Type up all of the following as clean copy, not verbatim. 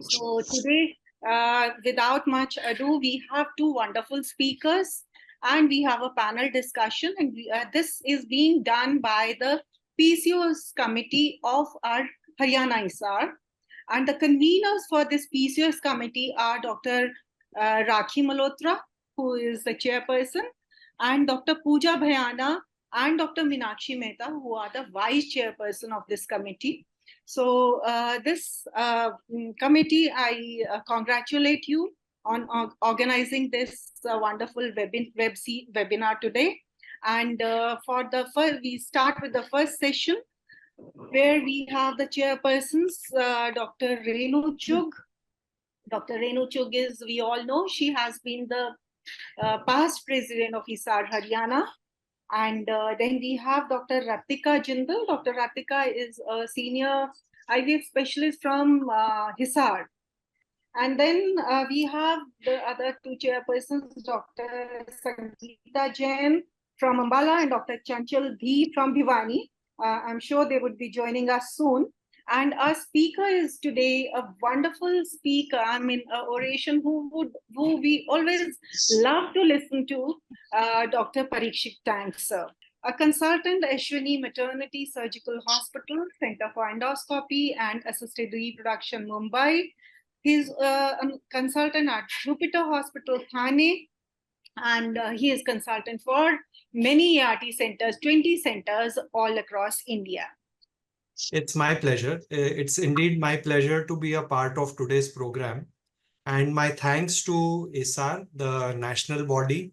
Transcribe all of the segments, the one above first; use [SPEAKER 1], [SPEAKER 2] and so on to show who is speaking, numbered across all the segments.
[SPEAKER 1] So today, without much ado, we have two wonderful speakers and we have a panel discussion. And this is being done by the PCOS committee of our Haryana ISAR. And the conveners for this PCOS committee are Dr. Rakhi Malhotra, who is the chairperson, and Dr. Pooja Bhayana and Dr. Meenakshi Mehta, who are the vice chairperson of this committee. So this committee, I congratulate you on organizing this wonderful webinar today. And for the first, we start with the first session, where we have the chairpersons, Dr. Renu Chugh. Dr. Renu Chugh is, we all know, she has been the past president of ISAR Haryana. And then we have Dr. Ratika Jindal. Dr. Ratika is a senior IVF specialist from Hisar. And then we have the other two chairpersons, Dr. Sangeeta Jain from Ambala and Dr. Chanchal Dhir from Bhiwani. I'm sure they would be joining us soon. And our speaker is today a wonderful speaker. I mean, an oration who we always love to listen to, Dr. Parikshit. Thanks, sir. A consultant, Ashwini Maternity Surgical Hospital, Center for Endoscopy and Assisted Reproduction, Mumbai. He's a consultant at Jupiter Hospital, Thane, and he is consultant for many ART centers, 20 centers all across India.
[SPEAKER 2] It's my pleasure. It's indeed my pleasure to be a part of today's program. And my thanks to ISAR, the national body,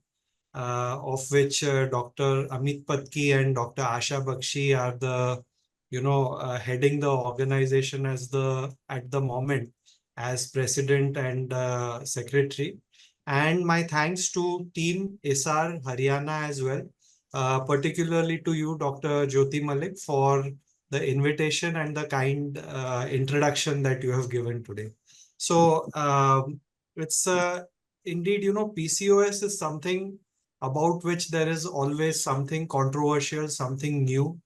[SPEAKER 2] of which Dr. Ameet Patki and Dr. Asha Baxi are the, heading the organization at the moment as president and secretary. And my thanks to team ISAR Haryana as well, particularly to you, Dr. Jyoti Malik, for the invitation and the kind introduction that you have given today. So it's indeed, PCOS is something about which there is always something controversial, something new,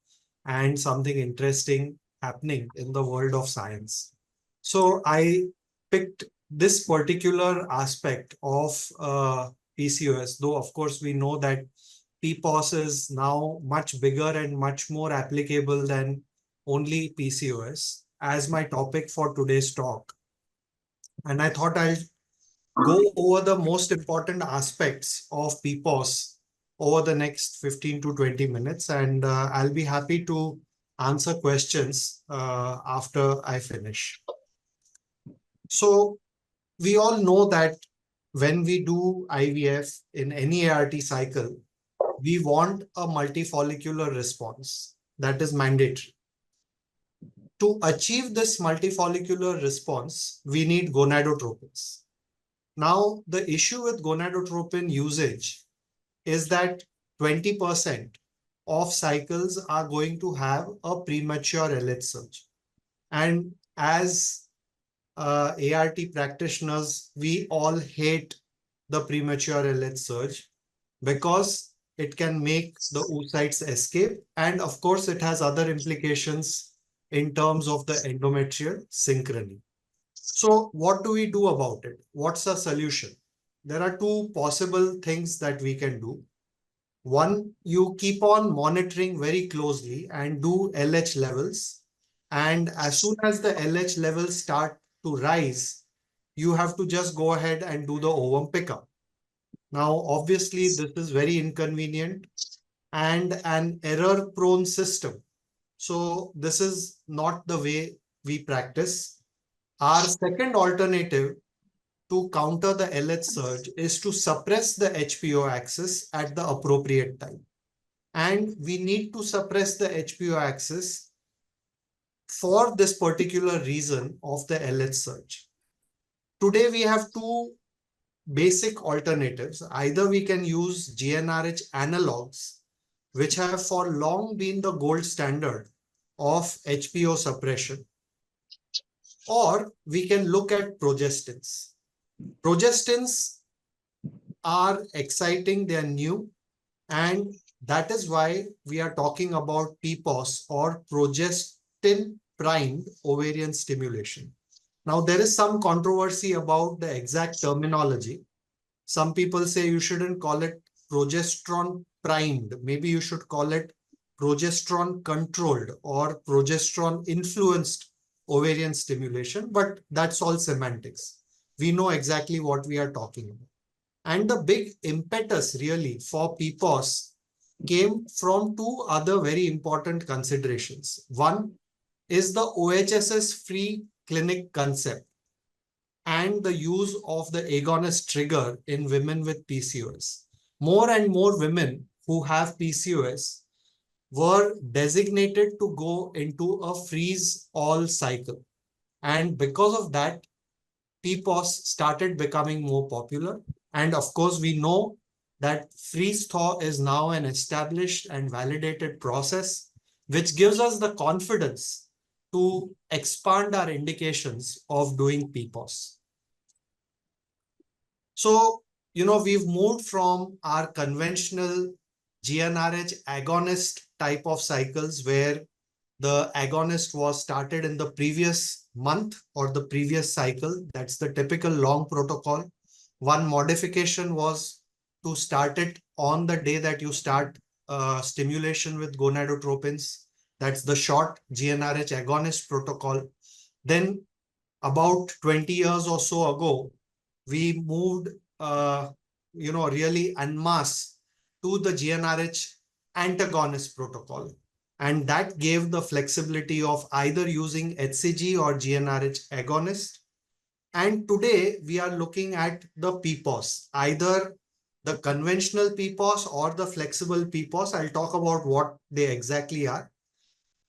[SPEAKER 2] and something interesting happening in the world of science. So I picked this particular aspect of PCOS, though of course we know that PPOS is now much bigger and much more applicable than only PCOS as my topic for today's talk. And I thought I'll go over the most important aspects of PPOS over the next 15 to 20 minutes. And I'll be happy to answer questions after I finish. So we all know that when we do IVF in any ART cycle, we want a multifollicular response that is mandatory. To achieve this multifollicular response, we need gonadotropins. Now, the issue with gonadotropin usage is that 20% of cycles are going to have a premature LH surge. And as ART practitioners, we all hate the premature LH surge because it can make the oocytes escape. And of course, it has other implications in terms of the endometrial synchrony. So what do we do about it? What's the solution? There are two possible things that we can do. One, you keep on monitoring very closely and do LH levels. And as soon as the LH levels start to rise, you have to just go ahead and do the ovum pickup. Now, obviously, this is very inconvenient and an error-prone system. So this is not the way we practice. Our second alternative to counter the LH surge is to suppress the HPO axis at the appropriate time. And we need to suppress the HPO axis for this particular reason of the LH surge. Today, we have two basic alternatives. Either we can use GnRH analogs, which have for long been the gold standard of HPO suppression, or we can look at progestins. Progestins are exciting, they are new, and that is why we are talking about PPOS or progestin primed ovarian stimulation. Now, there is some controversy about the exact terminology. Some people say you shouldn't call it progesterone primed. Maybe you should call it progesterone controlled or progesterone influenced ovarian stimulation, but that's all semantics. We know exactly what we are talking about. And the big impetus really for PPOS came from two other very important considerations. One is the OHSS free clinic concept and the use of the agonist trigger in women with PCOS. More and more women who have PCOS were designated to go into a freeze all cycle. And because of that, PPOS started becoming more popular. And of course, we know that freeze thaw is now an established and validated process, which gives us the confidence to expand our indications of doing PPOS. So, we've moved from our conventional GnRH agonist type of cycles where the agonist was started in the previous month or the previous cycle. That's the typical long protocol. One modification was to start it on the day that you start stimulation with gonadotropins. That's the short GnRH agonist protocol. Then about 20 years or so ago, we moved, really en masse to the GnRH antagonist protocol. And that gave the flexibility of either using HCG or GnRH agonist. And today we are looking at the PPOS, either the conventional PPOS or the flexible PPOS. I'll talk about what they exactly are.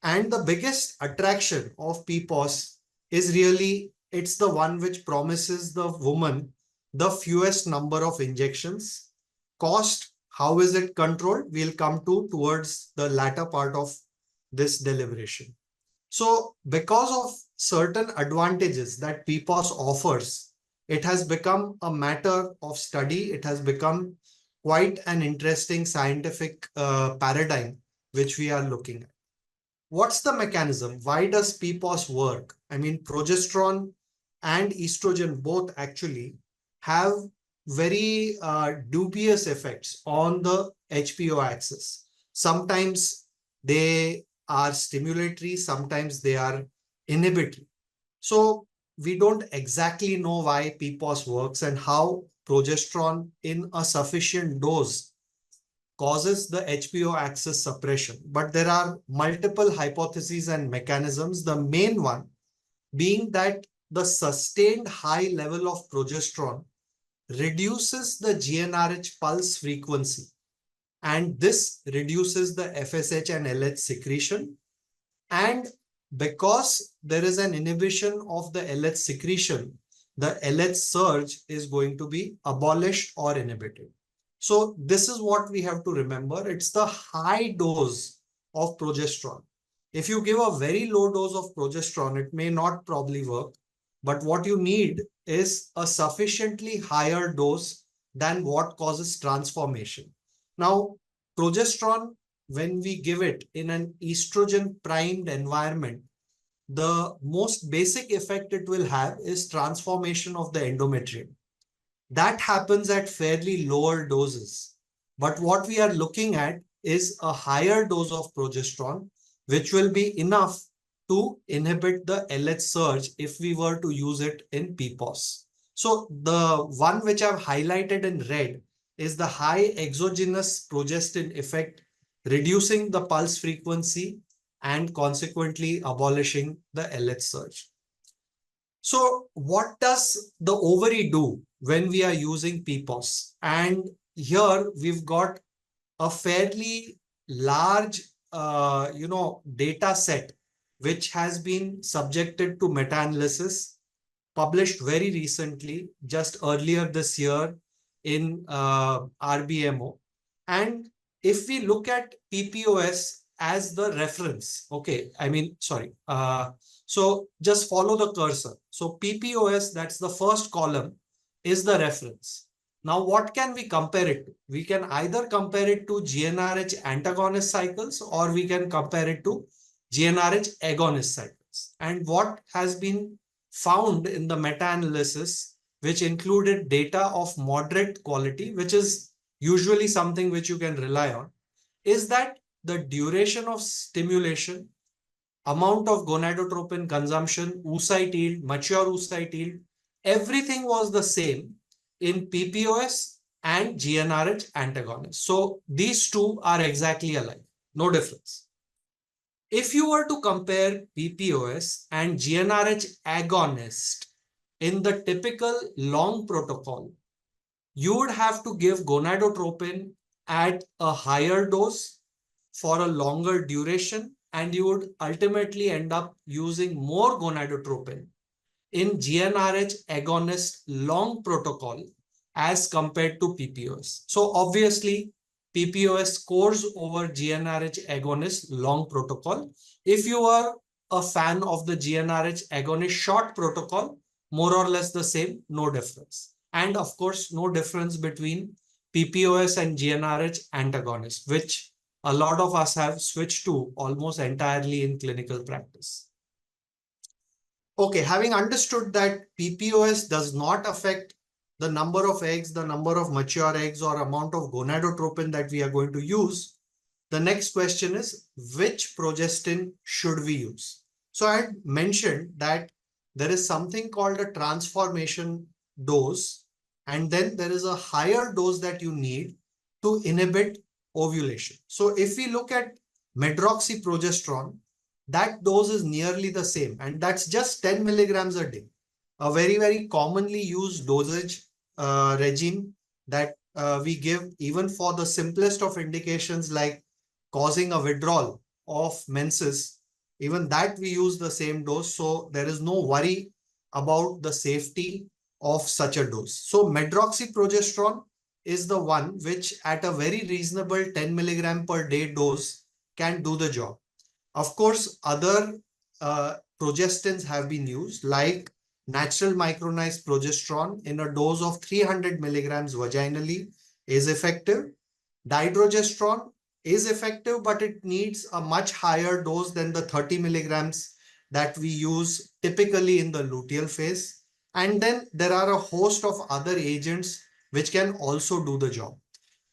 [SPEAKER 2] And the biggest attraction of PPOS is really, it's the one which promises the woman the fewest number of injections. Cost, how is it controlled? We'll come to towards the latter part of this deliberation. So because of certain advantages that PPOS offers, it has become a matter of study. It has become quite an interesting scientific paradigm, which we are looking at. What's the mechanism? Why does PPOS work? I mean, progesterone and estrogen both actually have very dubious effects on the HPO axis. Sometimes they are stimulatory, sometimes they are inhibitory. So we don't exactly know why PPOS works and how progesterone in a sufficient dose causes the HPO axis suppression. But there are multiple hypotheses and mechanisms. The main one being that the sustained high level of progesterone reduces the GnRH pulse frequency. And this reduces the FSH and LH secretion. And because there is an inhibition of the LH secretion, the LH surge is going to be abolished or inhibited. So this is what we have to remember. It's the high dose of progesterone. If you give a very low dose of progesterone, it may not probably work. But what you need is a sufficiently higher dose than what causes transformation. Now, progesterone, when we give it in an estrogen primed environment, the most basic effect it will have is transformation of the endometrium. That happens at fairly lower doses. But what we are looking at is a higher dose of progesterone, which will be enough to inhibit the LH surge if we were to use it in PPOS. So the one which I've highlighted in red is the high exogenous progestin effect, reducing the pulse frequency and consequently abolishing the LH surge. So what does the ovary do when we are using PPOS? And here we've got a fairly large, data set, which has been subjected to meta-analysis, published very recently, just earlier this year in RBMO. And if we look at PPOS as the reference, so just follow the cursor. So PPOS, that's the first column, is the reference. Now, what can we compare it to? We can either compare it to GnRH antagonist cycles or we can compare it to GnRH agonist cycles. And what has been found in the meta-analysis, which included data of moderate quality, which is usually something which you can rely on, is that the duration of stimulation, amount of gonadotropin consumption, oocyte yield, mature oocyte yield, everything was the same in PPOS and GnRH antagonists. So these two are exactly alike, no difference. If you were to compare PPOS and GnRH agonist in the typical long protocol, you would have to give gonadotropin at a higher dose for a longer duration, and you would ultimately end up using more gonadotropin in GnRH agonist long protocol as compared to PPOS. So obviously, PPOS scores over GnRH agonist long protocol. If you are a fan of the GnRH agonist short protocol, more or less the same, no difference. And of course, no difference between PPOS and GnRH antagonist, which a lot of us have switched to almost entirely in clinical practice. Okay, having understood that PPOS does not affect the number of eggs, the number of mature eggs, or amount of gonadotropin that we are going to use, the next question is, which progestin should we use? So I had mentioned that there is something called a transformation dose, and then there is a higher dose that you need to inhibit ovulation. So if we look at medroxyprogesterone, that dose is nearly the same, and that's just 10 milligrams a day. A very, very commonly used dosage regime that we give even for the simplest of indications like causing a withdrawal of menses. Even that we use the same dose. So there is no worry about the safety of such a dose. So medroxyprogesterone is the one which at a very reasonable 10 milligram per day dose can do the job. Of course, other progestins have been used, like natural micronized progesterone in a dose of 300 milligrams vaginally is effective. Dydrogesterone is effective, but it needs a much higher dose than the 30 milligrams that we use typically in the luteal phase. And then there are a host of other agents which can also do the job.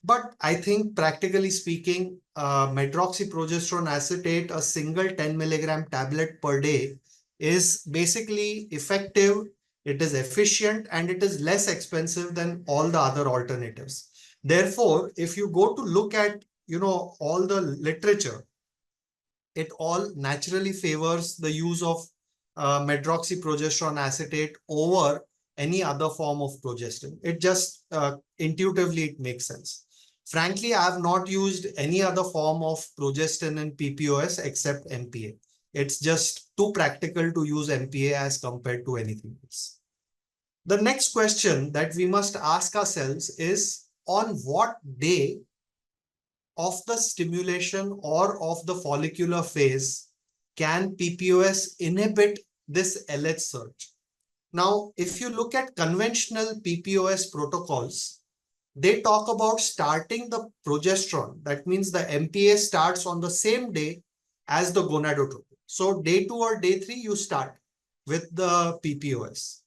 [SPEAKER 2] But I think practically speaking, medroxyprogesterone acetate, a single 10 milligram tablet per day, is basically effective, it is efficient, and it is less expensive than all the other alternatives. Therefore, if you go to look at, all the literature, it all naturally favors the use of medroxyprogesterone acetate over any other form of progestin. It just intuitively it makes sense. Frankly, I have not used any other form of progestin in PPOS except MPA. It's just too practical to use MPA as compared to anything else. The next question that we must ask ourselves is, on what day of the stimulation or of the follicular phase can PPOS inhibit this LH surge? Now, if you look at conventional PPOS protocols, they talk about starting the progesterone. That means the MPA starts on the same day as the gonadotropin. So day 2 or day 3, you start with the PPOS.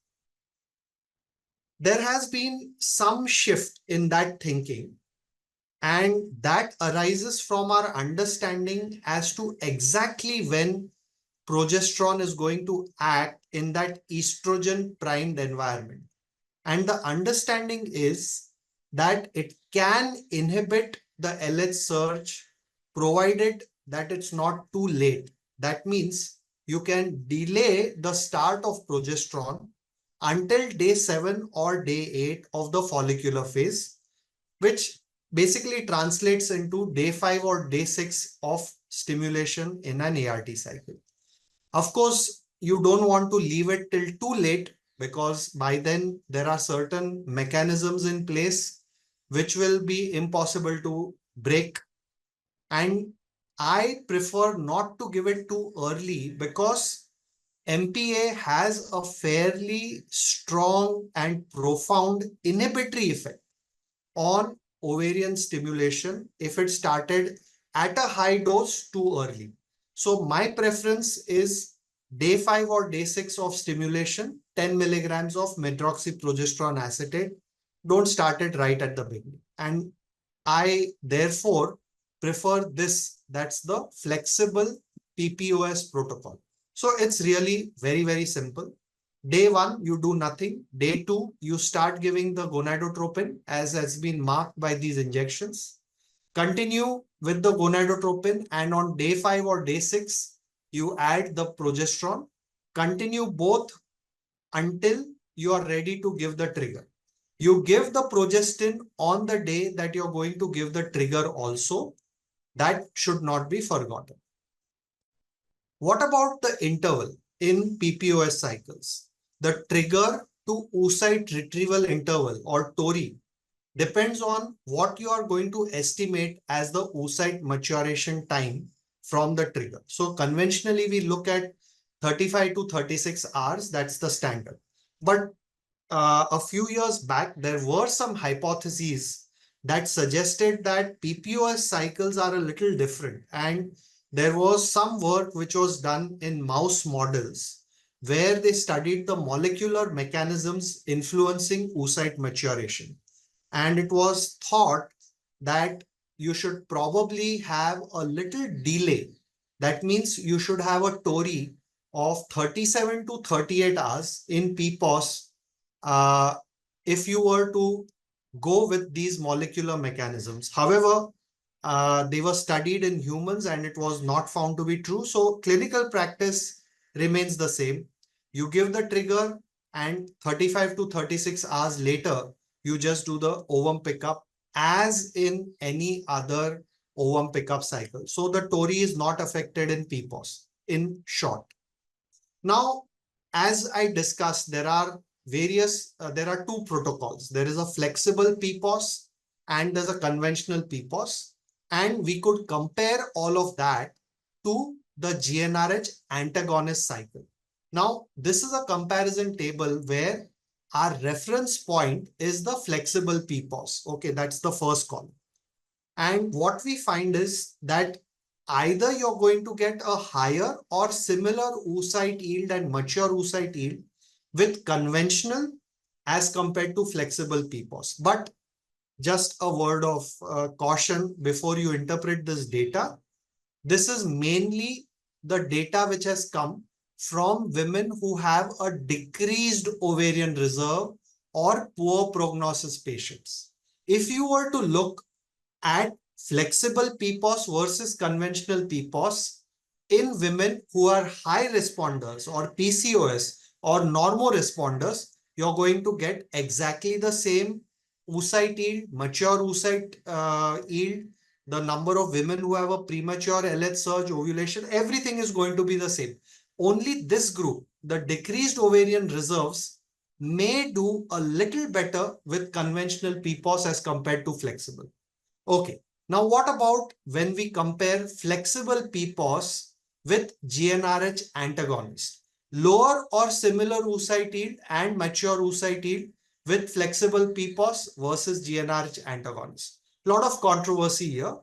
[SPEAKER 2] There has been some shift in that thinking, and that arises from our understanding as to exactly when progesterone is going to act in that estrogen primed environment. And the understanding is that it can inhibit the LH surge provided that it's not too late. That means you can delay the start of progesterone until day 7 or day 8 of the follicular phase, which basically translates into day 5 or day 6 of stimulation in an ART cycle. Of course, you don't want to leave it till too late, because by then there are certain mechanisms in place which will be impossible to break. And I prefer not to give it too early, because MPA has a fairly strong and profound inhibitory effect on ovarian stimulation if it started at a high dose too early. So my preference is day 5 or day 6 of stimulation, 10 milligrams of medroxyprogesterone acetate. Don't start it right at the beginning. And I therefore prefer this. That's the flexible PPOS protocol. So it's really very, very simple. Day 1, you do nothing. Day 2, you start giving the gonadotropin as has been marked by these injections. Continue with the gonadotropin, and on day 5 or day 6, you add the progesterone. Continue both until you are ready to give the trigger. You give the progestin on the day that you're going to give the trigger also. That should not be forgotten. What about the interval in PPOS cycles? The trigger to oocyte retrieval interval, or TORI, depends on what you are going to estimate as the oocyte maturation time from the trigger. So conventionally, we look at 35 to 36 hours. That's the standard. But a few years back, there were some hypotheses that suggested that PPOS cycles are a little different. And there was some work which was done in mouse models where they studied the molecular mechanisms influencing oocyte maturation. And it was thought that you should probably have a little delay. That means you should have a TORI of 37 to 38 hours in PPOS if you were to go with these molecular mechanisms. However, they were studied in humans and it was not found to be true. So clinical practice remains the same. You give the trigger and 35 to 36 hours later, you just do the ovum pickup as in any other ovum pickup cycle. So the TORI is not affected in PPOS, in short. Now, as I discussed, there are two protocols. There is a flexible PPOS and there's a conventional PPOS. And we could compare all of that to the GnRH antagonist cycle. Now, this is a comparison table where our reference point is the flexible PPOS. Okay, that's the first column. And what we find is that either you're going to get a higher or similar oocyte yield and mature oocyte yield with conventional as compared to flexible PPOS. But just a word of caution before you interpret this data. This is mainly the data which has come from women who have a decreased ovarian reserve or poor prognosis patients. If you were to look at flexible PPOS versus conventional PPOS in women who are high responders or PCOS or normoresponders, you're going to get exactly the same oocyte yield, mature oocyte yield, the number of women who have a premature LH surge, ovulation, everything is going to be the same. Only this group, the decreased ovarian reserves, may do a little better with conventional PPOS as compared to flexible. Okay, now what about when we compare flexible PPOS with GnRH antagonist? Lower or similar oocyte yield and mature oocyte yield with flexible PPOS versus GnRH antagonist. Lot of controversy here.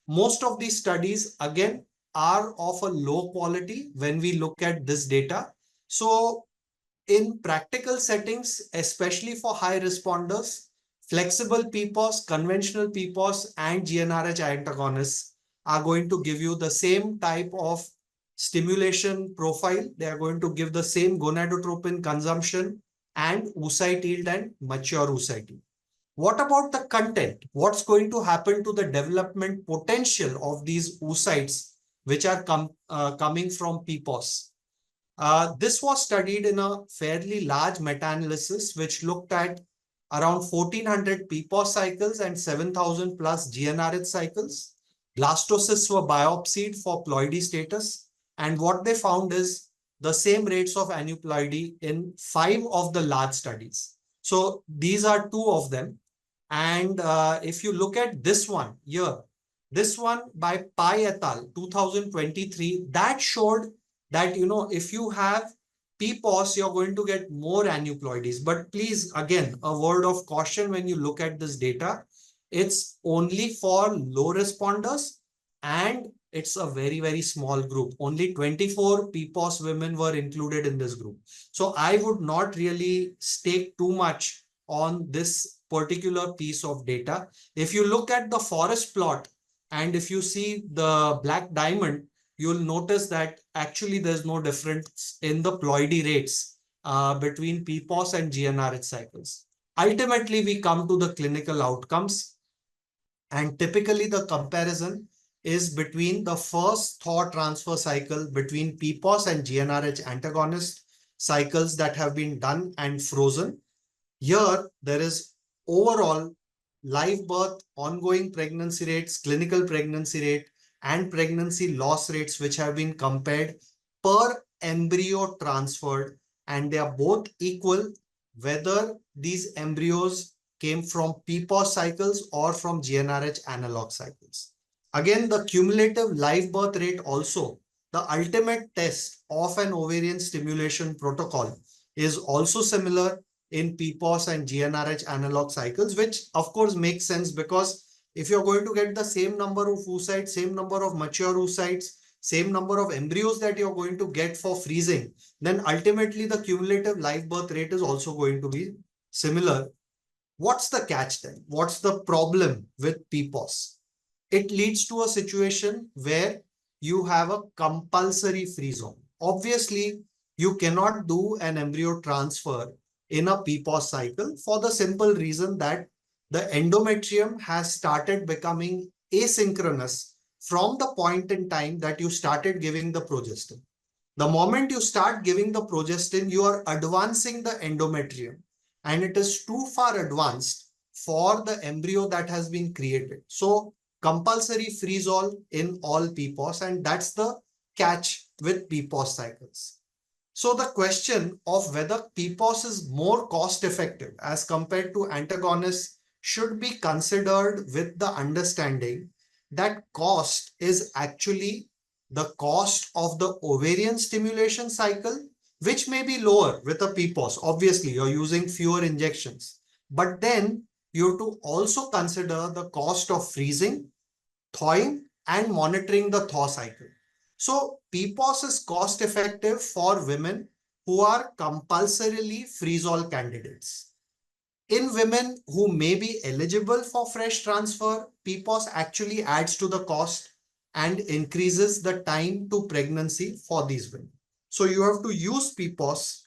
[SPEAKER 2] Most of these studies, again, are of a low quality when we look at this data. So in practical settings, especially for high responders, flexible PPOS, conventional PPOS, and GnRH antagonists are going to give you the same type of stimulation profile. They are going to give the same gonadotropin consumption and oocyte yield and mature oocyte yield. What about the content? What's going to happen to the development potential of these oocytes which are coming from PPOS? This was studied in a fairly large meta-analysis which looked at around 1400 PPOS cycles and 7000 plus GnRH cycles. Blastocysts were biopsied for ploidy status, and what they found is the same rates of aneuploidy in 5 of the large studies. So these are 2 of them. And if you look at this one here, this one by Pai et al. 2023, that showed that, if you have PPOS, you're going to get more aneuploidies. But please, again, a word of caution when you look at this data. It's only for low responders and it's a very, very small group. Only 24 PPOS women were included in this group. So I would not really stake too much on this particular piece of data. If you look at the forest plot and if you see the black diamond, you'll notice that actually there's no difference in the ploidy rates between PPOS and GnRH cycles. Ultimately, we come to the clinical outcomes, and typically the comparison is between the first Thaw transfer cycle between PPOS and GnRH antagonist cycles that have been done and frozen. Here, there is overall live birth, ongoing pregnancy rates, clinical pregnancy rate, and pregnancy loss rates, which have been compared per embryo transferred, and they are both equal whether these embryos came from PPOS cycles or from GnRH analog cycles. Again, the cumulative live birth rate also, the ultimate test of an ovarian stimulation protocol, is also similar in PPOS and GnRH analog cycles, which of course makes sense because if you're going to get the same number of oocytes, same number of mature oocytes, same number of embryos that you're going to get for freezing, then ultimately the cumulative live birth rate is also going to be similar. What's the catch then? What's the problem with PPOS? It leads to a situation where you have a compulsory freeze zone. Obviously, you cannot do an embryo transfer in a PPOS cycle for the simple reason that the endometrium has started becoming asynchronous from the point in time that you started giving the progestin. The moment you start giving the progestin, you are advancing the endometrium, and it is too far advanced for the embryo that has been created. So compulsory freeze all in all PPOS, and that's the catch with PPOS cycles. So the question of whether PPOS is more cost effective as compared to antagonists should be considered with the understanding that cost is actually the cost of the ovarian stimulation cycle, which may be lower with a PPOS. Obviously, you're using fewer injections, but then you have to also consider the cost of freezing, thawing, and monitoring the thaw cycle. So PPOS is cost effective for women who are compulsorily freeze-all candidates. In women who may be eligible for fresh transfer, PPOS actually adds to the cost and increases the time to pregnancy for these women. So you have to use PPOS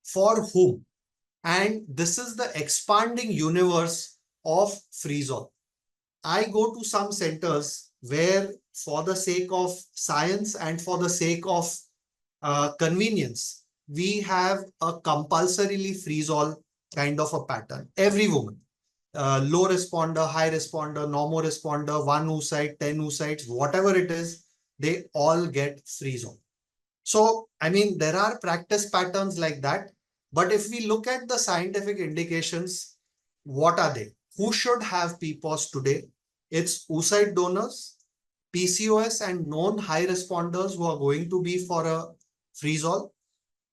[SPEAKER 2] for whom? And this is the expanding universe of freeze-all. I go to some centers where, for the sake of science and for the sake of convenience, we have a compulsorily freeze-all kind of a pattern. Every woman, low responder, high responder, normal responder, 1 oocyte, 10 oocytes, whatever it is, they all get freeze-all. So, I mean, there are practice patterns like that. But if we look at the scientific indications, what are they? Who should have PPOS today? It's oocyte donors, PCOS, and known high responders who are going to be for a freeze-all.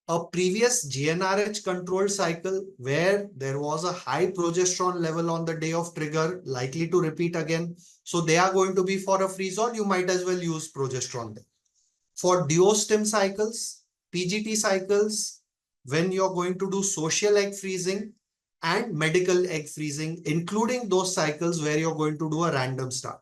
[SPEAKER 2] A previous GnRH controlled cycle where there was a high progesterone level on the day of trigger, likely to repeat again. So they are going to be for a freeze-all. You might as well use progesterone there. For duostim cycles, PGT cycles, when you're going to do social egg freezing and medical egg freezing, including those cycles where you're going to do a random start.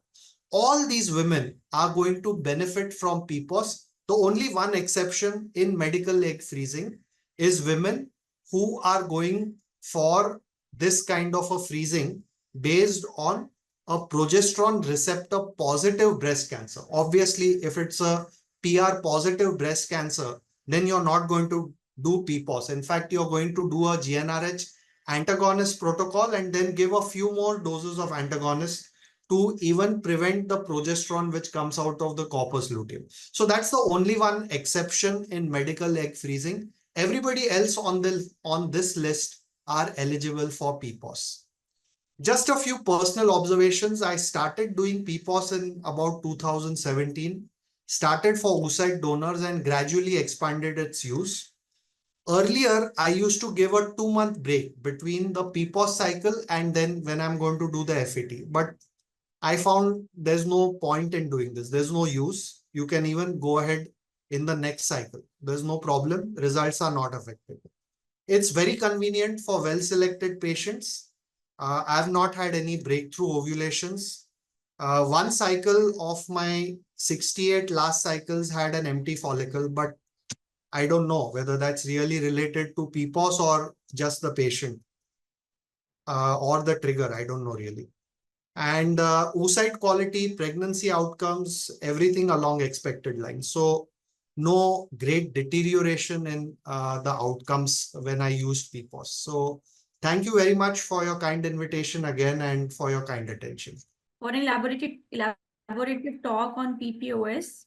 [SPEAKER 2] All these women are going to benefit from PPOS. The only one exception in medical egg freezing is women who are going for this kind of a freezing based on a progesterone receptor positive breast cancer. Obviously, if it's a PR positive breast cancer, then you're not going to do PPOS. In fact, you're going to do a GnRH antagonist protocol and then give a few more doses of antagonist to even prevent the progesterone which comes out of the corpus luteum. So that's the only one exception in medical egg freezing. Everybody else on this list are eligible for PPOS. Just a few personal observations. I started doing PPOS in about 2017, started for oocyte donors and gradually expanded its use. Earlier, I used to give a 2-month break between the PPOS cycle and then when I'm going to do the FET. But I found there's no point in doing this. There's no use. You can even go ahead in the next cycle. There's no problem. Results are not affected. It's very convenient for well-selected patients. I've not had any breakthrough ovulations. One cycle of my 68 last cycles had an empty follicle, but I don't know whether that's really related to PPOS or just the patient or the trigger. I don't know really. And oocyte quality, pregnancy outcomes, everything along expected lines. So no great deterioration in the outcomes when I used PPOS. So thank you very much for your kind invitation again and for your kind attention.
[SPEAKER 3] For an elaborative talk on PPOS.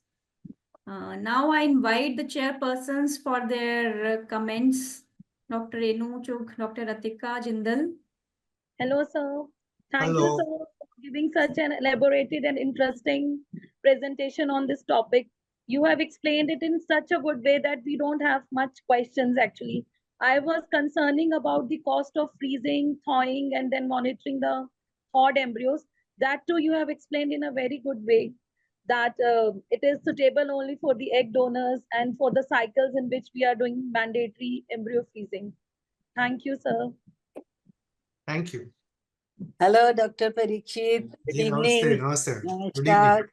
[SPEAKER 3] Now I invite the chairpersons for their comments. Dr. Renu, Chugh, Dr. Ratika, Jindal.
[SPEAKER 4] Hello, sir. Thank you,
[SPEAKER 2] Hello.
[SPEAKER 4] sir, for giving such an elaborated and interesting presentation on this topic. You have explained it in such a good way that we don't have much questions actually. I was concerning about the cost of freezing, thawing, and then monitoring the thawed embryos. That too, you have explained in a very good way that it is suitable only for the egg donors and for the cycles in which we are doing mandatory embryo freezing. Thank you, sir.
[SPEAKER 2] Thank you.
[SPEAKER 5] Hello, Dr. Parikshit. Good
[SPEAKER 2] Namaste.
[SPEAKER 5] evening.
[SPEAKER 2] Namaste. Good evening.
[SPEAKER 5] Namaskar.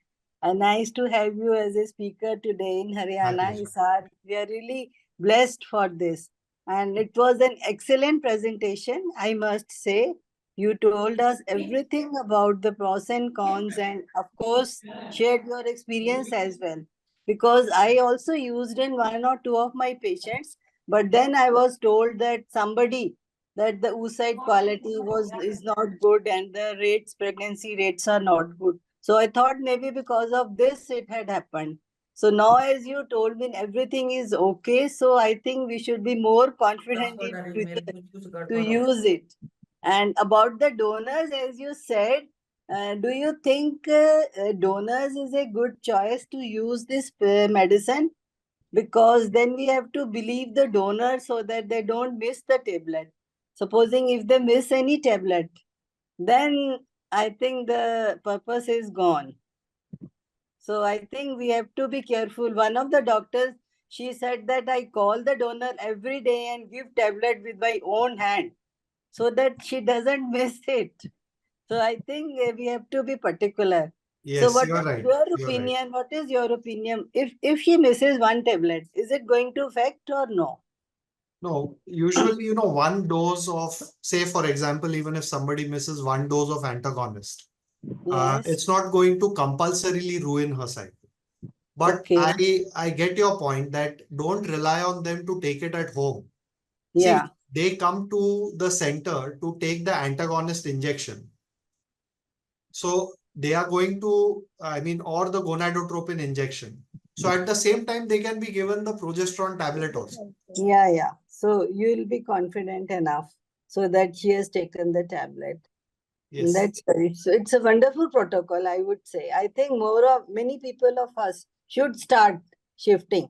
[SPEAKER 5] Nice to have you as a speaker today in
[SPEAKER 2] My
[SPEAKER 5] Haryana,
[SPEAKER 2] pleasure.
[SPEAKER 5] ISAR. We are really blessed for this. And it was an excellent presentation, I must say. You told us everything about the pros and cons, and of course, shared your experience as well. Because I also used in one or two of my patients, but then I was told that that the oocyte quality is not good and the pregnancy rates are not good. So I thought maybe because of this it had happened. So now, as you told me, everything is okay. So I think we should be more confident in future to use it. And about the donors, as you said, do you think donors is a good choice to use this medicine? Because then we have to believe the donor so that they don't miss the tablet. Supposing if they miss any tablet, then I think the purpose is gone. So I think we have to be careful. One of the doctors, she said that I call the donor every day and give tablet with my own hand so that she doesn't miss it. So I think we have to be particular. So
[SPEAKER 2] Yes,
[SPEAKER 5] what
[SPEAKER 2] you're
[SPEAKER 5] is
[SPEAKER 2] right.
[SPEAKER 5] your
[SPEAKER 2] You're right.
[SPEAKER 5] opinion? What is your opinion? If she misses one tablet, is it going to affect or no?
[SPEAKER 2] No, usually, one dose of, say, for example, even if somebody misses one dose of antagonist,
[SPEAKER 5] Yes.
[SPEAKER 2] it's not going to compulsorily ruin her cycle. But
[SPEAKER 5] Okay.
[SPEAKER 2] I get your point that don't rely on them to take it at home.
[SPEAKER 5] Yeah.
[SPEAKER 2] See, they come to the center to take the antagonist injection. So they are going to, or the gonadotropin injection. So at the same time, they can be given the progesterone tablet also.
[SPEAKER 5] Yeah. So you will be confident enough so that she has taken the tablet.
[SPEAKER 2] Yes.
[SPEAKER 5] That's very, so it's a wonderful protocol, I would say. I think many people of us should start shifting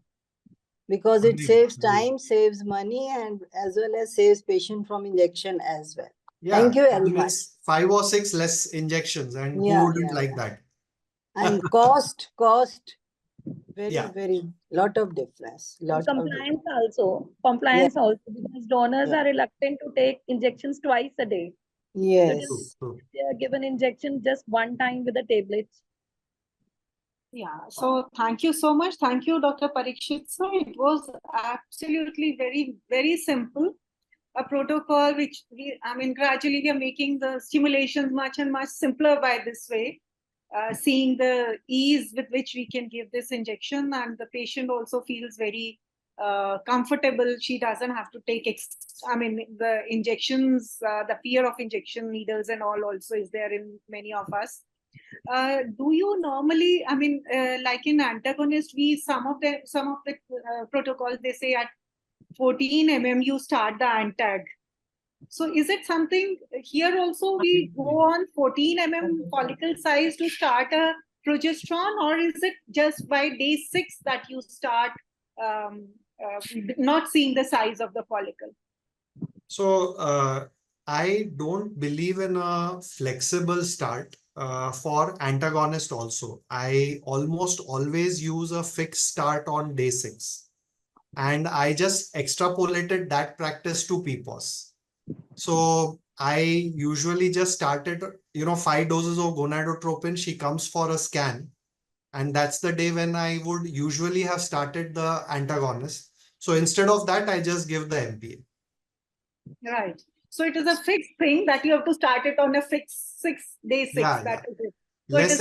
[SPEAKER 5] because it
[SPEAKER 2] Agreed.
[SPEAKER 5] saves
[SPEAKER 2] Agreed.
[SPEAKER 5] time, saves money, and as well as saves patient from injection as well.
[SPEAKER 2] Yeah,
[SPEAKER 5] Thank you very
[SPEAKER 2] it
[SPEAKER 5] much.
[SPEAKER 2] means 5 or 6 less injections, and who
[SPEAKER 5] Yeah,
[SPEAKER 2] wouldn't like
[SPEAKER 5] yeah.
[SPEAKER 2] that?
[SPEAKER 5] And cost, very,
[SPEAKER 2] Yeah.
[SPEAKER 5] very lot of difference.
[SPEAKER 4] And compliance also, because donors
[SPEAKER 5] Yeah.
[SPEAKER 4] are reluctant to take injections twice a day. So
[SPEAKER 5] Yes.
[SPEAKER 2] True, true.
[SPEAKER 4] they are given injection just one time with the tablets.
[SPEAKER 1] Yeah, so thank you so much. Thank you, Dr. Parikshit. So it was absolutely very, very simple. A protocol which gradually we are making the stimulations much and much simpler by this way. Seeing the ease with which we can give this injection, and the patient also feels very comfortable. She doesn't have to take the injections, the fear of injection needles and all also is there in many of us. Do you normally, like in antagonist, some of the protocols, they say at 14 you start the antag. So is it something here also we go on 14 follicle size to start a progesterone, or is it just by day 6 that you start not seeing the size of the follicle?
[SPEAKER 2] So I don't believe in a flexible start. for antagonist also. I almost always use a fixed start on day 6. And I just extrapolated that practice to PPOS. So I usually just started, 5 doses of gonadotropin. She comes for a scan. And that's the day when I would usually have started the antagonist. So instead of that, I just give the MPA.
[SPEAKER 1] Right. So it is a fixed thing that you have to start it on a fixed day 6.
[SPEAKER 2] Yeah,
[SPEAKER 1] That
[SPEAKER 2] yeah.
[SPEAKER 1] is it. So it is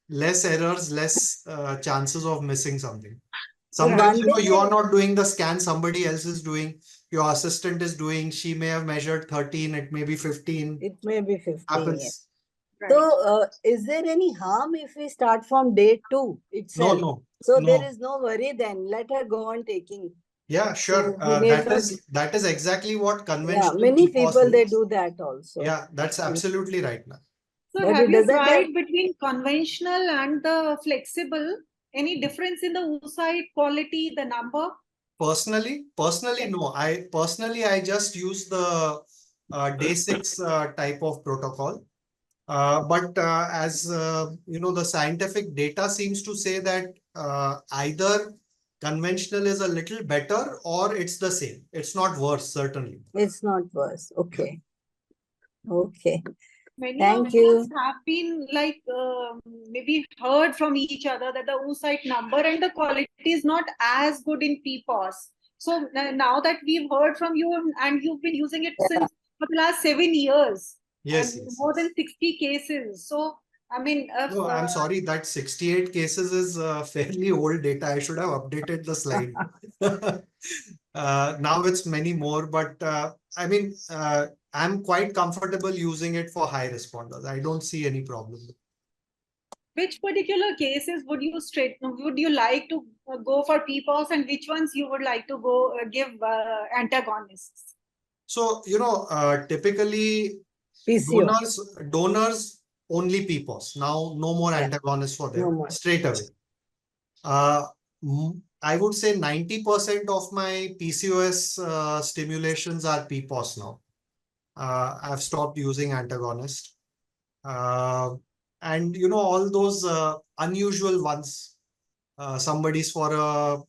[SPEAKER 2] Less errors, less chances of missing something.
[SPEAKER 5] One
[SPEAKER 2] Sometimes,
[SPEAKER 5] thing
[SPEAKER 2] you are not doing the scan, somebody else is doing, your assistant is doing, she may have measured 13, it may be 15.
[SPEAKER 5] It may be 15. Yes.
[SPEAKER 2] Happens.
[SPEAKER 1] right.
[SPEAKER 5] So, is there any harm if we start from day 2 itself?
[SPEAKER 2] No,
[SPEAKER 5] So
[SPEAKER 2] no.
[SPEAKER 5] there is no worry then. Let her go on taking.
[SPEAKER 2] Yeah, sure.
[SPEAKER 5] So we need
[SPEAKER 2] That is exactly what
[SPEAKER 5] Yeah,
[SPEAKER 2] conventional
[SPEAKER 5] many
[SPEAKER 2] PPOS
[SPEAKER 5] people they
[SPEAKER 2] is.
[SPEAKER 5] do that also.
[SPEAKER 2] Yeah, that's absolutely right now.
[SPEAKER 1] So
[SPEAKER 5] But
[SPEAKER 1] have
[SPEAKER 5] it
[SPEAKER 1] you
[SPEAKER 5] doesn't
[SPEAKER 1] tried
[SPEAKER 5] have-
[SPEAKER 1] between conventional and the flexible? Any difference in the oocyte quality, the number?
[SPEAKER 2] Personally, no. I just use the day 6 type of protocol. But as the scientific data seems to say that either conventional is a little better or it's the same. It's not worse, certainly.
[SPEAKER 5] It's not worse. Okay. Okay.
[SPEAKER 1] Many
[SPEAKER 5] Thank
[SPEAKER 1] of
[SPEAKER 5] you.
[SPEAKER 1] us have been maybe heard from each other that the oocyte number and the quality is not as good in PPOS. So now that we've heard from you and you've been using it since for the last 7 years,
[SPEAKER 2] Yes,
[SPEAKER 1] and
[SPEAKER 2] yes,
[SPEAKER 1] more
[SPEAKER 2] yes.
[SPEAKER 1] than 60 cases. So I mean,
[SPEAKER 2] No, I'm sorry, that 68 cases is fairly old data. I should have updated the slide. Now it's many more, but I mean, I'm quite comfortable using it for high responders. I don't see any problem.
[SPEAKER 1] which particular cases would you like to go for PPOS, and which ones you would like to go give antagonists?
[SPEAKER 2] So, typically
[SPEAKER 5] PCO.
[SPEAKER 2] donors only PPOS. Now, no more
[SPEAKER 5] Yeah.
[SPEAKER 2] antagonists for them
[SPEAKER 5] No more.
[SPEAKER 2] straight away. I would say 90% of my PCOS stimulations are PPOS now. I've stopped using antagonist. And all those unusual ones, somebody's for a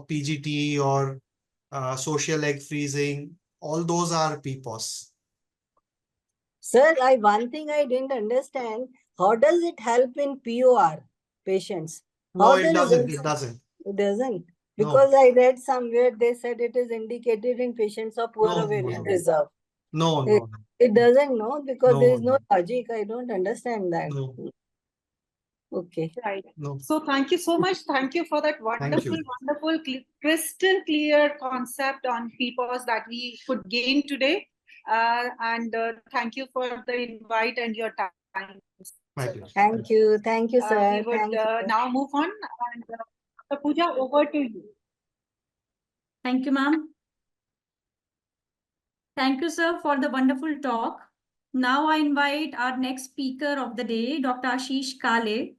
[SPEAKER 2] PGT or social egg freezing, all those are PPOS.
[SPEAKER 5] Sir, one thing I didn't understand. How does it help in POR patients?
[SPEAKER 2] No,
[SPEAKER 5] How
[SPEAKER 2] it
[SPEAKER 5] the
[SPEAKER 2] doesn't.
[SPEAKER 5] results-
[SPEAKER 2] It doesn't.
[SPEAKER 5] It doesn't.
[SPEAKER 2] No.
[SPEAKER 5] Because I read somewhere they said it is indicated in patients of poor
[SPEAKER 2] No,
[SPEAKER 5] ovarian
[SPEAKER 2] no.
[SPEAKER 5] reserve.
[SPEAKER 2] No,
[SPEAKER 5] It,
[SPEAKER 2] no,
[SPEAKER 5] it doesn't, no, because there is no
[SPEAKER 2] no,
[SPEAKER 5] logic. I don't understand that.
[SPEAKER 2] no,
[SPEAKER 5] Okay.
[SPEAKER 1] Right.
[SPEAKER 2] no.
[SPEAKER 1] So thank you so much. Thank you for that
[SPEAKER 2] Thank you.
[SPEAKER 1] wonderful, crystal clear concept on PPOS that we could gain today. And thank you for the invite and your time.
[SPEAKER 2] My pleasure.
[SPEAKER 5] Thank you. Thank you, sir.
[SPEAKER 1] We would
[SPEAKER 5] Thank you.
[SPEAKER 1] now move on. And Dr. Pooja, over to you.
[SPEAKER 3] Thank you, ma'am. Thank you, sir, for the wonderful talk. Now I invite our next speaker of the day, Dr. Ashish Kale,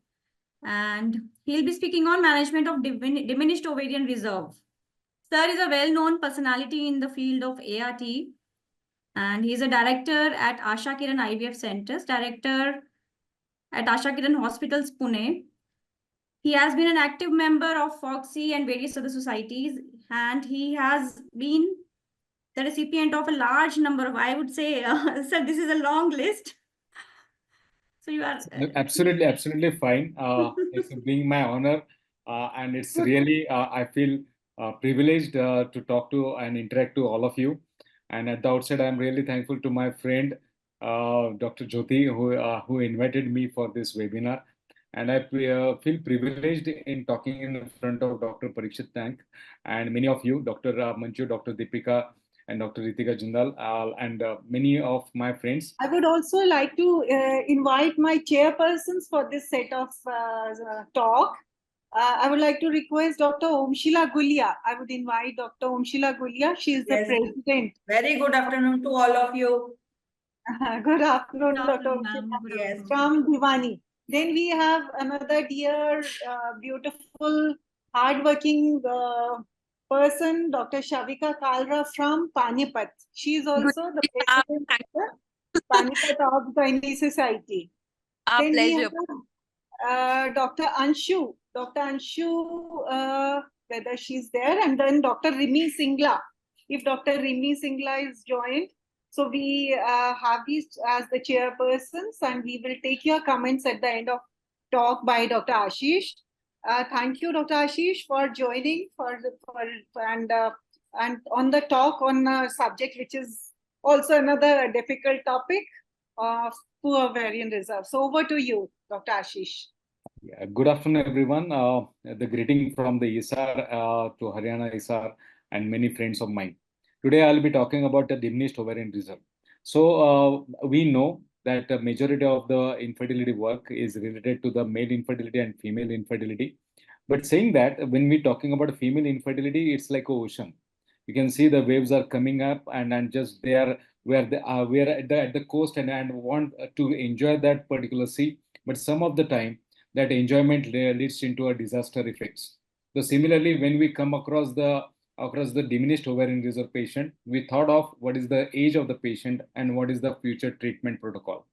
[SPEAKER 3] and he'll be speaking on management of diminished ovarian reserve. Sir is a well-known personality in the field of ART, and he's a director at Asha IVF Centers, director at Asha Hospitals, Pune. He has been an active member of FOXY and various other societies, and he has been the recipient of a large number of, I would say, sir, this is a long list. So you are
[SPEAKER 6] absolutely fine. It's being my honor, and it's really I feel privileged to talk to and interact to all of you. And at the outset, I'm really thankful to my friend Dr. Jyoti who invited me for this webinar. And I feel privileged in talking in front of Dr. Parikshit Tank and many of you, Dr. Manchu, Dr. Deepika, and Dr. Ratika Jindal, and many of my friends.
[SPEAKER 1] I would also like to invite my chairpersons for this set of talk. I would like to request Dr. Shila Gulia. I would invite Dr. Shila Gulia. She is the
[SPEAKER 7] Yes.
[SPEAKER 1] president.
[SPEAKER 7] Very good afternoon to all of you.
[SPEAKER 1] Good afternoon,
[SPEAKER 3] Good
[SPEAKER 1] Dr.
[SPEAKER 3] afternoon, ma'am.
[SPEAKER 1] Shila.
[SPEAKER 3] Good
[SPEAKER 7] Yes.
[SPEAKER 3] afternoon.
[SPEAKER 1] From Bhiwani. Then we have another dear, beautiful, hardworking person, Dr. Shavika Kalra from Panipat. She is also the president of the Panipat of Gynae Society.
[SPEAKER 8] Our
[SPEAKER 1] Then we
[SPEAKER 8] pleasure.
[SPEAKER 1] have Dr. Anshu. Dr. Anshu, whether she's there, and then Dr. Rimmy Singla. If Dr. Rimmy Singla is joined, so we have these as the chairpersons, and we will take your comments at the end of talk by Dr. Ashish. Thank you, Dr. Ashish, for joining and on the talk on a subject which is also another difficult topic of poor ovarian reserve. So over to you, Dr. Ashish.
[SPEAKER 6] Yeah, good afternoon, everyone. The greeting from the ISAR to Haryana ISAR and many friends of mine. Today, I'll be talking about the diminished ovarian reserve. So we know that the majority of the infertility work is related to the male infertility and female infertility. But saying that, when we're talking about female infertility, it's like an ocean. You can see the waves are coming up, and just they are where they are, we are at the coast and want to enjoy that particular sea. But some of the time, that enjoyment leads into a disaster effects. So similarly, when we come across the diminished ovarian reserve patient, we thought of what is the age of the patient and what is the future treatment protocol.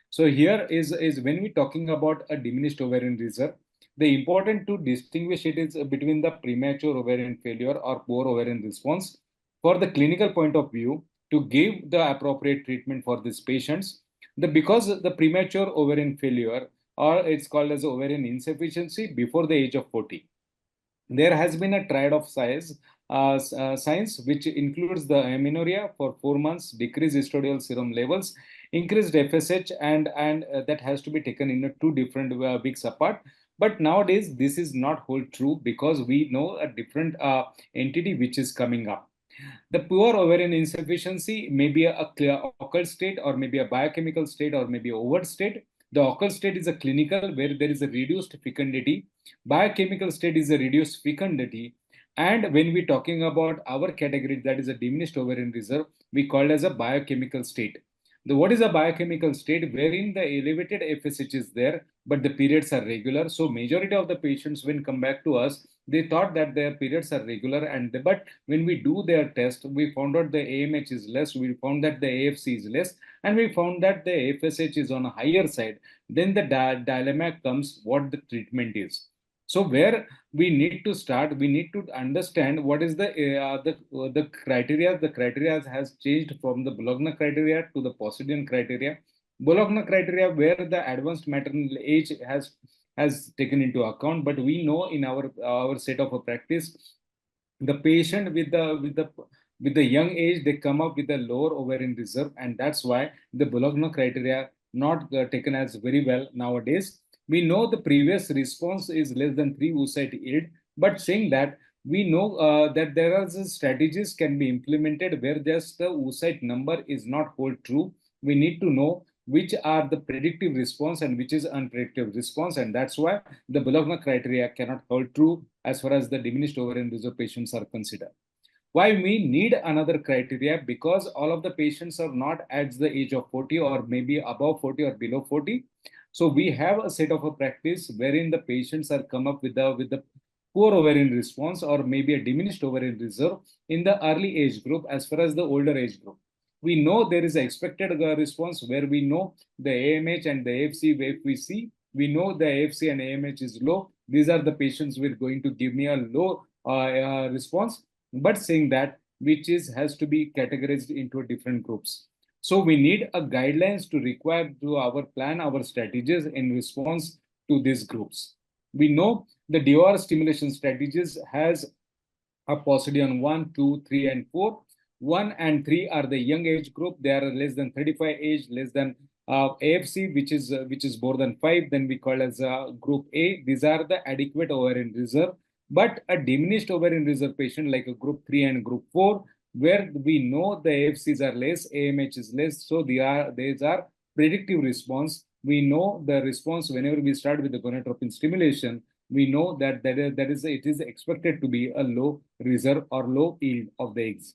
[SPEAKER 6] So here is when we're talking about a diminished ovarian reserve, the important to distinguish it is between the premature ovarian failure or poor ovarian response. For the clinical point of view, to give the appropriate treatment for these patients, because the premature ovarian failure, or it's called as ovarian insufficiency before the age of 40. There has been a triad of science which includes the amenorrhea for 4 months, decreased estradiol serum levels, increased FSH, and that has to be taken in 2 different weeks apart. But nowadays, this is not hold true because we know a different entity which is coming up. The poor ovarian insufficiency may be a clear occult state, or maybe a biochemical state, or maybe overt state. The occult state is a clinical where there is a reduced fecundity. Biochemical state is a reduced fecundity. And when we're talking about our category, that is a diminished ovarian reserve, we call it as a biochemical state. What is a biochemical state? Wherein the elevated FSH is there, but the periods are regular. So majority of the patients, when come back to us, they thought that their periods are regular, but when we do their test, we found out the AMH is less, we found that the AFC is less, and we found that the FSH is on a higher side. Then the dilemma comes what the treatment is. So where we need to start, we need to understand what is the criteria. The criteria has changed from the Bologna criteria to the Posidonian criteria. Bologna criteria where the advanced maternal age has taken into account, but we know in our set of a practice, the patient with the young age, they come up with a lower ovarian reserve, and that's why the Bologna criteria not taken as very well nowadays. We know the previous response is less than 3 oocyte yield, but saying that, we know that there are strategies can be implemented where just the oocyte number is not hold true. We need to know which are the predictive response and which is unpredictive response, and that's why the Bologna criteria cannot hold true as far as the diminished ovarian reserve patients are considered. Why we need another criteria? Because all of the patients are not at the age of 40 or maybe above 40 or below 40. So we have a set of a practice wherein the patients are come up with the poor ovarian response or maybe a diminished ovarian reserve in the early age group as far as the older age group. We know there is an expected response where we know the AMH and the AFC, if we see, we know the AFC and AMH is low. These are the patients who are going to give me a low response, but saying that which has to be categorized into different groups. So we need a guidelines to require to our plan, our strategies in response to these groups. We know the DOR stimulation strategies has a paucity on 1, 2, 3, and 4. 1 and 3 are the young age group. They are less than 35 age, less than AFC, which is more than 5. Then we call as group A. These are the adequate ovarian reserve. But a diminished ovarian reserve patient like a group 3 and group 4, where we know the AFCs are less, AMH is less, so these are predictive response. We know the response whenever we start with the gonadotropin stimulation. We know that it is expected to be a low reserve or low yield of the eggs.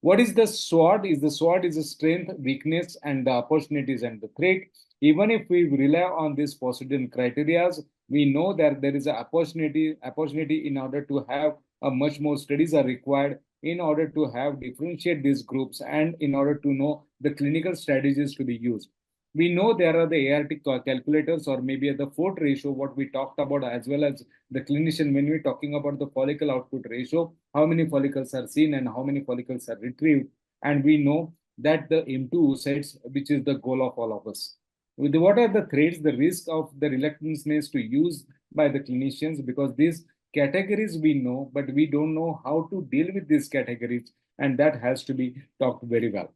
[SPEAKER 6] What is the SWOT? The SWOT is the strength, weakness, and the opportunities and the threat. Even if we rely on these Posidonian criteria, we know that there is an opportunity in order to have a much more studies are required in order to have differentiate these groups and in order to know the clinical strategies to be used. We know there are the ART calculators or maybe the Fort ratio, what we talked about, as well as the clinician when we're talking about the follicle output ratio, how many follicles are seen and how many follicles are retrieved. And we know that the M2 oocytes, which is the goal of all of us. What are the threats, the risk of the reluctance to use by the clinicians? Because these categories we know, but we don't know how to deal with these categories, and that has to be talked very well.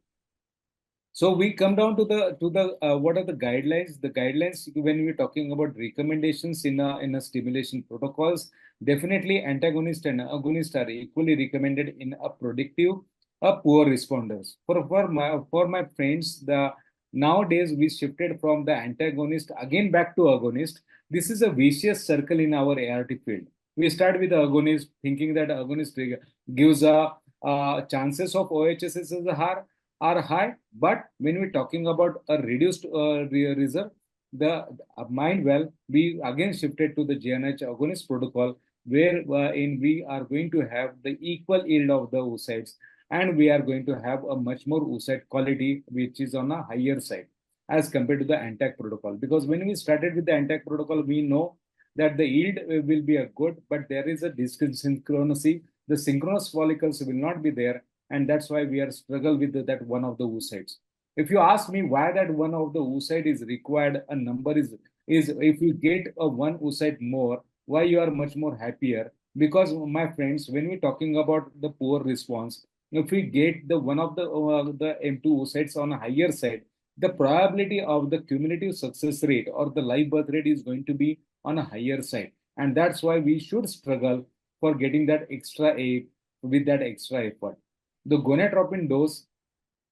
[SPEAKER 6] So we come down to the what are the guidelines? The guidelines when we're talking about recommendations in a stimulation protocols, definitely antagonist and agonist are equally recommended in a predictive, a poor responders. For my friends, the nowadays we shifted from the antagonist again back to agonist. This is a vicious circle in our ART field. We start with the agonist, thinking that agonist gives a chances of OHSS are high, but when we're talking about a reduced reserve, the mind well, we again shifted to the GNH agonist protocol, where in we are going to have the equal yield of the oocytes, and we are going to have a much more oocyte quality, which is on a higher side as compared to the ANTAC protocol. Because when we started with the ANTAC protocol, we know that the yield will be a good, but there is a dysynchronicity. The synchronous follicles will not be there, and that's why we are struggle with that one of the oocytes. If you ask me why that one of the oocyte is required, a number is if you get a one oocyte more, why you are much more happier? Because my friends, when we're talking about the poor response, if we get the one of the M2 oocytes on a higher side, the probability of the cumulative success rate or the live birth rate is going to be on a higher side, and that's why we should struggle for getting that extra aid with that extra effort. The gonadotropin dose,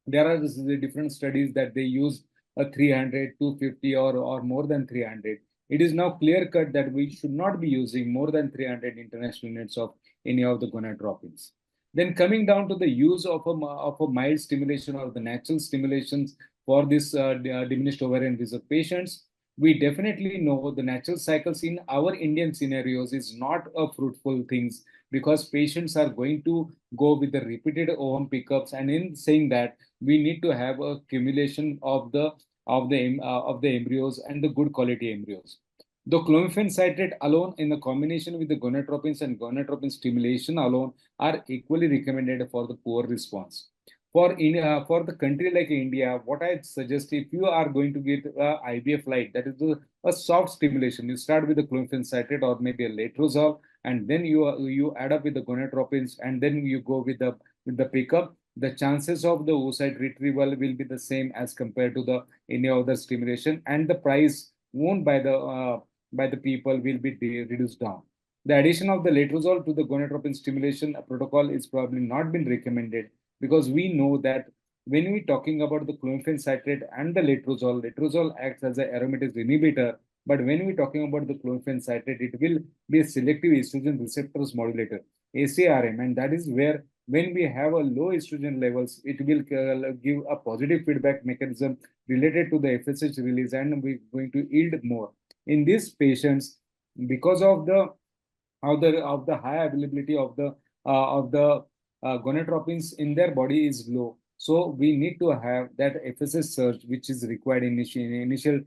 [SPEAKER 6] there are the different studies that they use a 300, 250 or more than 300. It is now clear cut that we should not be using more than 300 international units of any of the gonadotropins. Then coming down to the use of a mild stimulation or the natural stimulations for this diminished ovarian reserve patients, we definitely know the natural cycles in our Indian scenarios is not a fruitful things, because patients are going to go with the repeated ovum pickups, and in saying that we need to have a accumulation of the embryos and the good quality embryos. The clomiphene citrate alone in the combination with the gonadotropins and gonadotropin stimulation alone are equally recommended for the poor response. For the country like India, what I suggest, if you are going to get IVF light, that is a soft stimulation, you start with the clomiphene citrate or maybe a letrozole, and then you add up with the gonadotropins, and then you go with the pickup. The chances of the oocyte retrieval will be the same as compared to the any other stimulation, and the price won't by the people will be reduced down. The addition of the letrozole to the gonadotropin stimulation protocol is probably not been recommended, because we know that when we're talking about the clomiphene citrate and the letrozole acts as an aromatase inhibitor. But when we're talking about the clomiphene citrate, it will be a selective estrogen receptors modulator, ACRM, and that is where when we have a low estrogen levels, it will give a positive feedback mechanism related to the FSH release, and we're going to yield more. In these patients, because of the high availability of the gonadotropins in their body is low, so we need to have that FSH surge, which is required in initial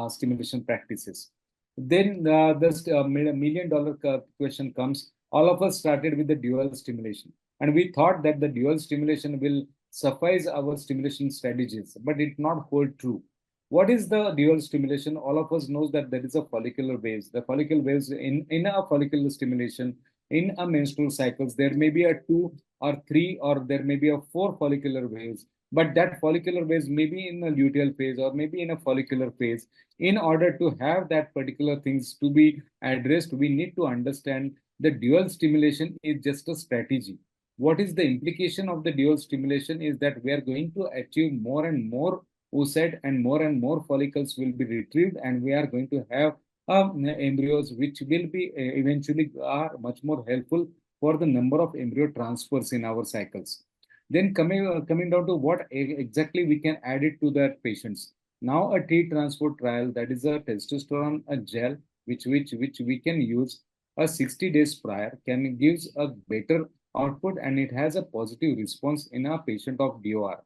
[SPEAKER 6] stimulation practices. Then the million-dollar question comes. All of us started with the dual stimulation, and we thought that the dual stimulation will suffice our stimulation strategies, but it not hold true. What is the dual stimulation? All of us knows that there is a follicular waves. The follicular waves in a follicular stimulation in a menstrual cycles, there may be a 2 or 3 or there may be a 4 follicular waves, but that follicular waves may be in a luteal phase or maybe in a follicular phase. In order to have that particular things to be addressed, we need to understand the dual stimulation is just a strategy. What is the implication of the dual stimulation is that we are going to achieve more and more oocyte and more follicles will be retrieved, and we are going to have embryos which will be eventually are much more helpful for the number of embryo transfers in our cycles. Then coming down to what exactly we can add it to that patients. Now a T transport trial, that is a testosterone a gel which we can use a 60 days prior, can gives a better output, and it has a positive response in a patient of DOR.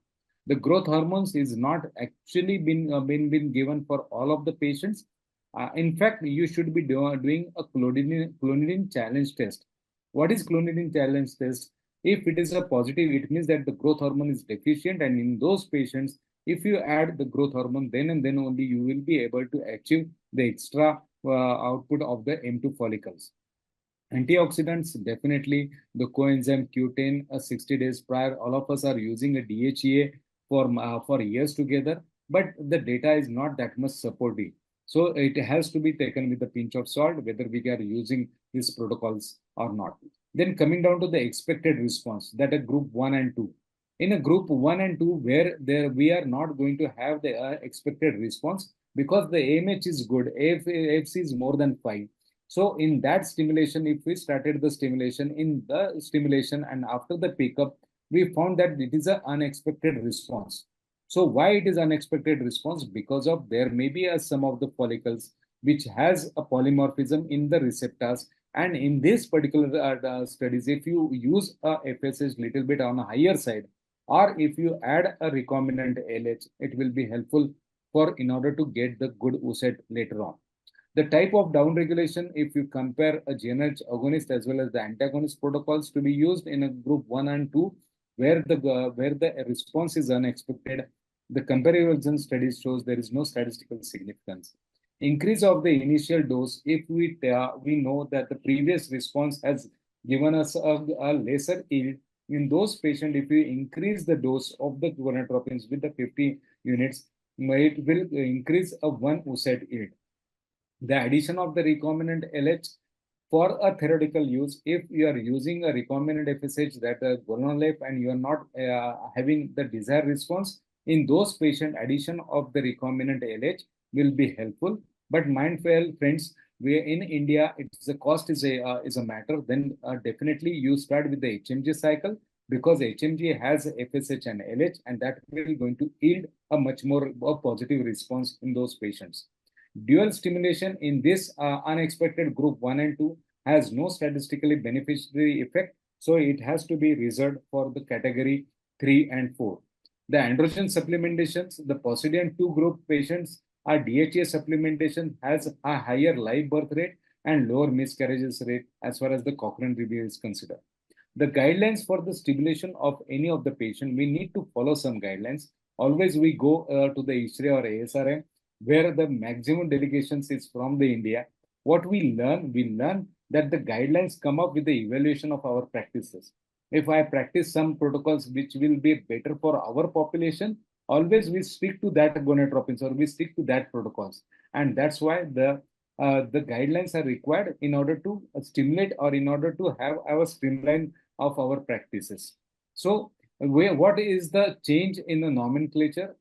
[SPEAKER 6] The growth hormones is not actually been given for all of the patients. In fact, you should be doing a clonidine challenge test. What is clonidine challenge test? If it is a positive, it means that the growth hormone is deficient, and in those patients, if you add the growth hormone, then and then only you will be able to achieve the extra output of the M2 follicles. Antioxidants, definitely the coenzyme Q10, 60 days prior, all of us are using a DHEA for years together, but the data is not that much supportive. So it has to be taken with a pinch of salt, whether we are using these protocols or not. Then coming down to the expected response, that a group 1 and 2. In a group 1 and 2, where we are not going to have the expected response because the AMH is good, AFC is more than 5. So in that stimulation, if we started the stimulation and after the pickup, we found that it is an unexpected response. So why it is unexpected response? Because of there may be some of the follicles which has a polymorphism in the receptors. And in this particular studies, if you use a FSH little bit on a higher side, or if you add a recombinant LH, it will be helpful in order to get the good USET later on. The type of downregulation, if you compare a GnRH agonist as well as the antagonist protocols to be used in a group 1 and 2, where the response is unexpected, the comparison studies shows there is no statistical significance. Increase of the initial dose, if we know that the previous response has given us a lesser yield, in those patients, if we increase the dose of the gonadotropins with the 50 units, it will increase a 1 USET yield. The addition of the recombinant LH for a theoretical use, if you are using a recombinant FSH that is gonolep and you are not having the desired response, in those patients, addition of the recombinant LH will be helpful. But mindful, friends, we in India, the cost is a matter. Then definitely you start with the HMG cycle, because HMG has FSH and LH, and that will going to yield a much more positive response in those patients. Dual stimulation in this unexpected group 1 and 2 has no statistically beneficiary effect, so it has to be reserved for the category 3 and 4. The androgen supplementations, the Posidion 2 group patients are DHA supplementation has a higher live birth rate and lower miscarriages rate as far as the Cochrane review is considered. The guidelines for the stimulation of any of the patient, we need to follow some guidelines. Always we go to the ISRA or ASRM, where the maximum delegations is from the India. What we learn that the guidelines come up with the evaluation of our practices. If I practice some protocols which will be better for our population, always we stick to that gonadotropins or we stick to that protocols. And that's why the guidelines are required in order to stimulate or in order to have our streamline of our practices. So what is the change in the nomenclature?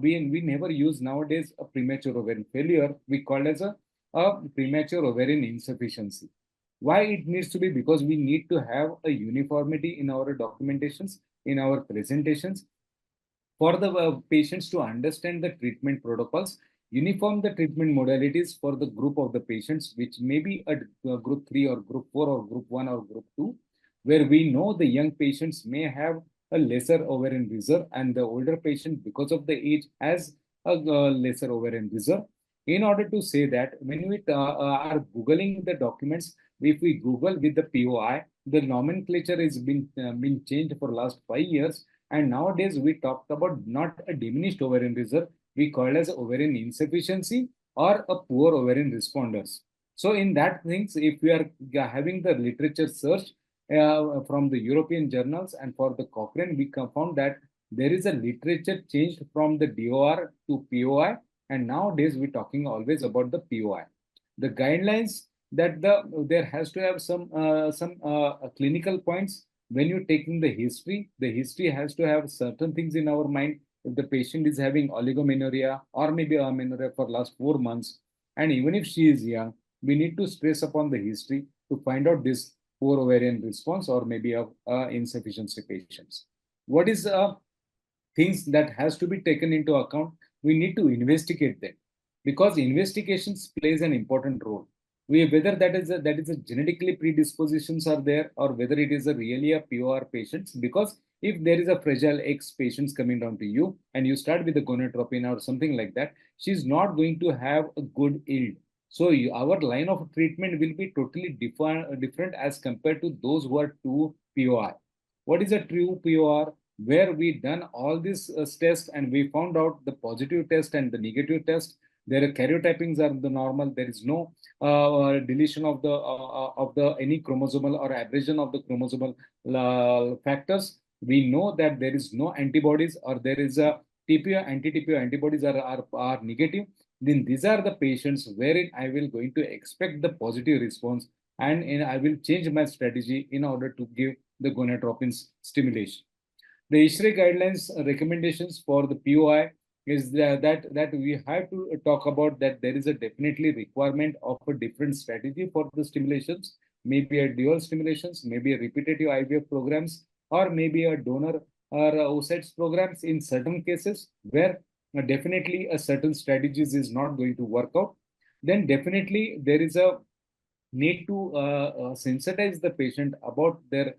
[SPEAKER 6] We never use nowadays a premature ovarian failure. We call as a premature ovarian insufficiency. Why it needs to be? Because we need to have a uniformity in our documentations, in our presentations, for the patients to understand the treatment protocols, uniform the treatment modalities for the group of the patients, which may be a group 3 or group 4 or group 1 or group 2, where we know the young patients may have a lesser ovarian reserve and the older patient, because of the age, has a lesser ovarian reserve. In order to say that, when we are Googling the documents, if we Google with the POI, the nomenclature has been changed for last 5 years. And nowadays we talked about not a diminished ovarian reserve, we call as ovarian insufficiency or a poor ovarian responders. So in that things, if we are having the literature search from the European journals and for the Cochrane, we found that there is a literature changed from the DOR to POI, and nowadays we're talking always about the POI. The guidelines that there has to have some clinical points. When you're taking the history has to have certain things in our mind. If the patient is having oligomenorrhea or maybe amenorrhea for last 4 months, and even if she is young, we need to stress upon the history to find out this poor ovarian response or maybe of insufficiency patients. What is things that has to be taken into account? We need to investigate them, because investigations plays an important role. Whether that is a genetically predispositions are there, or whether it is a really a POR patients, because If there is a fragile X patients coming down to you and you start with the gonadotropin or something like that, she's not going to have a good yield. So our line of treatment will be totally different as compared to those who are true POR. What is a true POR? Where we done all these tests and we found out the positive test and the negative test. Their karyotypings are the normal. There is no deletion of the any chromosomal or aberration of the chromosomal factors. We know that there is no antibodies or there is a TPO, anti-TPO antibodies are negative. Then these are the patients wherein I will going to expect the positive response, and I will change my strategy in order to give the gonadotropin stimulation. The ISRA guidelines recommendations for the POI is that we have to talk about that there is a definitely requirement of a different strategy for the stimulations, maybe a dual stimulations, maybe a repetitive IVF programs, or maybe a donor or oocytes programs in certain cases where definitely a certain strategies is not going to work out. Then definitely there is a need to sensitize the patient about their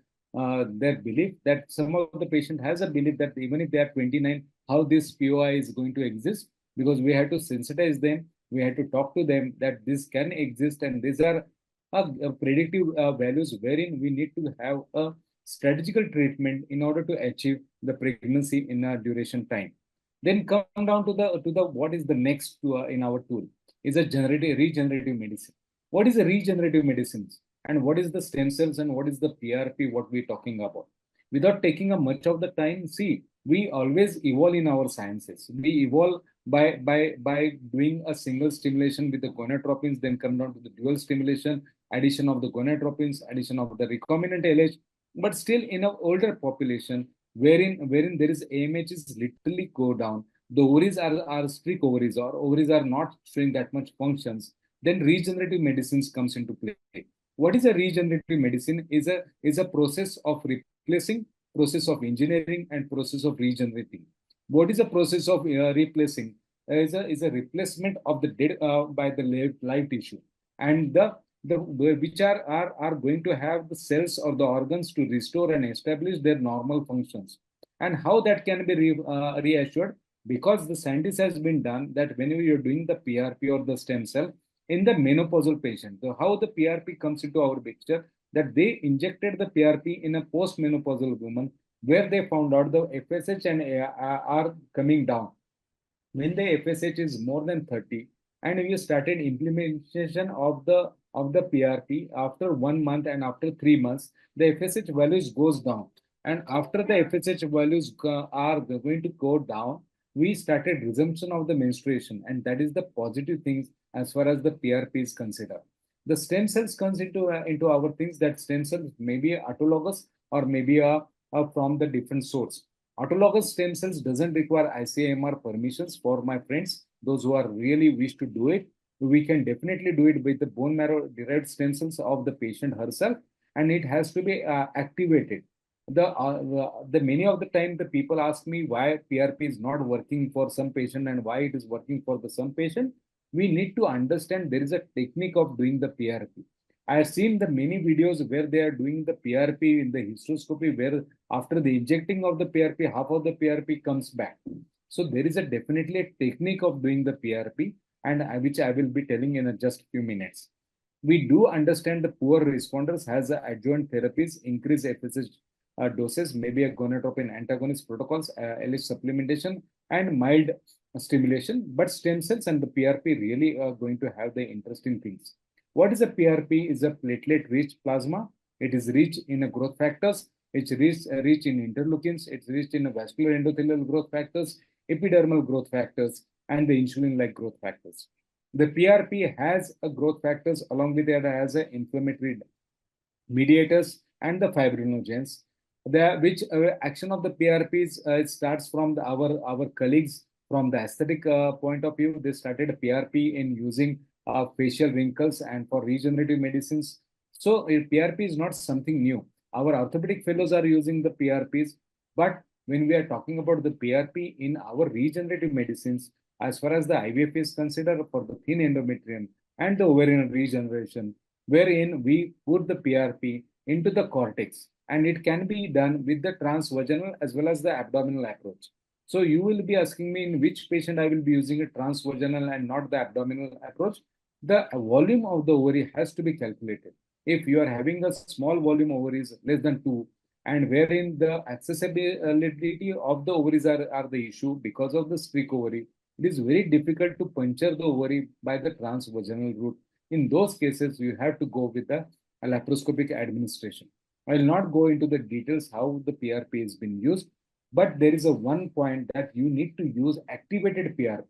[SPEAKER 6] belief, that some of the patient has a belief that even if they are 29, how this POI is going to exist, because we have to sensitize them, we have to talk to them that this can exist, and these are predictive values wherein we need to have a strategical treatment in order to achieve the pregnancy in a duration time. Then come down to the what is the next in our tool is a regenerative medicine. What is a regenerative medicines and what is the stem cells and what is the PRP, what we're talking about? Without taking a much of the time, see, we always evolve in our sciences. We evolve by doing a single stimulation with the gonadotropins, then come down to the dual stimulation, addition of the gonadotropins, addition of the recombinant LH. But still in an older population, wherein there is AMH is literally go down, the ovaries are streak ovaries or ovaries are not showing that much functions, then regenerative medicines comes into play. What is a regenerative medicine? Is a process of replacing, process of engineering, and process of regenerating. What is a process of replacing? Is a replacement of the dead by the live tissue, and the which are going to have the cells or the organs to restore and establish their normal functions. And how that can be reassured? Because the scientist has been done that whenever you're doing the PRP or the stem cell in the menopausal patient, so how the PRP comes into our picture, that they injected the PRP in a post-menopausal woman where they found out the FSH and are coming down. When the FSH is more than 30, and we started implementation of the PRP after 1 month and after 3 months, the FSH values goes down. And after the FSH values are going to go down, we started resumption of the menstruation, and that is the positive things as far as the PRP is considered. The stem cells comes into our things, that stem cells may be autologous or maybe from the different source. Autologous stem cells doesn't require ICMR permissions for my friends. Those who are really wish to do it, we can definitely do it with the bone marrow derived stem cells of the patient herself, and it has to be activated. The many of the time the people ask me why PRP is not working for some patient and why it is working for the some patient. We need to understand there is a technique of doing the PRP. I have seen the many videos where they are doing the PRP in the hysteroscopy, where after the injecting of the PRP, half of the PRP comes back. So there is a definitely a technique of doing the PRP, and which I will be telling in just a few minutes. We do understand the poor responders has adjuvant therapies, increase FSH doses, maybe a gonadotropin antagonist protocols, LH supplementation, and mild stimulation. But stem cells and the PRP really are going to have the interesting things. What is a PRP? Is a platelet-rich plasma. It is rich in growth factors. It's rich in interleukins. It's rich in vascular endothelial growth factors, epidermal growth factors, and the insulin-like growth factors. The PRP has a growth factors, along with it has a inflammatory mediators and the fibrinogens. Which action of the PRPs starts from our colleagues from the aesthetic point of view. They started a PRP in using facial wrinkles and for regenerative medicines. So PRP is not something new. Our orthopedic fellows are using the PRPs, but when we are talking about the PRP in our regenerative medicines, as far as the IVF is considered for the thin endometrium and the ovarian regeneration, wherein we put the PRP into the cortex, and it can be done with the transvaginal as well as the abdominal approach. So you will be asking me in which patient I will be using a transvaginal and not the abdominal approach. The volume of the ovary has to be calculated. If you are having a small volume ovaries less than 2, and wherein the accessibility of the ovaries are the issue because of the streak ovary, it is very difficult to puncture the ovary by the transvaginal route. In those cases, you have to go with the laparoscopic administration. I will not go into the details how the PRP has been used, but there is a one point that you need to use activated PRP.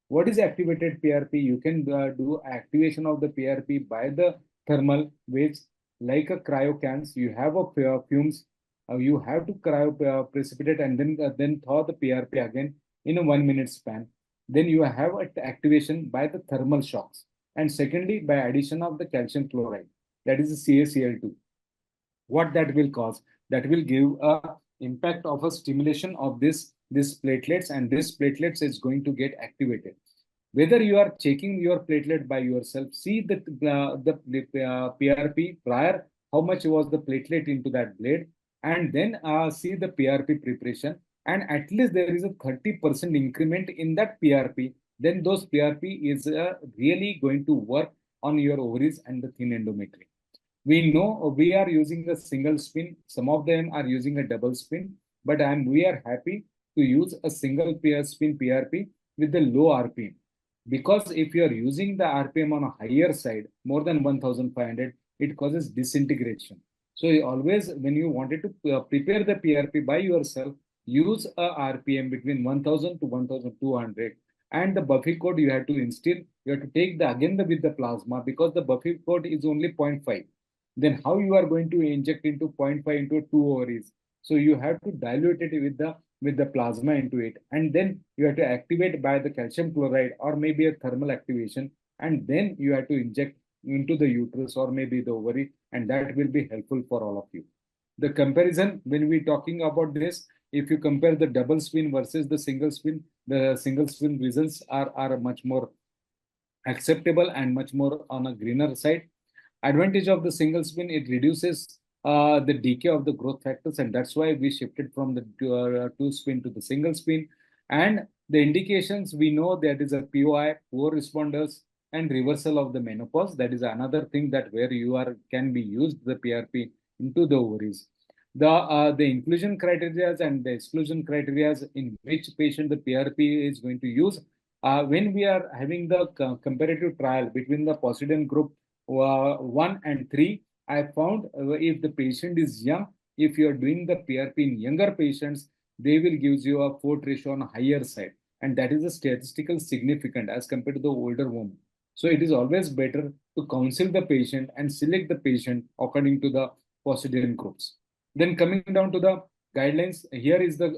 [SPEAKER 6] What is activated PRP? You can do activation of the PRP by the thermal waves like a cryocans. You have a fumes. You have to cryo precipitate and then thaw the PRP again in a 1 minute span. Then you have an activation by the thermal shocks. And secondly, by addition of the calcium chloride, that is the CaCl2. What that will cause? That will give a impact of a stimulation of this platelets, and this platelets is going to get activated. Whether you are checking your platelet by yourself, see the PRP prior, how much was the platelet into that blade, and then see the PRP preparation, and at least there is a 30% increment in that PRP, then those PRP is really going to work on your ovaries and the thin endometrium. We know we are using a single spin. Some of them are using a double spin, but we are happy to use a single spin PRP with the low RPM. Because if you are using the RPM on a higher side, more than 1500, it causes disintegration. So always when you wanted to prepare the PRP by yourself, use a RPM between 1000 to 1200. And the Buffy code you have to instill, you have to take with the plasma, because the Buffy code is only 0.5. Then how you are going to inject into 0.5 into 2 ovaries? So you have to dilute it with the plasma into it, and then you have to activate by the calcium chloride or maybe a thermal activation, and then you have to inject into the uterus or maybe the ovary, and that will be helpful for all of you. The comparison, when we talking about this, if you compare the double spin versus the single spin results are much more acceptable and much more on a greener side. Advantage of the single spin, it reduces the decay of the growth factors, and that's why we shifted from the two spin to the single spin. And the indications, we know that is a POI, poor responders, and reversal of the menopause. That is another thing that where you can be used the PRP into the ovaries. The inclusion criteria and the exclusion criteria in which patient the PRP is going to use. When we are having the comparative trial between the Poseidon group 1 and 3, I found if the patient is young, if you are doing the PRP in younger patients, they will give you a Ford ratio on a higher side, and that is a statistical significant as compared to the older woman. So it is always better to counsel the patient and select the patient according to the Poseidon groups. Then coming down to the guidelines, here is the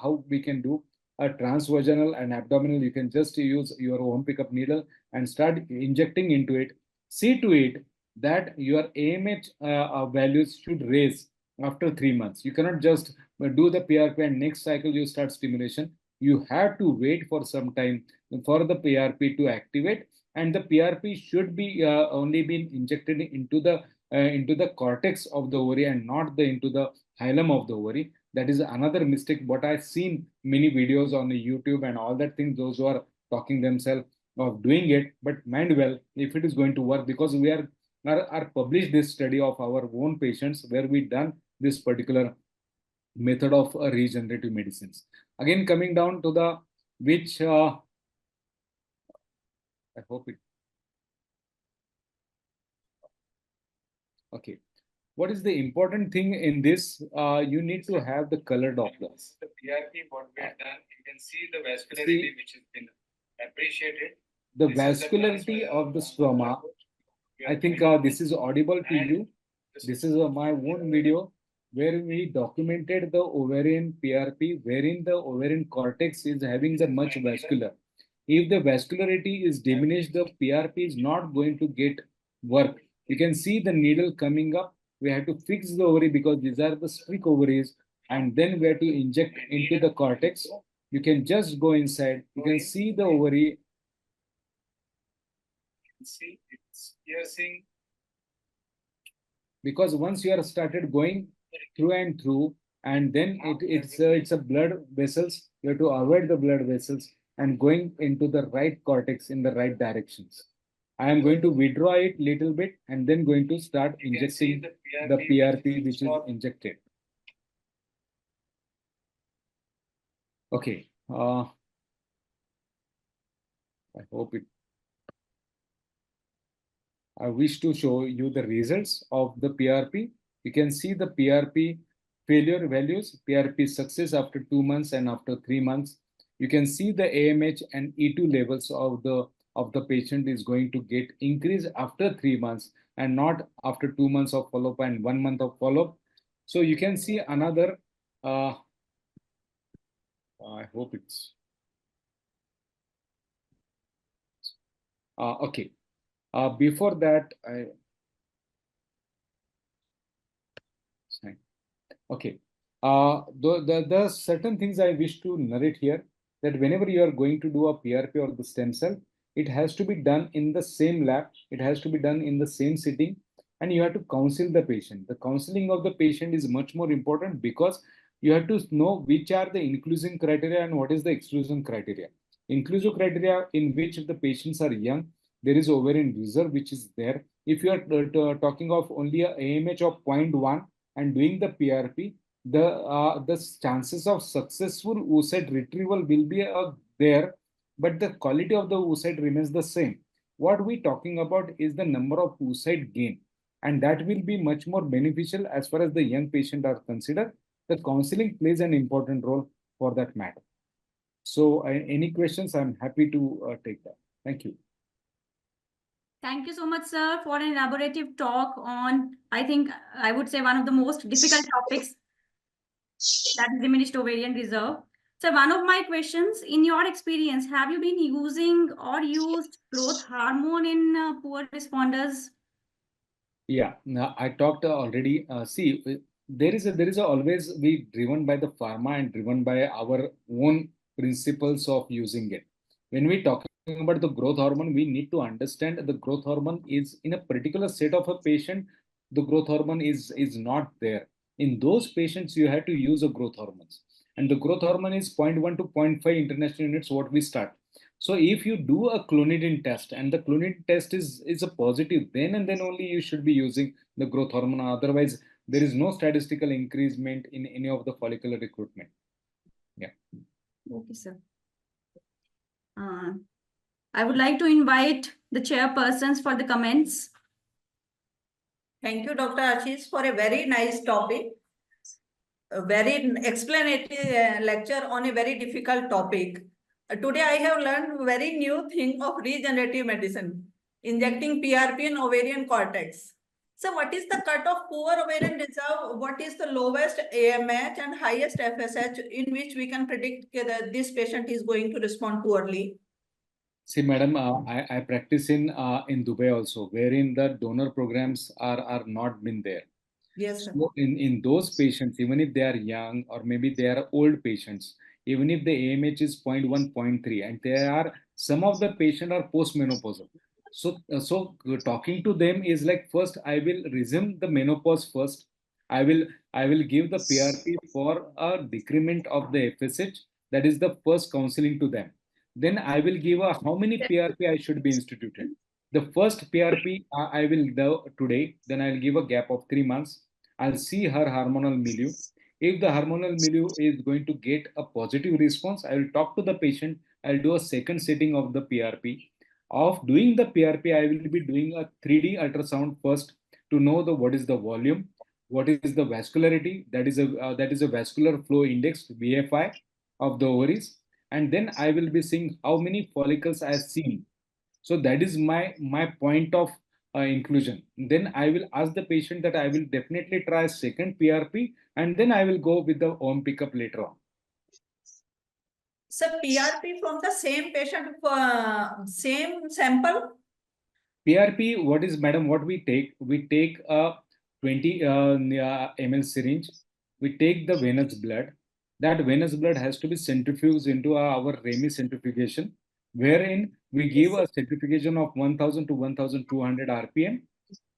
[SPEAKER 6] how we can do a transvaginal and abdominal. You can just use your own pickup needle and start injecting into it. See to it that your AMH values should raise after 3 months. You cannot just do the PRP and next cycle you start stimulation. You have to wait for some time for the PRP to activate, and the PRP should be only been injected into the cortex of the ovary and not into the hilum of the ovary. That is another mistake. What I've seen many videos on the YouTube and all that things, those who are talking themselves of doing it, but mind well if it is going to work, because we are published this study of our own patients where we done this particular method of regenerative medicines. Again, coming down to the which I hope it. Okay. What is the important thing in this? You need to have the colored Dopplers. The PRP, what we have done, you can see the vascularity which has been appreciated. The vascularity of the stroma. I think this is audible to you. This is my own video where we documented the ovarian PRP, wherein the ovarian cortex is having the much vascular. If the vascularity is diminished, the PRP is not going to get work. You can see the needle coming up. We have to fix the ovary because these are the streak ovaries, and then we have to inject into the cortex. You can just go inside. You can see the ovary. See, it's piercing. Because once you are started going, through and through, and then it's a blood vessels. You have to avoid the blood vessels and going into the right cortex in the right directions. I am going to withdraw it little bit and then going to start injecting the PRP which is injected. Okay. I hope it. I wish to show you the results of the PRP. You can see the PRP failure values, PRP success after 2 months and after 3 months. You can see the AMH and E2 levels of the patient is going to get increase after 3 months and not after 2 months of follow-up and 1 month of follow-up. So you can see another, I hope it's, okay. Before that, okay. The certain things I wish to narrate here, that whenever you are going to do a PRP or the stem cell, it has to be done in the same lab. It has to be done in the same sitting, and you have to counsel the patient. The counseling of the patient is much more important because you have to know which are the inclusion criteria and what is the exclusion criteria. Inclusive criteria in which the patients are young, there is ovarian reserve which is there. If you are talking of only a AMH of 0.1 and doing the PRP, the chances of successful oocyte retrieval will be there, but the quality of the oocyte remains the same. What we talking about is the number of oocyte gain, and that will be much more beneficial as far as the young patient are considered. The counseling plays an important role for that matter. So, any questions? I'm happy to take that. Thank you.
[SPEAKER 3] Thank you so much, sir, for an elaborative talk on, I think, I would say one of the most difficult topics, that is diminished ovarian reserve. So one of my questions, in your experience, have you been using or used growth hormone in poor responders?
[SPEAKER 6] Yeah, now I talked already. See, there is always be driven by the pharma and driven by our own principles of using it. When we talking about the growth hormone, we need to understand the growth hormone is in a particular set of a patient. The growth hormone is not there. In those patients, you have to use a growth hormones, and the growth hormone is 0.1 to 0.5 international units. What we start. So if you do a clonidine test and the clonidine test is a positive, then and then only you should be using the growth hormone. Otherwise, there is no statistical increasement in any of the follicular recruitment. Yeah.
[SPEAKER 3] Okay, sir. I would like to invite the chairpersons for the comments.
[SPEAKER 7] Thank you, Dr. Ashish, for a very nice topic. A very explanatory lecture on a very difficult topic. Today, I have learned very new thing of regenerative medicine, injecting PRP in ovarian cortex. So what is the cut of poor ovarian reserve? What is the lowest AMH and highest FSH in which we can predict that this patient is going to respond poorly?
[SPEAKER 6] See, madam, I practice in Dubai also, wherein the donor programs are not been there.
[SPEAKER 7] Yes, sir.
[SPEAKER 6] So in those patients, even if they are young or maybe they are old patients, even if the AMH is 0.1, 0.3, and there are some of the patients are postmenopausal. So talking to them is like, first I will resume the menopause first. I will give the PRP for a decrement of the FSH. That is the first counseling to them. Then I will give a how many PRP I should be instituted. The first PRP I will do today, then I'll give a gap of 3 months. I'll see her hormonal milieu. If the hormonal milieu is going to get a positive response, I will talk to the patient. I'll do a second setting of the PRP. Of doing the PRP, I will be doing a 3D ultrasound first to know what is the volume, what is the vascularity, that is a vascular flow index VFI of the ovaries, and then I will be seeing how many follicles I have seen. So that is my point of inclusion. Then I will ask the patient that I will definitely try second PRP, and then I will go with the home pickup later on.
[SPEAKER 7] So PRP from the same patient, same sample?
[SPEAKER 6] PRP, what is, madam, what we take? We take a 20 ml syringe. We take the venous blood. That venous blood has to be centrifuged into our Remy centrifugation, wherein we give a centrifugation of 1000 to 1200 RPM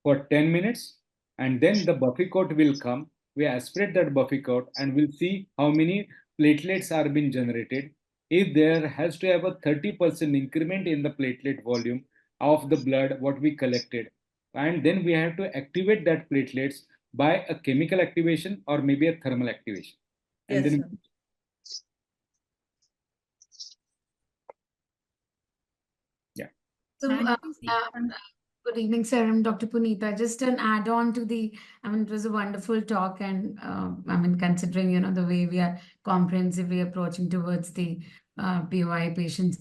[SPEAKER 6] for 10 minutes. And then the buffy coat will come. we aspirate that buffet out and we'll see how many platelets are being generated. If there has to have a 30% increment in the platelet volume of the blood, what we collected, and then we have to activate that platelets by a chemical activation or maybe a thermal activation. And
[SPEAKER 7] Yes,
[SPEAKER 6] then
[SPEAKER 7] sir.
[SPEAKER 8] So, good evening, sir. I'm Dr. Punita. Just an add-on to it was a wonderful talk, and considering the way we are comprehensively approaching towards the POI patients.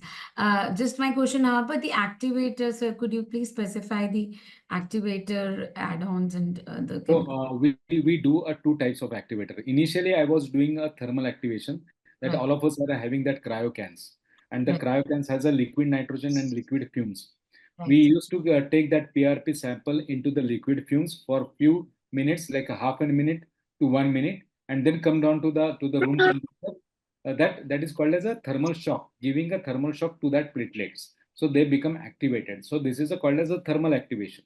[SPEAKER 8] Just my question, how about the activator, sir? Could you please specify the activator add-ons and the?
[SPEAKER 6] So we do two types of activator. Initially, I was doing a thermal activation that
[SPEAKER 8] Right.
[SPEAKER 6] all of us are having that cryocans, and the
[SPEAKER 8] Right.
[SPEAKER 6] cryocans has a liquid nitrogen and liquid fumes.
[SPEAKER 8] Right.
[SPEAKER 6] We used to take that PRP sample into the liquid fumes for few minutes, like a half a minute to 1 minute, and then come down to the room temperature. That is called as a thermal shock, giving a thermal shock to that platelets, so they become activated. So this is called as a thermal activation.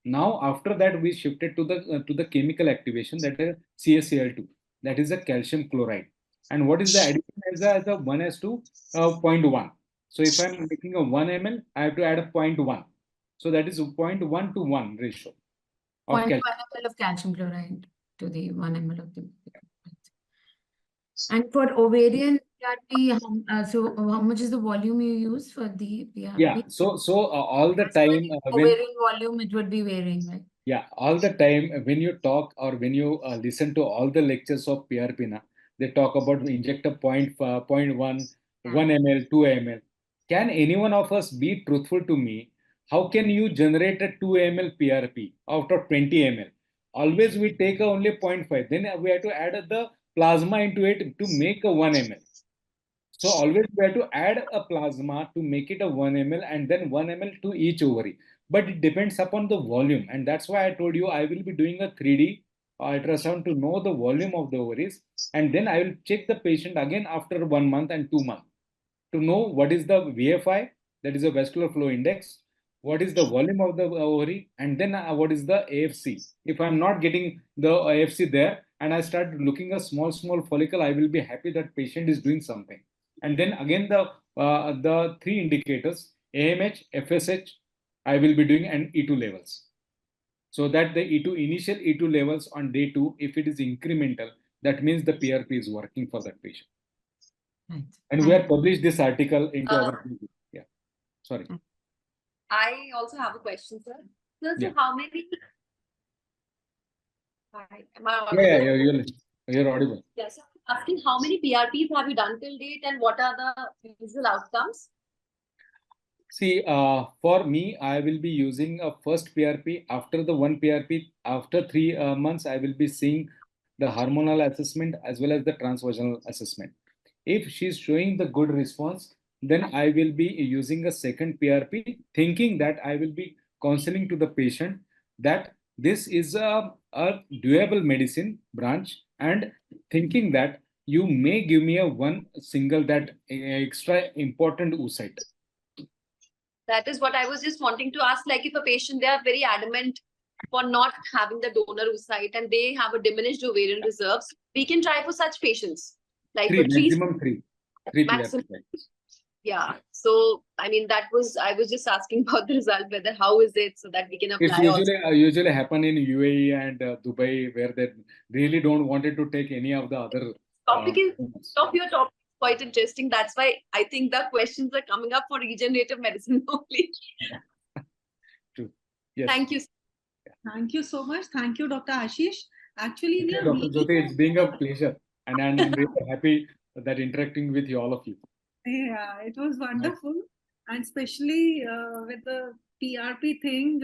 [SPEAKER 6] Now, after that, we shifted to the chemical activation, that is CaCl2, that is a calcium chloride. And what is the addition as a 1:0.1? So if I'm making a 1 ml, I have to add a 0.1. So that is a 0.1 to 1 ratio of
[SPEAKER 8] 0.1
[SPEAKER 6] calcium.
[SPEAKER 8] ml of calcium chloride to the 1 ml of the. And for ovarian PRP, so how much is the volume you use for the PRP?
[SPEAKER 6] Yeah, so all the time when
[SPEAKER 8] Ovarian volume, it would be varying, right?
[SPEAKER 6] yeah, all the time when you talk or when you listen to all the lectures of PRP, they talk about inject a 0.1, 1 ml, 2 ml. Can any one of us be truthful to me? How can you generate a 2 ml PRP out of 20 ml? Always we take only 0.5. Then we have to add the plasma into it to make a 1 ml. So always we have to add a plasma to make it a 1 ml and then 1 ml to each ovary. But it depends upon the volume. And that's why I told you I will be doing a 3D ultrasound to know the volume of the ovaries. And then I will check the patient again after 1 month and 2 months to know what is the VFI, that is a vascular flow index, what is the volume of the ovary, and then what is the AFC. If I'm not getting the AFC there and I start looking a small follicle, I will be happy that patient is doing something. And then again the three indicators, AMH, FSH, I will be doing, and E2 levels. So that the initial E2 levels on day 2, if it is incremental, that means the PRP is working for that patient.
[SPEAKER 8] Right.
[SPEAKER 6] And we have published this article into our. Yeah, sorry.
[SPEAKER 9] I also have a question, sir. So
[SPEAKER 6] Yeah.
[SPEAKER 9] how many? Hi, am I audible?
[SPEAKER 6] Yeah, you're audible.
[SPEAKER 9] Yes. Asking how many PRPs have you done till date, and what are the usual outcomes?
[SPEAKER 6] See, for me, I will be using a first PRP. After the one PRP, after 3 months, I will be seeing the hormonal assessment as well as the transvaginal assessment. If she's showing the good response, then I will be using a second PRP, thinking that I will be counseling to the patient that this is a doable medicine branch, and thinking that you may give me a one single that extra important oocyte.
[SPEAKER 9] That is what I was just wanting to ask. Like, if a patient, they are very adamant for not having the donor oocyte and they have a diminished ovarian reserves, we can try for such patients. Like
[SPEAKER 6] Maximum three
[SPEAKER 9] maximum.
[SPEAKER 6] PRP.
[SPEAKER 9] Yeah. So, I mean, I was just asking about the result, whether how is it, so that we can apply.
[SPEAKER 6] It's usually happen in UAE and Dubai, where they really don't wanted to take any of the other.
[SPEAKER 9] Your topic is quite interesting. That's why I think the questions are coming up for regenerative medicine only.
[SPEAKER 6] True. Yes.
[SPEAKER 9] Thank you.
[SPEAKER 1] Thank you so much. Thank you, Dr. Ashish. Actually, we are
[SPEAKER 6] Dr. Jyoti, it's being a pleasure, and I'm really happy that interacting with you, all of you.
[SPEAKER 1] Yeah, it was wonderful, and especially with the PRP thing.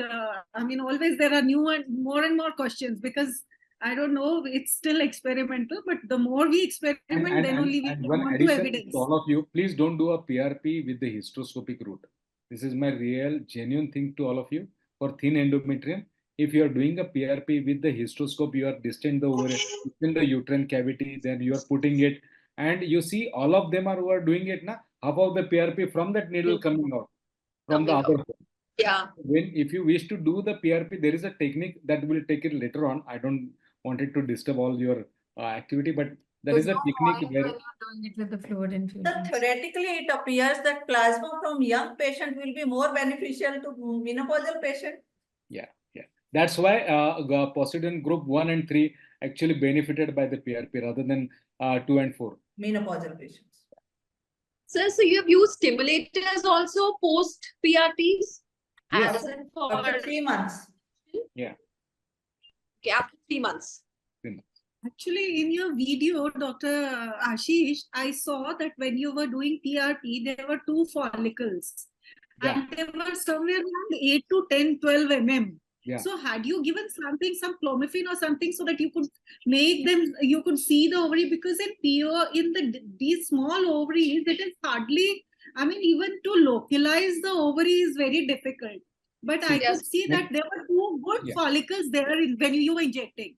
[SPEAKER 1] I mean, always there are new and more questions, because I don't know, it's still experimental, but the more we experiment, then only we
[SPEAKER 6] and
[SPEAKER 1] come
[SPEAKER 6] one
[SPEAKER 1] on to
[SPEAKER 6] addition
[SPEAKER 1] evidence.
[SPEAKER 6] to all of you, please don't do a PRP with the hysteroscopic route. This is my real genuine thing to all of you. For thin endometrium, if you are doing a PRP with the hysteroscope, you are distant the uterine cavity, then you are putting it, and you see all of them who are doing it now. Half of the PRP from that needle coming out from the other side.
[SPEAKER 9] Yeah.
[SPEAKER 6] If you wish to do the PRP, there is a technique that will take it later on. I don't wanted to disturb all your activity, but that
[SPEAKER 8] There's
[SPEAKER 6] is a
[SPEAKER 8] no
[SPEAKER 6] technique
[SPEAKER 8] point
[SPEAKER 6] where
[SPEAKER 8] when you're doing it with the fluid
[SPEAKER 7] So
[SPEAKER 8] infusion.
[SPEAKER 7] theoretically, it appears that plasma from young patient will be more beneficial to menopausal patient.
[SPEAKER 6] yeah. That's why Poseidon group 1 and 3 actually benefited by the PRP rather than 2 and 4.
[SPEAKER 7] Menopausal patients.
[SPEAKER 9] Sir, so you have used stimulators also post PRPs?
[SPEAKER 6] Yes.
[SPEAKER 9] As in for
[SPEAKER 7] After 3 months.
[SPEAKER 6] Yeah.
[SPEAKER 9] Okay, after 3 months.
[SPEAKER 1] Actually, in your video, Dr. Ashish, I saw that when you were doing PRP, there were 2 follicles.
[SPEAKER 6] Yeah.
[SPEAKER 1] And they were somewhere around 8 to 10, 12 mm.
[SPEAKER 6] Yeah.
[SPEAKER 1] So had you given something, some clomiphene or something, so that you could make them, you could see the ovary? Because in these small ovaries, it is hardly, I mean, even to localize the ovary is very difficult. But I
[SPEAKER 9] Yes.
[SPEAKER 1] could see that there were 2 good follicles there when you were injecting.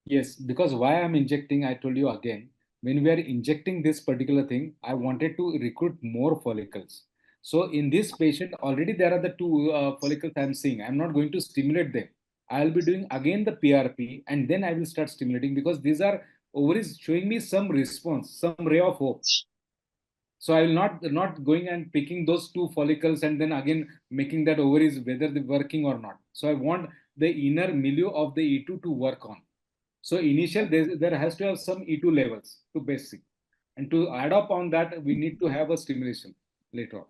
[SPEAKER 6] Yes, because why I'm injecting, I told you again, when we are injecting this particular thing, I wanted to recruit more follicles. So in this patient, already there are the 2 follicles I'm seeing. I'm not going to stimulate them. I'll be doing again the PRP and then I will start stimulating, because these are ovaries showing me some response, some ray of hope. So I will not going and picking those 2 follicles and then again making that ovaries whether they're working or not. So I want the inner milieu of the E2 to work on. So initial there has to have some E2 levels to basic, and to add up on that we need to have a stimulation later on.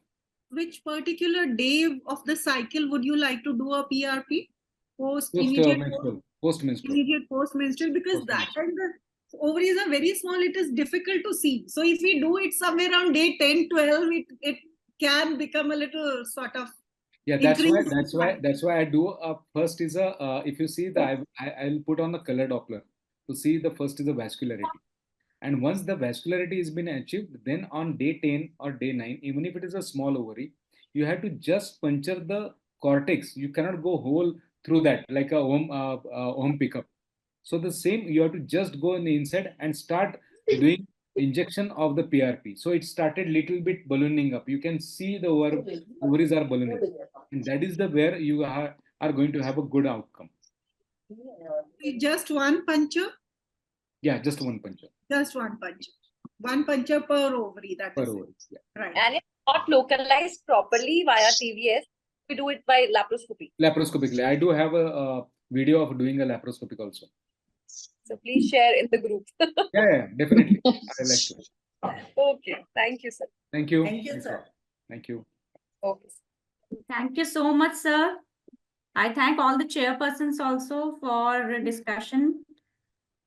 [SPEAKER 1] Which particular day of the cycle would you like to do a PRP?
[SPEAKER 6] Post-menstrual.
[SPEAKER 1] Immediate post-menstrual, because that time the ovaries are very small, it is difficult to see. So if we do it somewhere around day 10, 12, it can become a little sort of
[SPEAKER 6] That's why I do first is a if you see the I'll put on the color Doppler to see the first is the vascularity, and once the vascularity has been achieved, then on day 10 or day 9, even if it is a small ovary, you have to just puncture the cortex. You cannot go whole through that like a home pickup. So the same, you have to just go in the inside and start doing injection of the PRP. So it started little bit ballooning up. You can see the ovaries are ballooning, and that is the where you are going to have a good outcome.
[SPEAKER 1] Just one puncture?
[SPEAKER 6] Yeah, just one puncture.
[SPEAKER 1] Just one puncture. One puncture per ovary. That
[SPEAKER 6] per
[SPEAKER 1] is
[SPEAKER 6] ovary.
[SPEAKER 1] It. Right.
[SPEAKER 9] And if not localized properly via TVS, we do it by laparoscopy.
[SPEAKER 6] Laparoscopically. I do have a video of doing a laparoscopic also.
[SPEAKER 9] So please share in the group.
[SPEAKER 6] Yeah, definitely. I like to.
[SPEAKER 9] Okay. Thank you, sir.
[SPEAKER 6] Thank you.
[SPEAKER 7] Thank you, sir.
[SPEAKER 6] Thank you.
[SPEAKER 9] Okay.
[SPEAKER 3] Thank you so much, sir. I thank all the chairpersons also for discussion.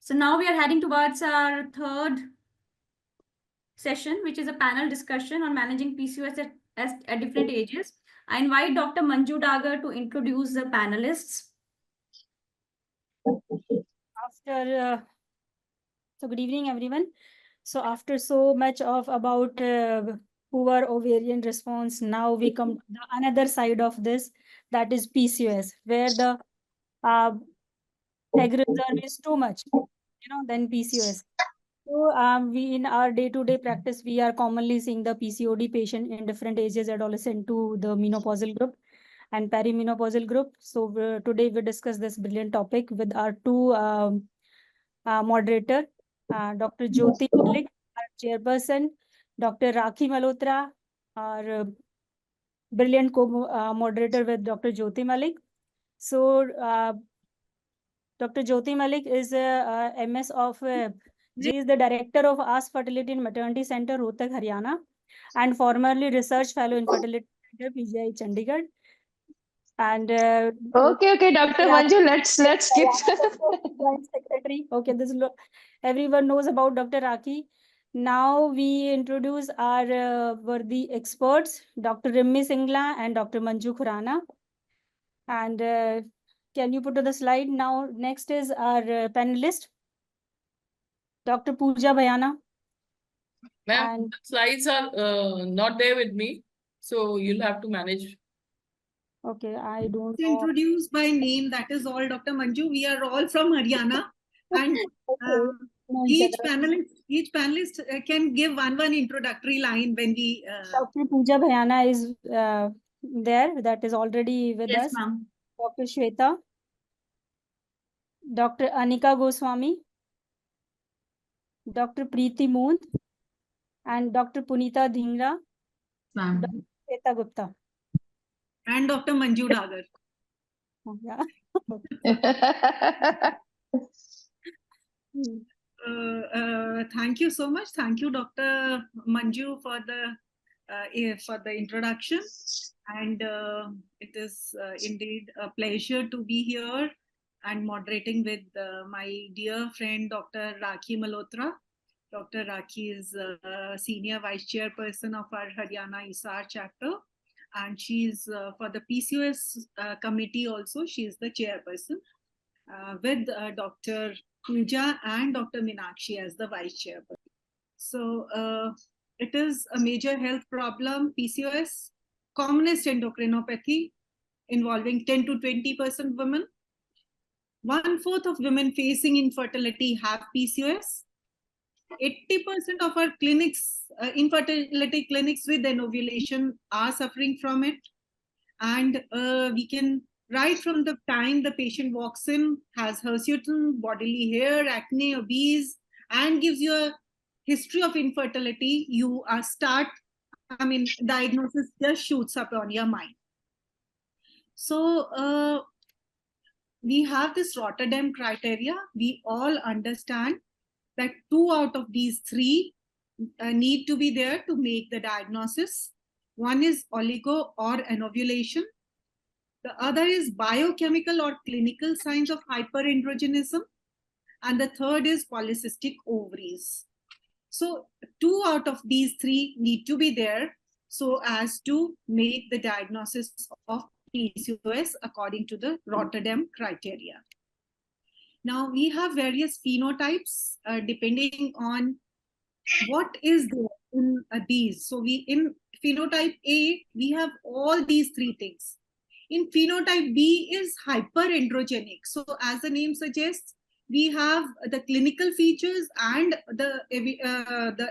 [SPEAKER 3] So now we are heading towards our third session, which is a panel discussion on managing PCOS at different ages. I invite Dr. Manju Dagar to introduce the panelists.
[SPEAKER 10] So good evening, everyone. So after so much of about poor ovarian response, now we come to the another side of this, that is PCOS, where the egg reserve is too much, than PCOS. So we in our day-to-day practice, we are commonly seeing the PCOD patient in different ages, adolescent to the menopausal group and perimenopausal group. So today we discuss this brilliant topic with our 2 moderator, Dr. Jyoti Malik, our chairperson, Dr. Rakhi Malhotra, our brilliant co-moderator with Dr. Jyoti Malik. So Dr. Jyoti Malik is a MS of, she is the director of Ask Fertility and Maternity Center, Rohtak, Haryana, and formerly research fellow in Fertility Center, PGI, Chandigarh. And
[SPEAKER 11] okay, Dr. Manju, let's skip.
[SPEAKER 10] Secretary. Okay, everyone knows about Dr. Rakhi. Now we introduce our worthy experts, Dr. Rimmy Singla and Dr. Manju Khurana. And can you put to the slide now? Next is our panelist, Dr. Pooja Bhayana.
[SPEAKER 12] Ma'am, slides are not there with me, so you'll have to manage.
[SPEAKER 10] Okay, I don't
[SPEAKER 1] know. Introduce by name, that is all, Dr. Manju. We are all from Haryana. And each panelist can give one introductory line when we...
[SPEAKER 10] Dr. Pooja Bhayana is there, that is already with us.
[SPEAKER 3] Yes, ma'am.
[SPEAKER 10] Dr. Shweta. Dr. Anika Goswami, Dr. Preeti Moond, and Dr. Punita Dhingra, Dr. Shweta Gupta.
[SPEAKER 1] And Dr. Manju Dagar.
[SPEAKER 10] Oh, yeah.
[SPEAKER 1] Thank you so much. Thank you, Dr. Manju, for the introduction. And it is indeed a pleasure to be here and moderating with my dear friend, Dr. Rakhi Malhotra. Dr. Rakhi is Senior Vice Chairperson of our Haryana ISAR chapter. And she's for the PCOS committee also, she is the chairperson with Dr. Pooja and Dr. Meenakshi as the vice chairperson. So it is a major health problem, PCOS, commonest endocrinopathy involving 10 to 20% women. 1/4 of women facing infertility have PCOS. 80% of our clinics, infertility clinics with anovulation are suffering from it. And we can, right from the time the patient walks in, has hirsutism, bodily hair, acne, obese, and gives you a history of infertility, you diagnosis just shoots up on your mind. So we have this LycoRed-M criteria. We all understand that 2 out of these 3 need to be there to make the diagnosis. One is oligo or anovulation. The other is biochemical or clinical signs of hyperandrogenism. And the third is polycystic ovaries. So 2 out of these 3 need to be there so as to make the diagnosis of PCOS according to the LycoRed-M criteria. Now we have various phenotypes depending on what is there in these. So in phenotype A, we have all these 3 things. In phenotype B is hyperandrogenic. So as the name suggests, we have the clinical features and the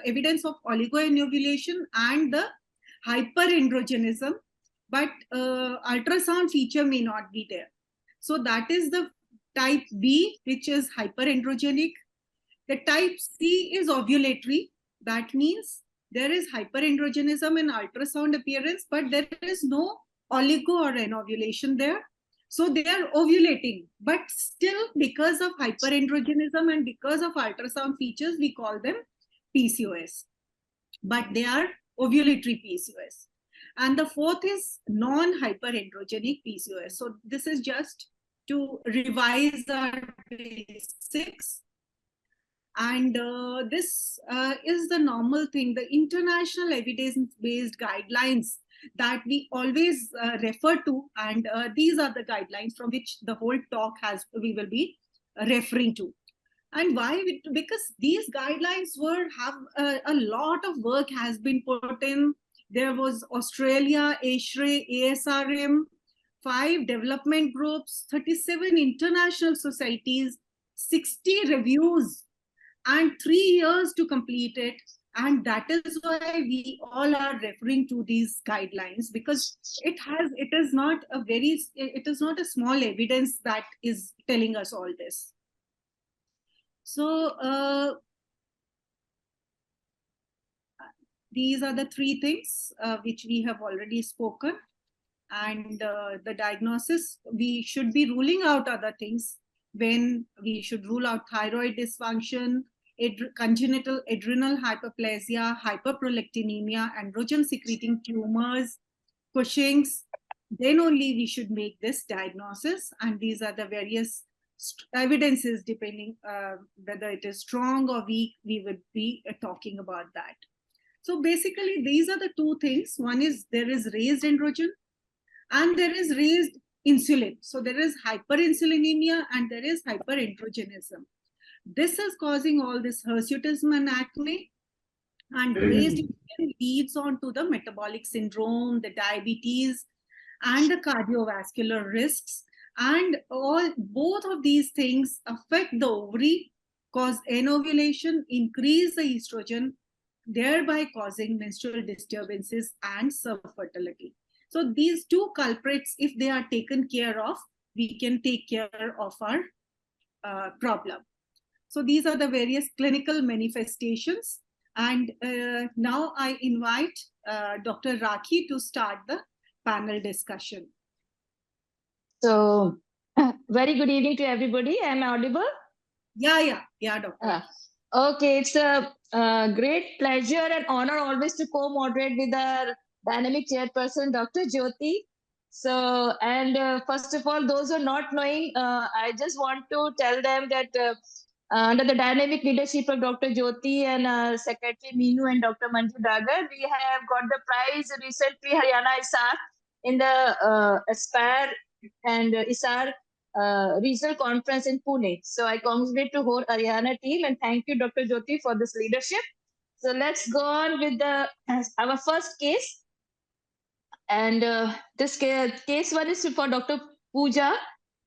[SPEAKER 1] evidence of oligoanovulation and the hyperandrogenism, but ultrasound feature may not be there. So that is the type B, which is hyperandrogenic. The type C is ovulatory. That means there is hyperandrogenism in ultrasound appearance, but there is no oligo or anovulation there. So they are ovulating, but still because of hyperandrogenism and because of ultrasound features, we call them PCOS. But they are ovulatory PCOS. And the 4th is non-hyperandrogenic PCOS. So this is just to revise our basics. And this is the normal thing, the international evidence-based guidelines that we always refer to. And these are the guidelines from which the whole talk we will be referring to. And why? Because these guidelines have a lot of work has been put in. There was Australia, ASHRAE, ASRM, 5 development groups, 37 international societies, 60 reviews, and 3 years to complete it. And that is why we all are referring to these guidelines, because it is not a small evidence that is telling us all this. So these are the 3 things which we have already spoken. And the diagnosis, we should be ruling out other things when we should rule out thyroid dysfunction, congenital adrenal hyperplasia, hyperprolactinemia, androgen secreting tumors, Cushing's. Then only we should make this diagnosis. And these are the various evidences depending whether it is strong or weak, we would be talking about that. So basically, these are the 2 things. One is there is raised androgen and there is raised insulin. So there is hyperinsulinemia and there is hyperandrogenism. This is causing all this hirsutism and acne. And raised insulin leads on to the metabolic syndrome, the diabetes, and the cardiovascular risks. And both of these things affect the ovary, cause anovulation, increase the estrogen, thereby causing menstrual disturbances and subfertility. So these 2 culprits, if they are taken care of, we can take care of our problem. So these are the various clinical manifestations. And now I invite Dr. Rakhi to start the panel discussion.
[SPEAKER 11] So, very good evening to everybody. Am I audible?
[SPEAKER 1] Yeah, Doctor.
[SPEAKER 11] Okay, it's a great pleasure and honor always to co-moderate with our dynamic chairperson, Dr. Jyoti. So, and first of all, those who are not knowing, I just want to tell them that under the dynamic leadership of Dr. Jyoti and Secretary Meenu and Dr. Manju Dagar, we have got the prize recently, Haryana ISAR, in the Aspire and ISAR regional conference in Pune. So I congratulate to whole Haryana team and thank you, Dr. Jyoti, for this leadership. So let's go on with our first case. And this case one is for Dr. Pooja.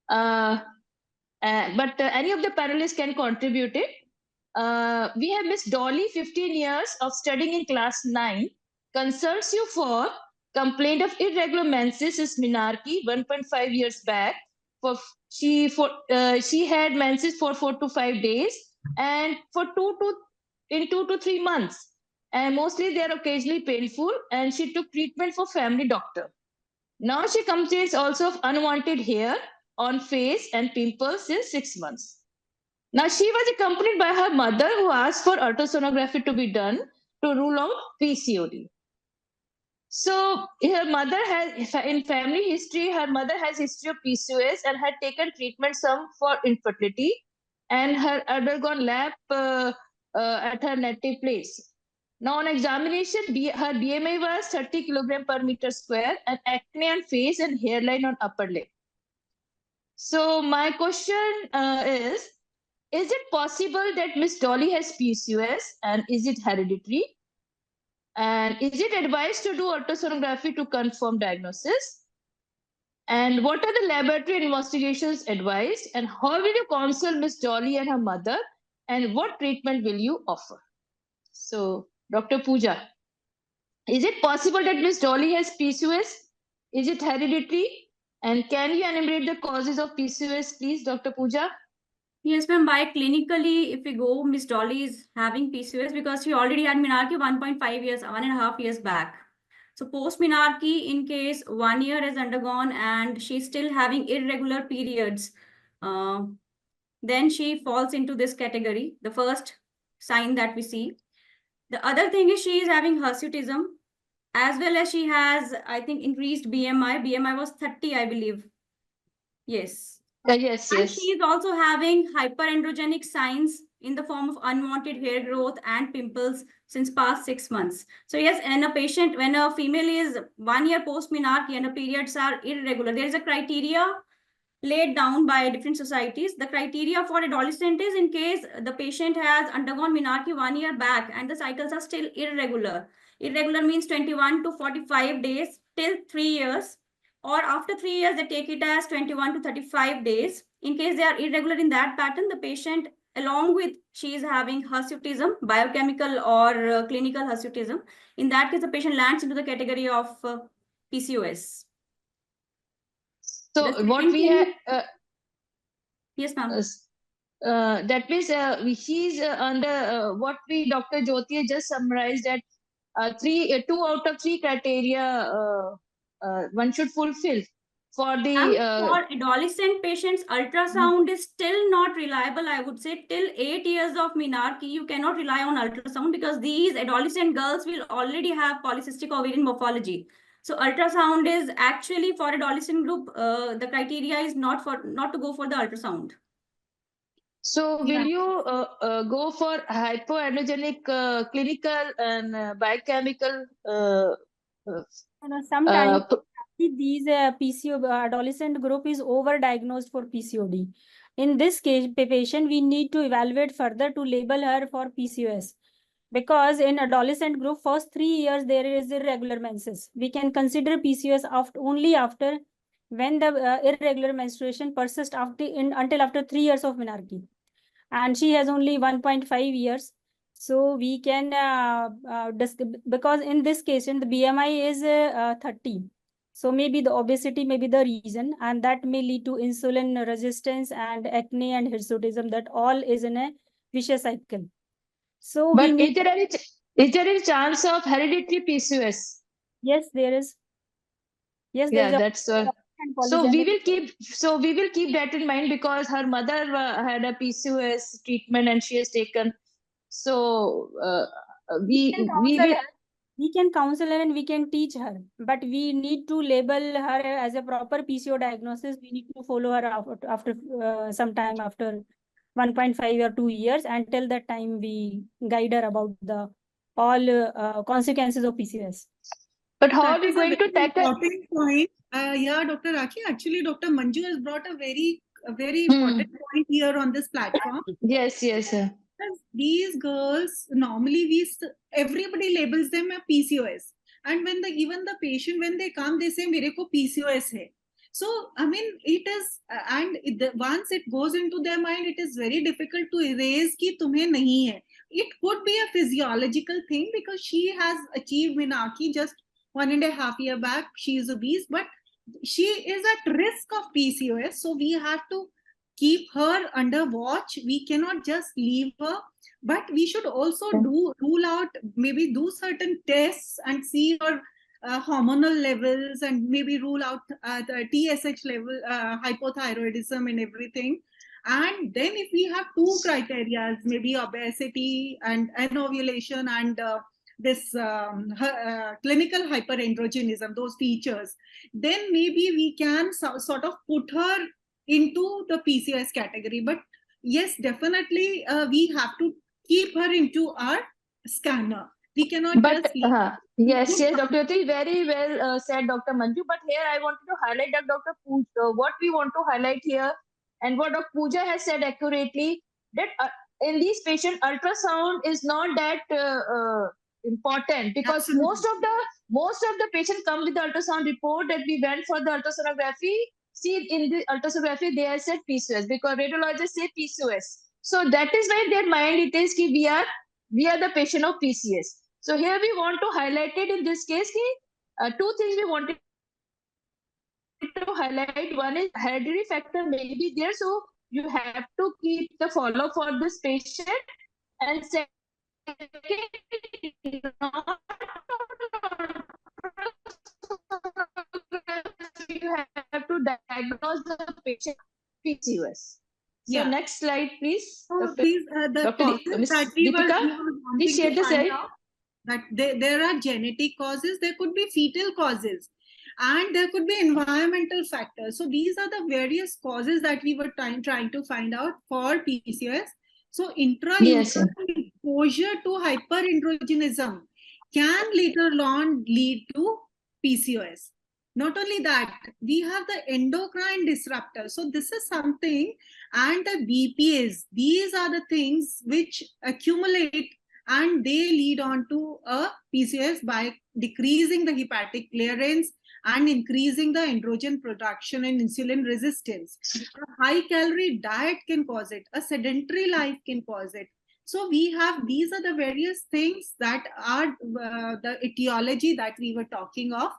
[SPEAKER 11] But any of the panelists can contribute it. We have Miss Dolly, 15 years of studying in class 9, consults you for complaint of irregular menses is menarche 1.5 years back. She had menses for 4 to 5 days and for 2 to 3 months. And mostly they are occasionally painful, and she took treatment for family doctor. Now she complains also of unwanted hair on face and pimples since 6 months. Now she was accompanied by her mother who asked for ultrasonography to be done to rule out PCOD. So her mother has, in family history, her mother has history of PCOS and had taken treatment some for infertility and had undergone lab at her native place. Now on examination, her BMI was 30 kg per meter square and acne on face and hairline on upper lip. So my question is it possible that Miss Dolly has PCOS and is it hereditary? And is it advised to do ultrasonography to confirm diagnosis? And what are the laboratory investigations advised? And how will you counsel Miss Dolly and her mother? And what treatment will you offer? So, Dr. Pooja, is it possible that Miss Dolly has PCOS? Is it hereditary? And can you enumerate the causes of PCOS, please, Dr. Pooja?
[SPEAKER 3] Yes, ma'am. By clinically, if we go, Miss Dolly is having PCOS because she already had menarche 1.5 years, 1.5 years back. So post-menarche, in case 1 year has undergone and she's still having irregular periods, then she falls into this category, the first sign that we see. The other thing is she is having hirsutism, as well as she has, I think, increased BMI. BMI was 30, I believe. Yes.
[SPEAKER 11] Yes.
[SPEAKER 3] And she is also having hyperandrogenic signs in the form of unwanted hair growth and pimples since past 6 months. So yes, and a patient, when a female is 1 year post-menarche and her periods are irregular, there is a criteria laid down by different societies. The criteria for adolescent is in case the patient has undergone menarche 1 year back and the cycles are still irregular. Irregular means 21 to 45 days till 3 years. Or after 3 years, they take it as 21 to 35 days. In case they are irregular in that pattern, the patient, along with she is having hirsutism, biochemical or clinical hirsutism. In that case, the patient lands into the category of PCOS.
[SPEAKER 11] So what we have...
[SPEAKER 3] yes, ma'am.
[SPEAKER 11] That means she's under what we, Dr. Jyoti, just summarized that 2 out of 3 criteria one should fulfill for the
[SPEAKER 3] for adolescent patients. Ultrasound is still not reliable. I would say till 8 years of menarche, you cannot rely on ultrasound because these adolescent girls will already have polycystic ovarian morphology. So ultrasound is actually for adolescent group. The criteria is not to go for the ultrasound.
[SPEAKER 11] So will you go for hypoandrogenic clinical and biochemical?
[SPEAKER 10] Sometimes these PCO adolescent group is overdiagnosed for PCOD. In this case, patient we need to evaluate further to label her for PCOS. Because in adolescent group, first 3 years there is irregular menses. We can consider PCOS only after when the irregular menstruation persists until after 3 years of menarche. And she has only 1.5 years. So we can, because in this case, the BMI is 30. So maybe the obesity may be the reason, and that may lead to insulin resistance and acne and hirsutism. That all is in a vicious cycle. So
[SPEAKER 11] But
[SPEAKER 10] we need.
[SPEAKER 11] is there any chance of hereditary PCOS?
[SPEAKER 10] Yes, there is. Yes, there is.
[SPEAKER 11] Yeah, that's so we will keep that in mind, because her mother had a PCOS treatment and she has taken. So we will.
[SPEAKER 10] We can counsel her and we can teach her, but we need to label her as a proper PCO diagnosis. We need to follow her after some time, after 1.5 or 2 years. Until that time, we guide her about the all consequences of PCOS.
[SPEAKER 11] But how
[SPEAKER 1] That
[SPEAKER 11] are we
[SPEAKER 1] is a
[SPEAKER 11] going to
[SPEAKER 1] very
[SPEAKER 11] tackle?
[SPEAKER 1] important point. Yeah, Dr. Rakhi, actually, Dr. Manju has brought a very important point here on this platform.
[SPEAKER 11] Yes.
[SPEAKER 1] Because these girls, normally everybody labels them a PCOS. And when even the patient, when they come, they say, "Mere ko PCOS hai." So, I mean, it is, once it goes into their mind, it is very difficult to erase ki tumhe nahi hai. It could be a physiological thing because she has achieved Minaki just 1.5 years back. She is obese, but she is at risk of PCOS. So we have to keep her under watch. We cannot just leave her, but we should also rule out, maybe do certain tests and see her hormonal levels, and maybe rule out the TSH level, hypothyroidism and everything. And then if we have two criteria, maybe obesity and anovulation and this clinical hyperandrogenism, those features, then maybe we can sort of put her into the PCOS category. But yes, definitely we have to keep her into our scanner. We cannot just leave.
[SPEAKER 11] Yes, Dr. Yati, very well said, Dr. Manju. But here I wanted to highlight that Dr. what we want to highlight here, and what Dr. Pooja has said accurately, that in these patients, ultrasound is not that important, because
[SPEAKER 1] Absolutely.
[SPEAKER 11] most of the patients come with the ultrasound report that we went for the ultrasonography. See, in the ultrasonography, they have said PCOS because radiologists say PCOS. So that is why in their mind it is ki we are the patient of PCOS. So here we want to highlight it in this case. Two things we wanted to highlight. One is hereditary factor may be there, so you have to keep the follow for this patient. And second, you have to diagnose the patient PCOS. So next slide, please.
[SPEAKER 1] Please,
[SPEAKER 11] Please share the slide.
[SPEAKER 1] That there are genetic causes, there could be fetal causes, and there could be environmental factors. So these are the various causes that we were trying to find out for PCOS. So intrauterine exposure to hyperandrogenism can later on lead to PCOS. Not only that, we have the endocrine disruptor. So this is something, and the BPAs, these are the things which accumulate and they lead on to a PCOS by decreasing the hepatic clearance and increasing the androgen production and insulin resistance. A high calorie diet can cause it. A sedentary life can cause it. So we have, these are the various things that are the etiology that we were talking of.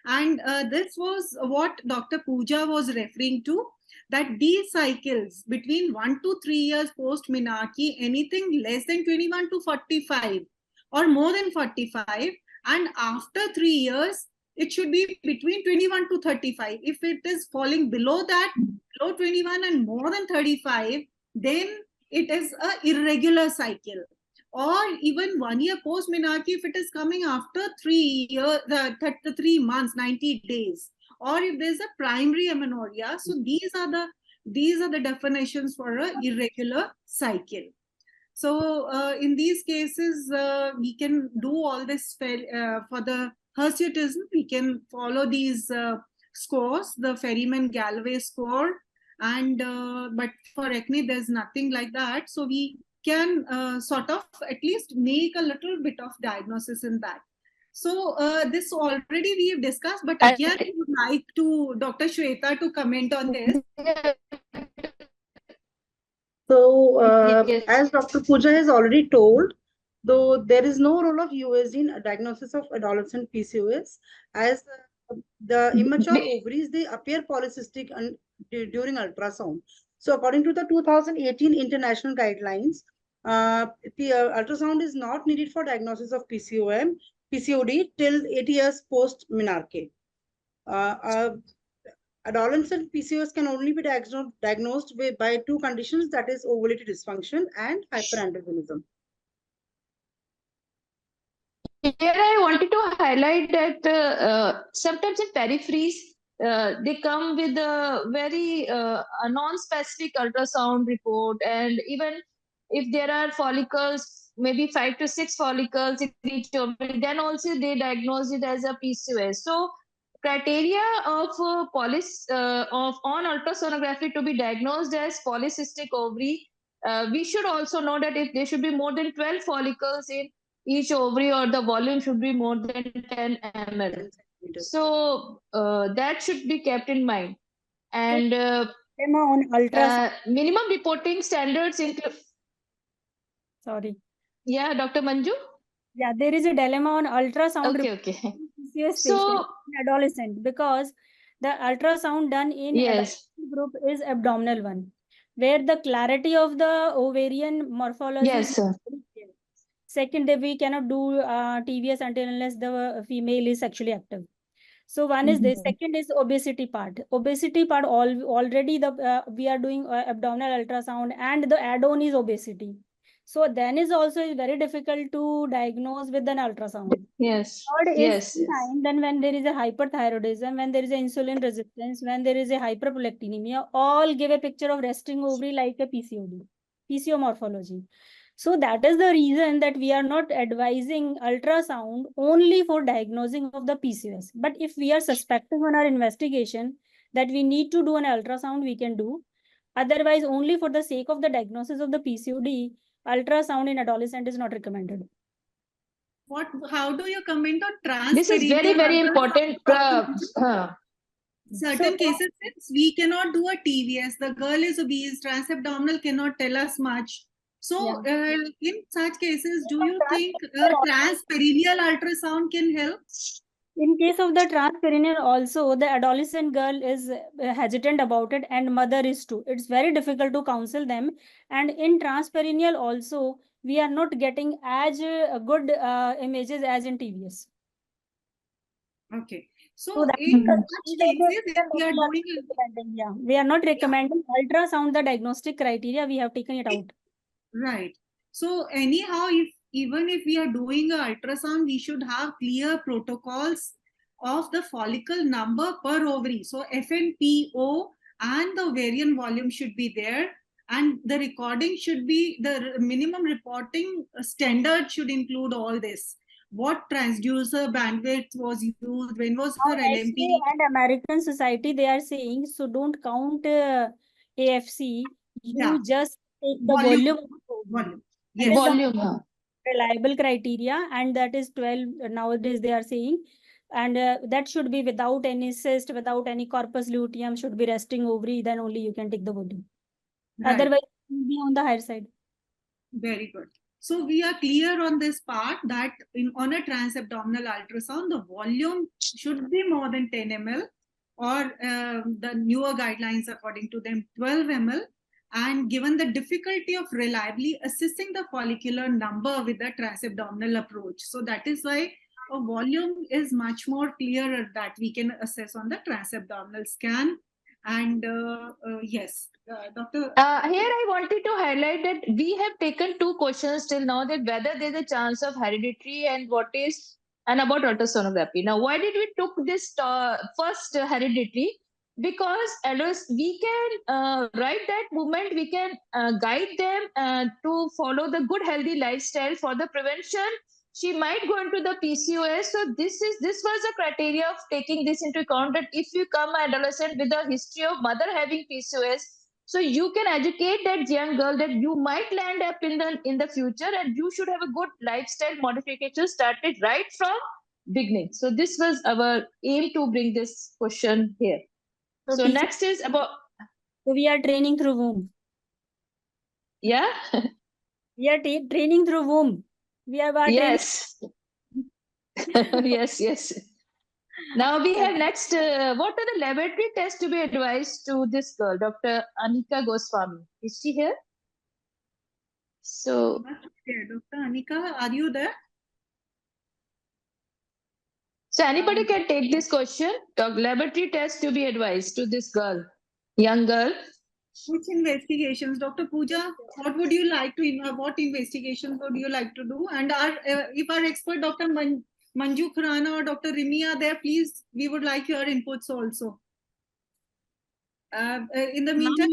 [SPEAKER 1] And this was what Dr. Pooja was referring to, that these cycles between 1 to 3 years post Minaki, anything less than 21 to 45 or more than 45, and after 3 years, it should be between 21 to 35. If it is falling below that, below 21 and more than 35, then it is an irregular cycle. Or even 1 year post Minaki, if it is coming after 3 years, 33 months, 90 days, or if there's a primary amenorrhea. So these are the definitions for an irregular cycle. So in these cases, we can do all this for the hirsutism. We can follow these scores, the Ferryman-Gallwey score, and but for acne, there's nothing like that. So we can sort of at least make a little bit of diagnosis in that. So this already we have discussed, but again, I would like to Dr. Shweta to comment on this.
[SPEAKER 13] So as Dr. Pooja has already told, though there is no role of USG in diagnosis of adolescent PCOS, as the immature ovaries, they appear polycystic during ultrasound. So according to the 2018 international guidelines, the ultrasound is not needed for diagnosis of PCOD till 8 years post menarche. Adolescent PCOS can only be diagnosed by two conditions, that is ovulatory dysfunction and hyperandrogenism.
[SPEAKER 11] Here I wanted to highlight that sometimes in peripheries, they come with a very a non-specific ultrasound report, and even if there are follicles, maybe 5 to 6 follicles in each ovary, then also they diagnose it as a PCOS. So criteria of on ultrasonography to be diagnosed as polycystic ovary, we should also know that if there should be more than 12 follicles in each ovary, or the volume should be more than 10 ml. So that should be kept in mind. And
[SPEAKER 10] on ultrasound.
[SPEAKER 11] Minimum reporting standards include.
[SPEAKER 10] Sorry.
[SPEAKER 11] Yeah, Dr. Manju?
[SPEAKER 10] Yeah, there is a dilemma on ultrasound.
[SPEAKER 11] Okay.
[SPEAKER 10] So in adolescent, because the ultrasound done in adolescent group is abdominal one, where the clarity of the ovarian morphology is very clear. Second, we cannot do TVS unless the female is sexually active. So one is this. Second is obesity part. Obesity part already we are doing abdominal ultrasound, and the add-on is obesity. So then is also very difficult to diagnose with an ultrasound.
[SPEAKER 11] Yes.
[SPEAKER 10] Third is time, then when there is a hyperthyroidism, when there is a insulin resistance, when there is a hyperprolactinemia, all give a picture of resting ovary like a PCO morphology. So that is the reason that we are not advising ultrasound only for diagnosing of the PCOS. But if we are suspecting on our investigation that we need to do an ultrasound, we can do. Otherwise, only for the sake of the diagnosis of the PCOD, ultrasound in adolescent is not recommended.
[SPEAKER 1] How do you comment on transperineal?
[SPEAKER 11] This is very, very important.
[SPEAKER 1] Certain cases, since we cannot do a TVS, the girl is obese, transabdominal cannot tell us much. So in such cases, do you think transperineal ultrasound can help?
[SPEAKER 10] In case of the transperineal also, the adolescent girl is hesitant about it, and mother is too. It's very difficult to counsel them. And in transperineal also, we are not getting as good images as in TVS.
[SPEAKER 1] Okay. So in such cases, we are doing
[SPEAKER 10] we are not recommending ultrasound, the diagnostic criteria, we have taken it out.
[SPEAKER 1] Right. So anyhow, even if we are doing an ultrasound, we should have clear protocols of the follicle number per ovary. So FNPO and the ovarian volume should be there, and the recording should be, the minimum reporting standard should include all this. What transducer bandwidth was used, when was her LMP?
[SPEAKER 10] And American Society, they are saying, so don't count AFC, you just take the volume.
[SPEAKER 1] Yes.
[SPEAKER 11] Volume.
[SPEAKER 10] Reliable criteria, and that is 12 nowadays they are saying, and that should be without any cyst, without any corpus luteum, should be resting ovary, then only you can take the volume. Otherwise, it will be on the higher side.
[SPEAKER 1] Very good. So we are clear on this part that on a transabdominal ultrasound, the volume should be more than 10 ml, or the newer guidelines according to them 12 ml. And given the difficulty of reliably assessing the follicular number with the transabdominal approach, so that is why a volume is much more clearer that we can assess on the transabdominal scan. And yes, Doctor.
[SPEAKER 11] Here I wanted to highlight that we have taken 2 questions till now, that whether there's a chance of hereditary and about ultrasonography. Now, why did we took this first hereditary? Because we can right that moment, we can guide them to follow the good healthy lifestyle for the prevention. She might go into the PCOS. So this was a criteria of taking this into account, that if you come adolescent with a history of mother having PCOS, so you can educate that young girl that you might land up in the future, and you should have a good lifestyle modification started right from beginning. So this was our aim to bring this question here. So next is about.
[SPEAKER 10] So we are training through womb.
[SPEAKER 11] Yeah.
[SPEAKER 10] We are training through womb. We are
[SPEAKER 11] yes. Yes. Now we have next, what are the laboratory tests to be advised to this girl, Dr. Anika Goswami? Is she here? So,
[SPEAKER 1] Dr. Anika, are you there?
[SPEAKER 11] So anybody can take this question. Laboratory test to be advised to this girl, young girl.
[SPEAKER 1] Which investigations, Dr. Pooja? What would you like to? What investigations would you like to do? And if our expert, Dr. Manju Khurana or Dr. Rimmy are there, please, we would like your inputs also. In the meantime,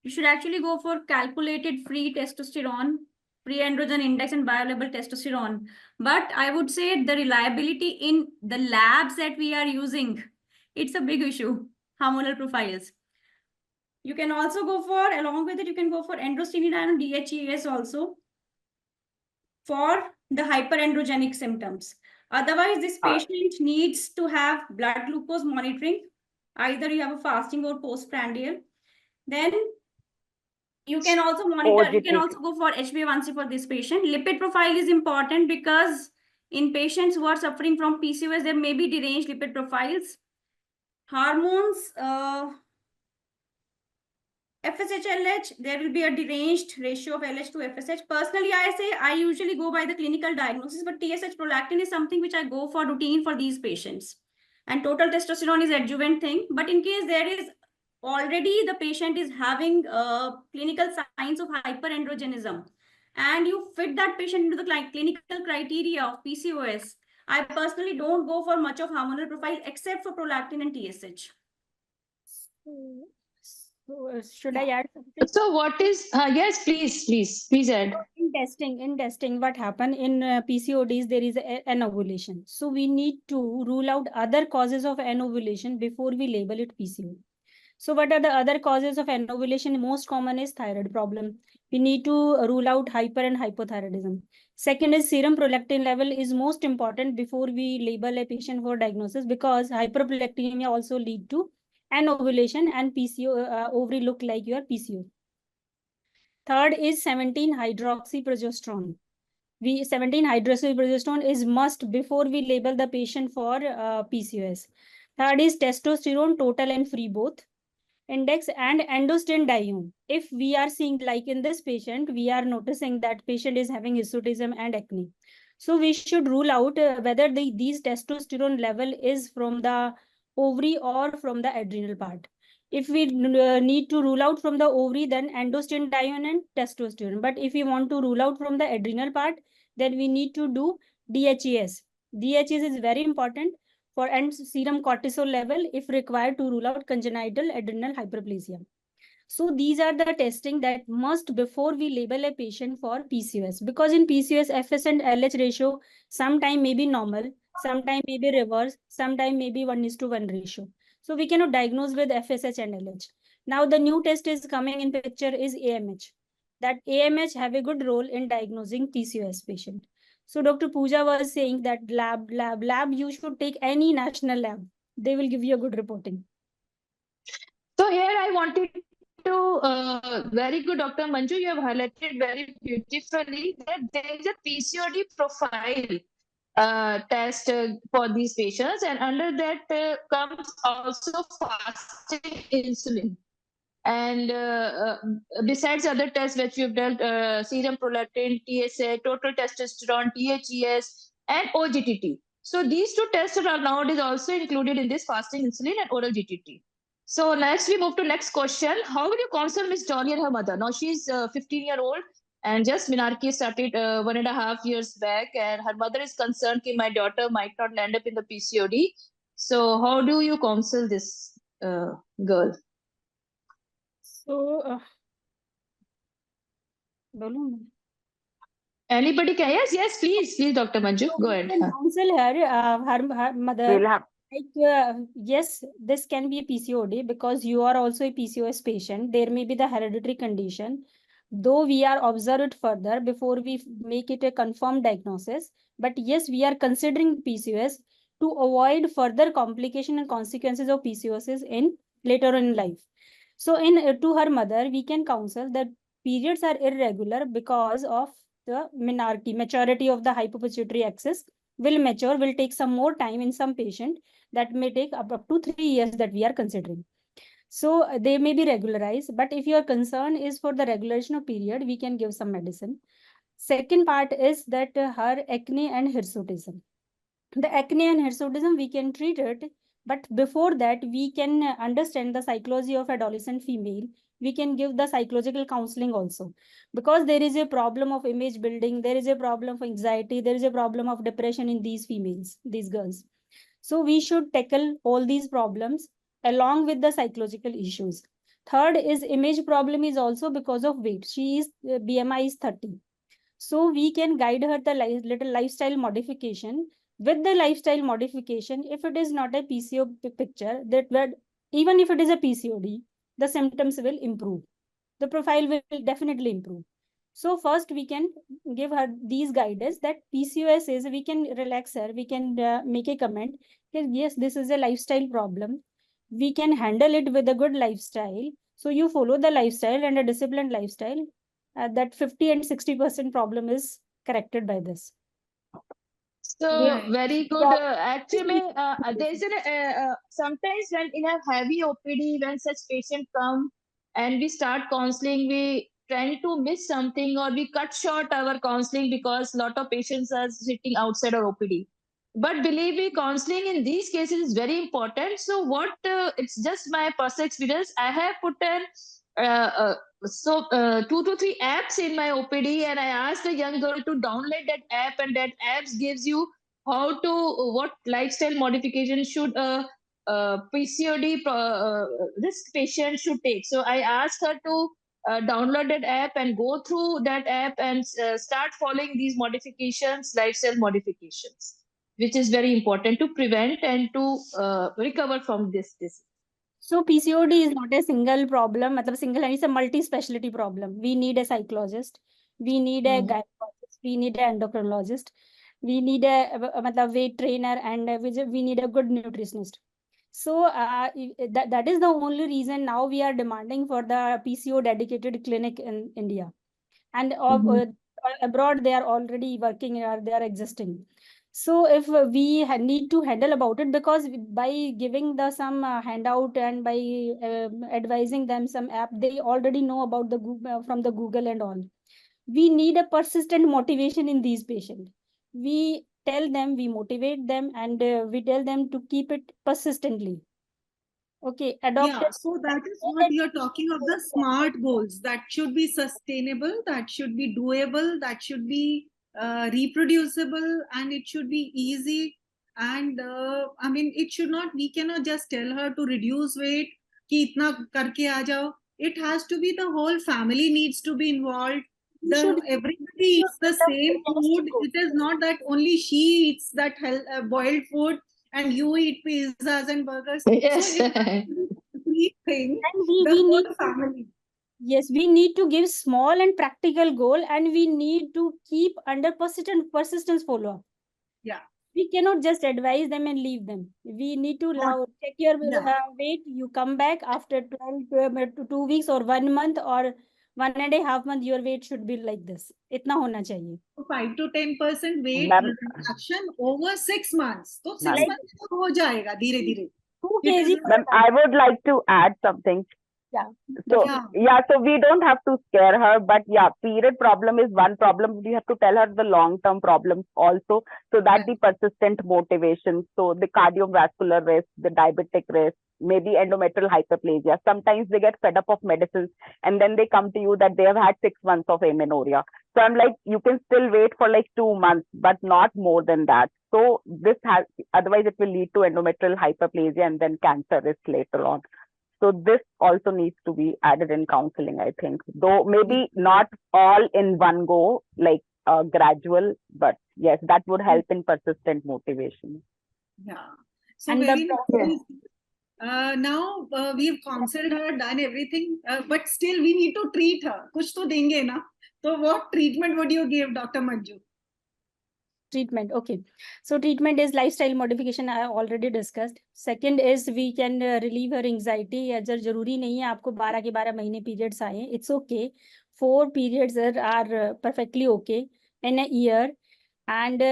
[SPEAKER 3] you should actually go for calculated free testosterone, pre-androgen index, and bioavailable testosterone. But I would say the reliability in the labs that we are using, it's a big issue. Hormonal profiles. You can also go for, along with it, you can go for androstenedione and DHEAS also for the hyperandrogenic symptoms. Otherwise, this patient needs to have blood glucose monitoring. Either you have a fasting or postprandial. Then you can also monitor, you can also go for HbA1c for this patient. Lipid profile is important because in patients who are suffering from PCOS, there may be deranged lipid profiles. Hormones, FSH, LH, there will be a deranged ratio of LH to FSH. Personally, I usually go by the clinical diagnosis, but TSH prolactin is something which I go for routine for these patients. And total testosterone is adjuvant thing. But in case there is already the patient is having clinical signs of hyperandrogenism, and you fit that patient into the clinical criteria of PCOS, I personally don't go for much of hormonal profile except for prolactin and TSH.
[SPEAKER 10] So, should I add something?
[SPEAKER 11] So what is, yes, please add.
[SPEAKER 10] In testing, what happened in PCODs, there is an ovulation. So we need to rule out other causes of anovulation before we label it PCOD. So what are the other causes of anovulation? Most common is thyroid problem. We need to rule out hyper and hypothyroidism. Second is serum prolactin level is most important before we label a patient for diagnosis, because hyperprolactinemia also lead to anovulation and PCO ovary look like your PCO. Third is 17-hydroxyprogesterone. 17-hydroxyprogesterone is must before we label the patient for PCOS. Third is testosterone, total and free both, index, and androstenedione. If we are seeing, like in this patient, we are noticing that patient is having hirsutism and acne. So we should rule out whether these testosterone level is from the ovary or from the adrenal part. If we need to rule out from the ovary, then androstenedione and testosterone. But if we want to rule out from the adrenal part, then we need to do DHEAS. DHEAS is very important for and serum cortisol level if required to rule out congenital adrenal hyperplasia. So these are the testing that must before we label a patient for PCOS, because in PCOS, FS and LH ratio sometime may be normal, sometime may be reverse, sometime may be 1:1 ratio. So we cannot diagnose with FSH and LH. Now the new test is coming in picture is AMH. That AMH have a good role in diagnosing PCOS patient. So Dr. Pooja was saying that lab, you should take any national lab. They will give you a good reporting.
[SPEAKER 11] So here I wanted to, very good, Dr. Manju, you have highlighted very beautifully that there is a PCOD profile test for these patients, and under that comes also fasting insulin. And besides other tests which you've done, serum prolactin, TSA, total testosterone, THES, and OGTT. So these two tests are nowadays also included in this fasting insulin and oral GTT. So next we move to next question. How will you counsel Miss Dolly and her mother? Now she's 15-year-old and just menarche started 1.5 years back, and her mother is concerned that my daughter might not land up in the PCOD. So how do you counsel this girl?
[SPEAKER 10] So,
[SPEAKER 11] anybody can? Yes, please, Dr. Manju, go ahead.
[SPEAKER 10] Counsel her mother. Like, yes, this can be a PCOD because you are also a PCOS patient. There may be the hereditary condition, though we are observe it further before we make it a confirmed diagnosis. But yes, we are considering PCOS to avoid further complication and consequences of PCOS in later in life. So to her mother, we can counsel that periods are irregular because of the menarche, maturity of the hypopituitary axis, will mature, will take some more time in some patient. That may take up to 3 years that we are considering. So they may be regularized, but if your concern is for the regulation of period, we can give some medicine. Second part is that her acne and hirsutism. The acne and hirsutism, we can treat it, but before that, we can understand the psychology of adolescent female. We can give the psychological counseling also, because there is a problem of image building, there is a problem of anxiety, there is a problem of depression in these females, these girls. So we should tackle all these problems along with the psychological issues. Third is image problem is also because of weight. She is BMI is 30. So we can guide her the little lifestyle modification. With the lifestyle modification, if it is not a PCO picture, even if it is a PCOD, the symptoms will improve. The profile will definitely improve. So first we can give her these guidance that PCOS is, we can relax her, we can make a comment that yes, this is a lifestyle problem. We can handle it with a good lifestyle. So you follow the lifestyle and a disciplined lifestyle. That 50 and 60% problem is corrected by this.
[SPEAKER 11] So very good. Actually, there's sometimes when in a heavy OPD, when such patient come and we start counseling, we trying to miss something or we cut short our counseling because lot of patients are sitting outside our OPD. But believe me, counseling in these cases is very important. So what? It's just my personal experience. I have put an 2 to 3 apps in my OPD, and I asked the young girl to download that app, and that app gives you how to what lifestyle modification should a PCOD risk patient should take. So I asked her to download that app and go through that app and start following these modifications, lifestyle modifications, which is very important to prevent and to recover from this disease.
[SPEAKER 10] So PCOD is not a single problem, it's a multi-specialty problem. We need a psychologist, we need a gynecologist, we need an endocrinologist, we need a weight trainer, and we need a good nutritionist. So that is the only reason now we are demanding for the PCO dedicated clinic in India. And abroad, they are already working, they are existing. So if we need to handle about it, because by giving the some handout and by advising them some app, they already know about the Google, from the Google and all. We need a persistent motivation in these patients. We tell them, we motivate them, and we tell them to keep it persistently. Okay, adopt.
[SPEAKER 1] Yeah, so that is what you're talking of, the SMART goals that should be sustainable, that should be doable, that should be reproducible, and it should be easy. And I mean, it should not, we cannot just tell her to reduce weight, ki itna karke aa jao. It has to be the whole family needs to be involved. Everybody eats the same food. It is not that only she eats that boiled food and you eat pizzas and burgers.
[SPEAKER 11] Yes.
[SPEAKER 1] So it's thing,
[SPEAKER 10] and
[SPEAKER 1] the
[SPEAKER 10] we
[SPEAKER 1] whole
[SPEAKER 10] need
[SPEAKER 1] family.
[SPEAKER 10] Yes, we need to give small and practical goal, and we need to keep under persistence follow-up.
[SPEAKER 1] Yeah.
[SPEAKER 10] We cannot just advise them and leave them. We need to check your weight. You come back after 2 weeks or 1 month or 1.5 months, your weight should be like this. Itna hona chahiye.
[SPEAKER 1] 5 to 10% weight reduction over 6 months. So 6 months ho jayega, dheere dheere.
[SPEAKER 10] 2 kg.
[SPEAKER 14] Ma'am, I would like to add something.
[SPEAKER 10] Yeah.
[SPEAKER 14] So so we don't have to scare her, but yeah, period problem is one problem. We have to tell her the long-term problems also, so that the persistent motivation, so the cardiovascular risk, the diabetic risk, maybe endometrial hyperplasia. Sometimes they get fed up of medicines and then they come to you that they have had 6 months of amenorrhea. So I'm like, you can still wait for like 2 months, but not more than that. So this has, otherwise it will lead to endometrial hyperplasia and then cancer risk later on. So this also needs to be added in counseling, I think. Though maybe not all in one go, like gradual, but yes, that would help in persistent motivation.
[SPEAKER 1] Yeah. So very nice. Now we've counseled her, done everything, but still we need to treat her. Kuch to denge na. So what treatment would you give, Dr. Manju?
[SPEAKER 10] Treatment. Okay. So treatment is lifestyle modification. I already discussed. Second is we can relieve her anxiety. अगर जरूरी नहीं है आपको 12 के 12 महीने periods आए. It's okay. 4 periods are perfectly okay in a year. And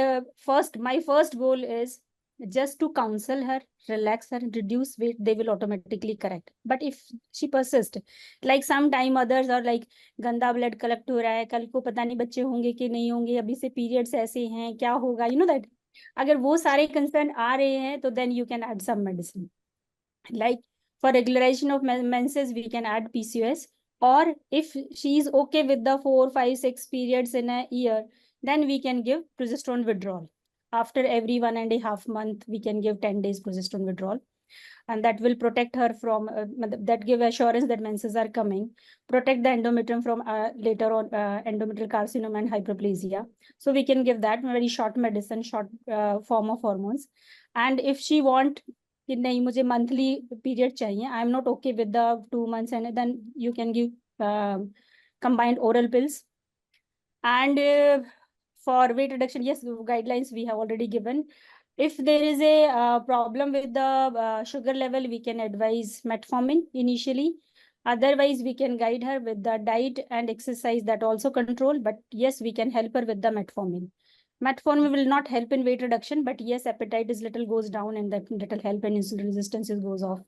[SPEAKER 10] my first goal is just to counsel her, relax her, reduce weight. They will automatically correct. But if she persists, like sometime others are like गंदा blood collect हो रहा है, कल को पता नहीं बच्चे होंगे कि नहीं होंगे, अभी से periods ऐसे हैं, क्या होगा, you know that. अगर वो सारे concern आ रहे हैं, तो then you can add some medicine. Like for regularization of menses, we can add PCOS. Or if she is okay with the 4, 5, 6 periods in a year, then we can give progesterone withdrawal. After every 1.5 months, we can give 10 days progesterone withdrawal. And that will protect her from, that give assurance that menses are coming, protect the endometrium from later on endometrial carcinoma and hyperplasia. So we can give that very short medicine, short form of hormones. And if she want, कि नहीं मुझे monthly period चाहिए, I am not okay with the 2 months, and then you can give combined oral pills. And for weight reduction, yes, guidelines we have already given. If there is a problem with the sugar level, we can advise metformin initially. Otherwise, we can guide her with the diet and exercise that also control. But yes, we can help her with the metformin. Metformin will not help in weight reduction, but yes, appetite is little goes down, and that little help and insulin resistance goes off.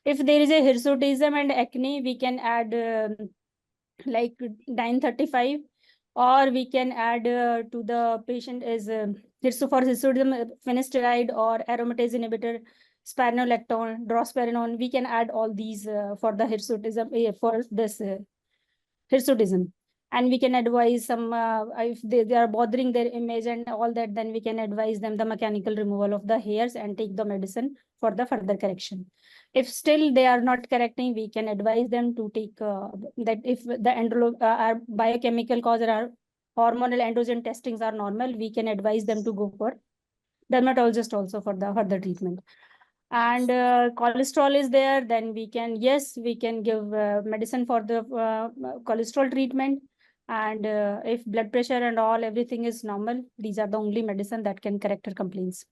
[SPEAKER 10] If there is a hirsutism and acne, we can add like Dine 35, or we can add to the patient is for hirsutism, finasteride or aromatase inhibitor, spironolactone, drospirenone. We can add all these for the hirsutism, for this hirsutism. And we can advise some, if they are bothering their image and all that, then we can advise them the mechanical removal of the hairs and take the medicine for the further correction. If still they are not correcting, we can advise them to take that if the our biochemical cause or our hormonal androgen testings are normal, we can advise them to go for dermatologist also for the further treatment. And cholesterol is there, then we can, yes, we can give medicine for the cholesterol treatment. And if blood pressure and all, everything is normal, these are the only medicine that can correct her complaints.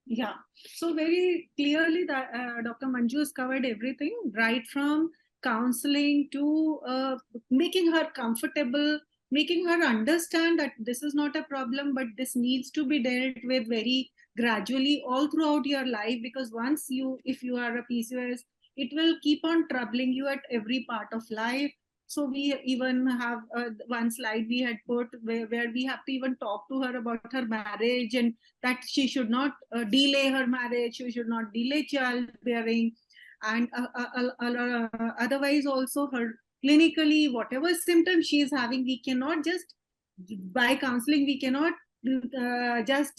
[SPEAKER 1] Yeah, so very clearly that Dr. Manju has covered everything, right from counseling to making her comfortable, making her understand that this is not a problem, but this needs to be dealt with very gradually all throughout your life, because once if you are a PCOS, it will keep on troubling you at every part of life. So we even have one slide we had put where we have to even talk to her about her marriage, and that she should not delay her marriage, she should not delay childbearing, and otherwise also her clinically, whatever symptoms she is having, we cannot just, by counseling, we cannot just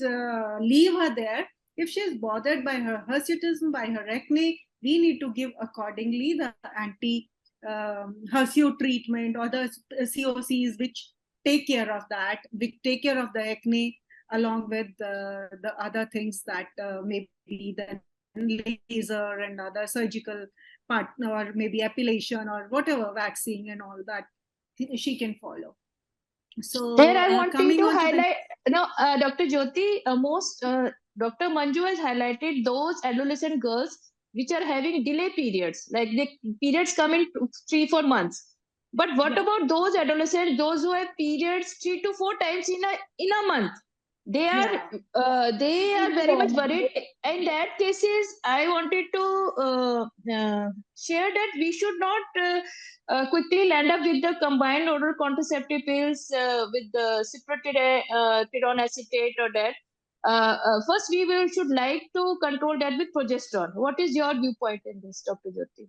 [SPEAKER 1] leave her there. If she is bothered by her hirsutism, by her acne, we need to give accordingly the hirsute treatment or the COCs which take care of that, which take care of the acne, along with the other things that maybe the laser and other surgical part, or maybe epilation or whatever, vaccine and all that she can follow. So
[SPEAKER 11] here I wanted to highlight, Dr. Jyoti, Dr. Manju has highlighted those adolescent girls which are having delay periods, like the periods come in 3-4 months. But what about those adolescents, those who have periods 3 to 4 times in a month? They are very much worried. In that cases, I wanted to share that we should not quickly land up with the combined oral contraceptive pills with the cyproterone acetate or that. First, we should like to control that with progesterone. What is your viewpoint in this, Dr. Jyoti?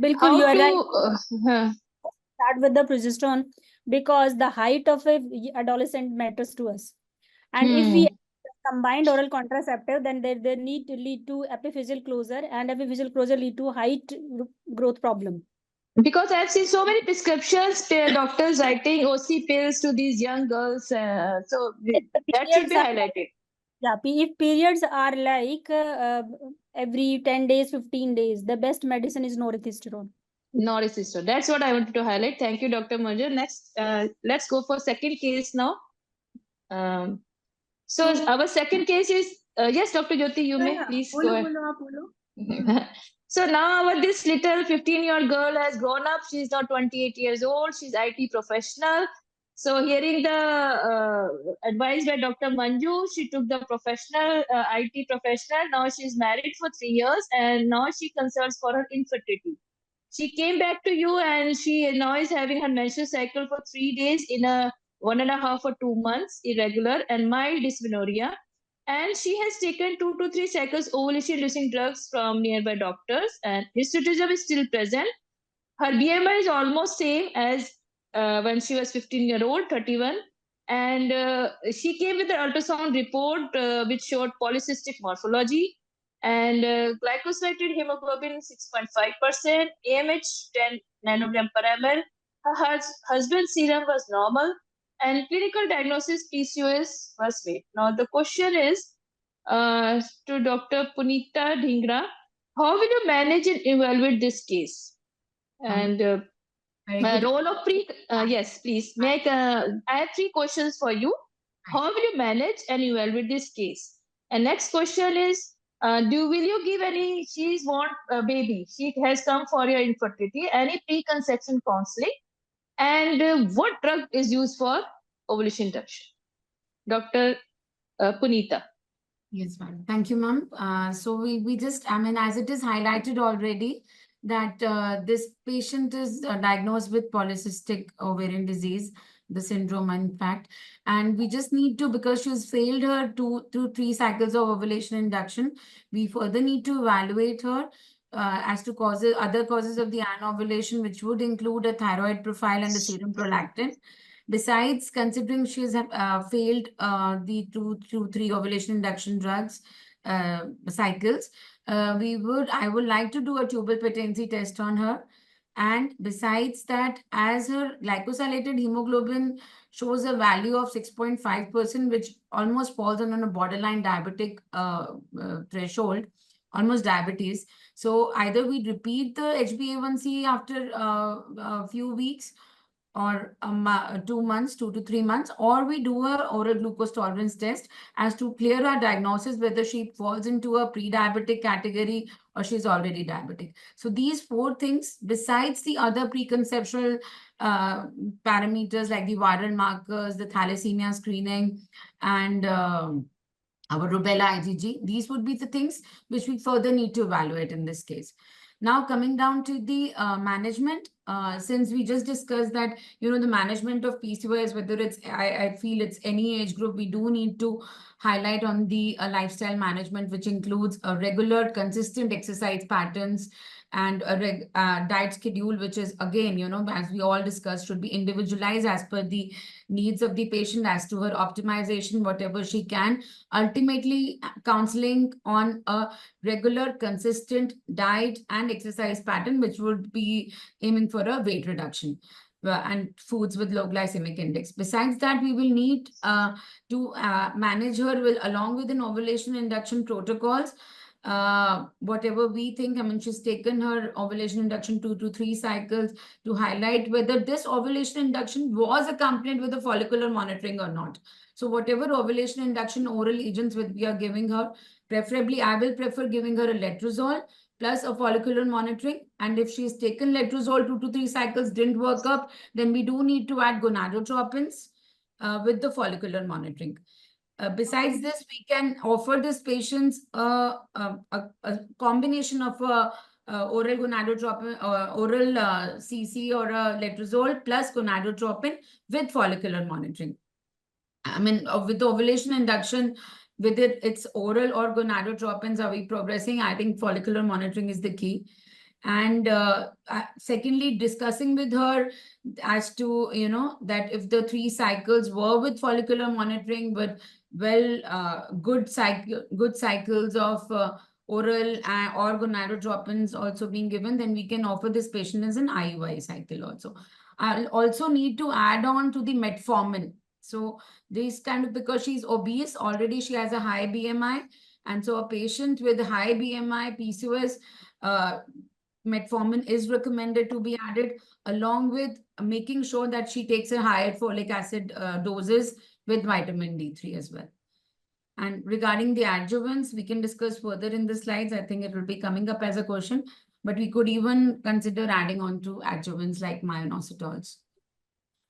[SPEAKER 10] Bilkul, you are right. Start with the progesterone, because the height of an adolescent matters to us. And if we combined oral contraceptive, then they need to lead to epiphyseal closure, and epiphyseal closure lead to height growth problem.
[SPEAKER 11] Because I've seen so many prescriptions, doctors writing OC pills to these young girls. So that should be highlighted.
[SPEAKER 10] Yeah, if periods are like every 10 days, 15 days, the best medicine is norethistron.
[SPEAKER 11] Norethistron. That's what I wanted to highlight. Thank you, Dr. Manju. Next, let's go for second case now. So our second case is, yes, Dr. Jyoti, you may please go ahead. So now this little 15-year-old girl has grown up. She's now 28 years old. She's IT professional. So hearing the advice by Dr. Manju, she took the professional, IT professional. Now she's married for 3 years and now she consults for her infertility. She came back to you and she now is having her menstrual cycle for 3 days in a 1.5 or 2 months, irregular and mild dysmenorrhea. And she has taken 2 to 3 cycles ovulation-reducing drugs from nearby doctors and hirsutism is still present. Her BMI is almost same as when she was 15-year-old, 31. And she came with an ultrasound report which showed polycystic morphology and glycosylated hemoglobin 6.5%, AMH 10 nanogram per ml. Her husband's serum was normal and clinical diagnosis PCOS was made. Now the question is to Dr. Punita Dhingra, how will you manage and evaluate this case? And role of yes, please make. I have 3 questions for you. How will you manage and evaluate this case? And next question is, will you give any? She's want a baby. She has come for your infertility. Any preconception counseling? And what drug is used for ovulation induction? Dr. Punita.
[SPEAKER 8] Yes, ma'am. Thank you, ma'am. So we just, I mean, as it is highlighted already, that this patient is diagnosed with polycystic ovarian disease, the syndrome, in fact, and we just need to, because she's failed her 2 to 3 cycles of ovulation induction, we further need to evaluate her as to other causes of the anovulation, which would include a thyroid profile and a serum prolactin. Besides, considering she has failed the 2 to 3 ovulation induction drugs cycles, I would like to do a tubal patency test on her. And besides that, as her glycosylated hemoglobin shows a value of 6.5%, which almost falls on a borderline diabetic threshold, almost diabetes. So either we repeat the HbA1c after a few weeks, or 2 months, 2 to 3 months, or we do a oral glucose tolerance test as to clear our diagnosis whether she falls into a pre-diabetic category or she's already diabetic. So these 4 things, besides the other preconceptual parameters like the viral markers, the thalassemia screening, and our rubella IgG, these would be the things which we further need to evaluate in this case. Now, coming down to the management, since we just discussed that, the management of PCOS, whether it's, I feel it's any age group, we do need to highlight on the lifestyle management, which includes a regular, consistent exercise patterns and a diet schedule, which is, again, as we all discussed, should be individualized as per the needs of the patient, as to her optimization, whatever she can. Ultimately, counseling on a regular, consistent diet and exercise pattern, which would be aiming for a weight reduction, and foods with low glycemic index. Besides that, we will need to manage her along with an ovulation induction protocols. Whatever we think, she's taken her ovulation induction 2 to 3 cycles, to highlight whether this ovulation induction was accompanied with a follicular monitoring or not. So whatever ovulation induction oral agents we are giving her, preferably I will prefer giving her a letrozole plus a follicular monitoring. And if she's taken letrozole 2 to 3 cycles, didn't work up, then we do need to add gonadotropins with the follicular monitoring. Besides this, we can offer these patients a combination of oral gonadotropin, oral CC or a letrozole plus gonadotropin with follicular monitoring. With the ovulation induction, whether it's oral or gonadotropins, are we progressing? I think follicular monitoring is the key. And secondly, discussing with her as to, that if the 3 cycles were with follicular monitoring, but good cycles of oral or gonadotropins also being given, then we can offer this patient as an IUI cycle also. I'll also need to add on to the metformin. So this because she's obese, already she has a high BMI. And so a patient with high BMI, PCOS, metformin is recommended to be added, along with making sure that she takes a higher folic acid doses with vitamin D3 as well. And regarding the adjuvants, we can discuss further in the slides. I think it will be coming up as a question, but we could even consider adding on to adjuvants like myonositols.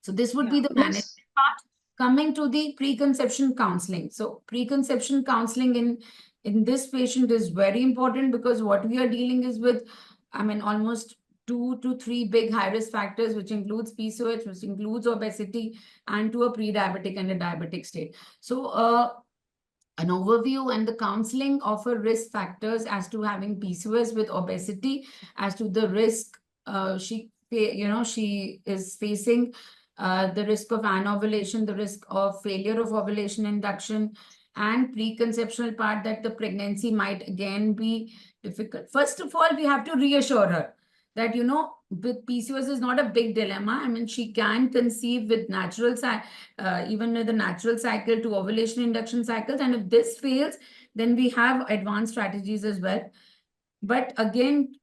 [SPEAKER 8] So this would be the management part. Coming to the preconception counseling. So preconception counseling in this patient is very important, because what we are dealing is with, I mean, almost 2 to 3 big high-risk factors, which includes PCOS, which includes obesity, and to a pre-diabetic and a diabetic state. So an overview and the counseling offer risk factors as to having PCOS with obesity, as to the risk she is facing, the risk of anovulation, the risk of failure of ovulation induction, and preconceptional part that the pregnancy might again be difficult. First of all, we have to reassure her that, with PCOS is not a big dilemma. I mean, she can conceive with even with the natural cycle to ovulation induction cycles. And if this fails, then we have advanced strategies as well. But again,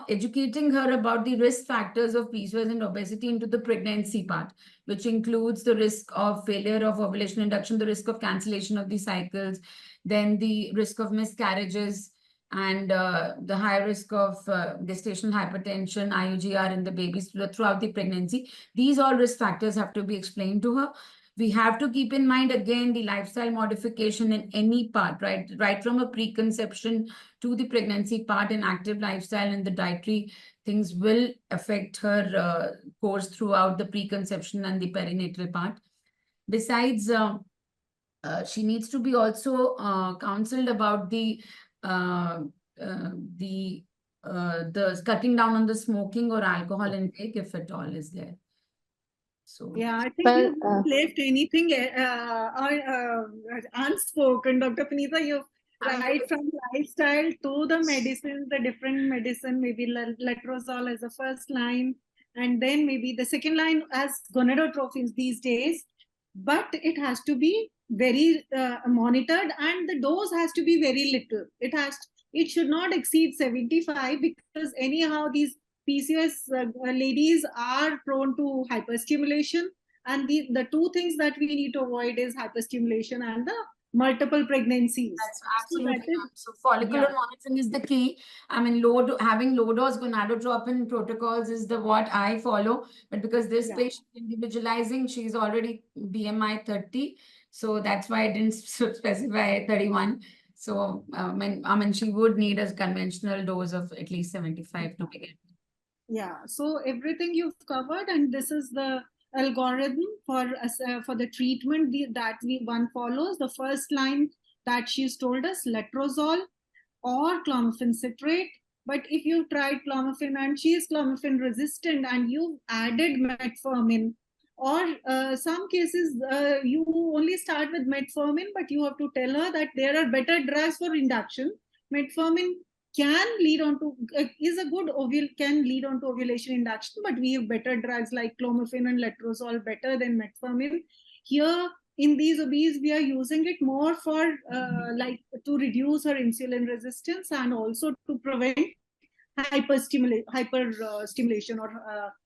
[SPEAKER 8] educating her about the risk factors of PCOS and obesity into the pregnancy part, which includes the risk of failure of ovulation induction, the risk of cancellation of the cycles, then the risk of miscarriages, and the high risk of gestational hypertension, IUGR in the babies throughout the pregnancy. These all risk factors have to be explained to her. We have to keep in mind, again, the lifestyle modification in any part, right from a preconception to the pregnancy part. In active lifestyle and the dietary things will affect her course throughout the preconception and the perinatal part. Besides, she needs to be also counseled about the cutting down on the smoking or alcohol intake, if at all is there. So
[SPEAKER 1] yeah, I think you haven't left anything unspoken, Dr. Puneeta. You've right from lifestyle to the medicines, the different medicine, maybe letrozole as the first line, and then maybe the second line as gonadotropins these days. But it has to be very monitored, and the dose has to be very little. It should not exceed 75, because anyhow these PCOS ladies are prone to hyperstimulation, and the two things that we need to avoid is hyperstimulation and the multiple pregnancies.
[SPEAKER 8] That's absolutely. So follicular monitoring is the key. I mean, having low dose gonadotropin protocols is what I follow. But because this patient individualizing, she's already BMI 30. So that's why I didn't specify 31. So I mean, she would need a conventional dose of at least 75 to begin.
[SPEAKER 1] Yeah, so everything you've covered, and this is the algorithm for the treatment that one follows. The first line that she's told us, letrozole or clomiphene citrate. But if you've tried clomiphene and she is clomiphene resistant and you've added metformin, or some cases you only start with metformin, but you have to tell her that there are better drugs for induction. Metformin can lead on to can lead on to ovulation induction, but we have better drugs like clomiphene and letrozole better than metformin. Here in these obese, we are using it more for to reduce her insulin resistance and also to prevent hyperstimulation or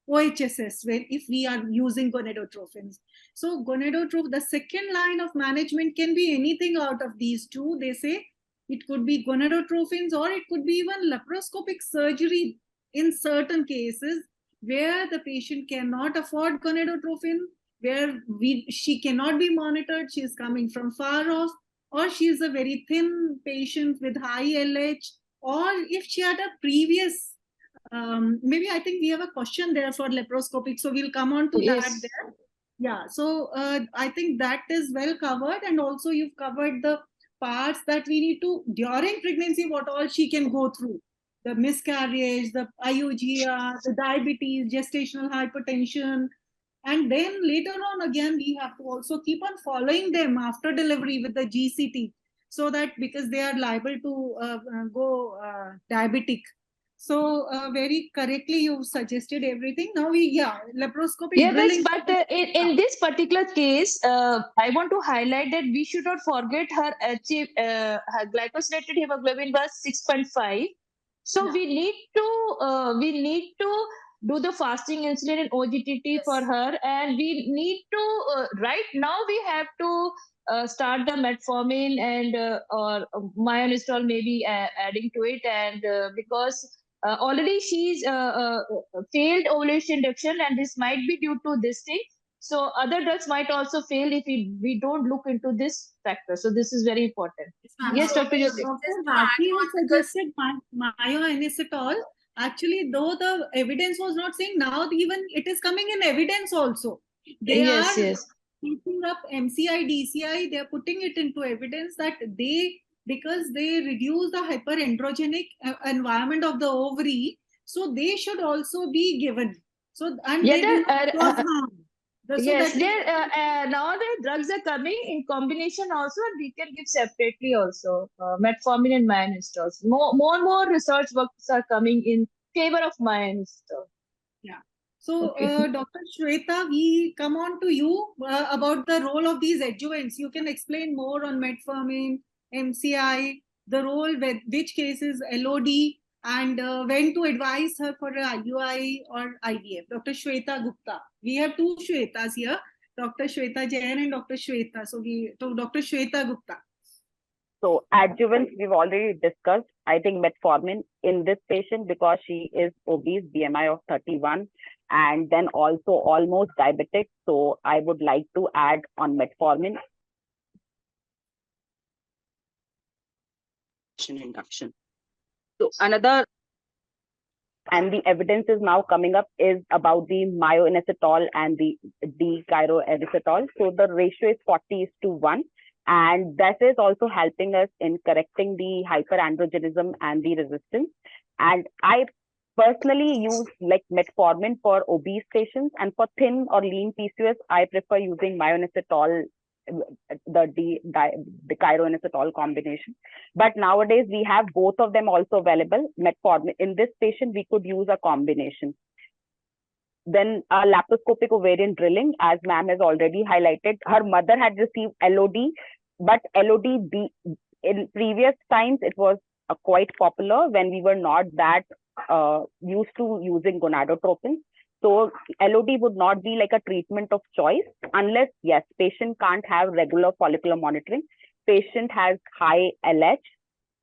[SPEAKER 1] OHSS if we are using gonadotropins. So the second line of management can be anything out of these two. They say it could be gonadotropins, or it could be even laparoscopic surgery in certain cases where the patient cannot afford gonadotropin, where she cannot be monitored, she is coming from far off, or she is a very thin patient with high LH, or if she had a previous, maybe I think we have a question there for laparoscopic, so we'll come on to that there. Yeah, so I think that is well covered, and also you've covered the parts that we need to, during pregnancy, what all she can go through. The miscarriage, the IUGR, the diabetes, gestational hypertension. And then later on, again, we have to also keep on following them after delivery with the GCT, so that because they are liable to go diabetic. So very correctly you suggested everything. Now laparoscopic.
[SPEAKER 11] Yes, but in this particular case, I want to highlight that we should not forget her glycosylated hemoglobin was 6.5. So we need to do the fasting insulin and OGTT for her, and we need to right now we have to start the metformin and or myonistal maybe adding to it, and because already she's failed ovulation induction, and this might be due to this thing. So other drugs might also fail if we don't look into this factor. So this is very important. Yes, Dr. Jyoti.
[SPEAKER 1] Dr. Bharti has suggested myoinositol. Actually, though the evidence was not saying, now even it is coming in evidence also. They
[SPEAKER 11] Yes,
[SPEAKER 1] are
[SPEAKER 11] yes.
[SPEAKER 1] keeping up MCI, DCI, they are putting it into evidence that because they reduce the hyperandrogenic environment of the ovary, so they should also be given. So, and
[SPEAKER 11] Yeah,
[SPEAKER 1] they do not cause harm.
[SPEAKER 11] Yes, now the drugs are coming in combination also, and we can give separately also, metformin and myoinositol. More and more research works are coming in favor of myoinositol.
[SPEAKER 1] Yeah. So, Dr. Shweta, we come on to you about the role of these adjuvants. You can explain more on metformin, MCI, the role with which cases LOD, and when to advise her for a IUI or IVF. Dr. Shweta Gupta. We have two Shwetas here, Dr. Shweta Jain and Dr. Shweta. So, Dr. Shweta Gupta.
[SPEAKER 14] So adjuvants we've already discussed. I think metformin in this patient because she is obese, BMI of 31, and then also almost diabetic. So I would like to add on metformin. Induction. So another, and the evidence is now coming up, is about the myoinositol and the D-chiro-erythritol. So the ratio is 40:1. And that is also helping us in correcting the hyperandrogenism and the resistance. And I personally use like metformin for obese patients, and for thin or lean PCOS, I prefer using myoinositol, the chiro-inositol combination. But nowadays we have both of them also available. Metformin in this patient, we could use a combination. Then laparoscopic ovarian drilling, as ma'am has already highlighted, her mother had received LOD, but LOD in previous times it was quite popular when we were not that used to using gonadotropin. So LOD would not be like a treatment of choice unless, yes, patient can't have regular follicular monitoring, patient has high LH,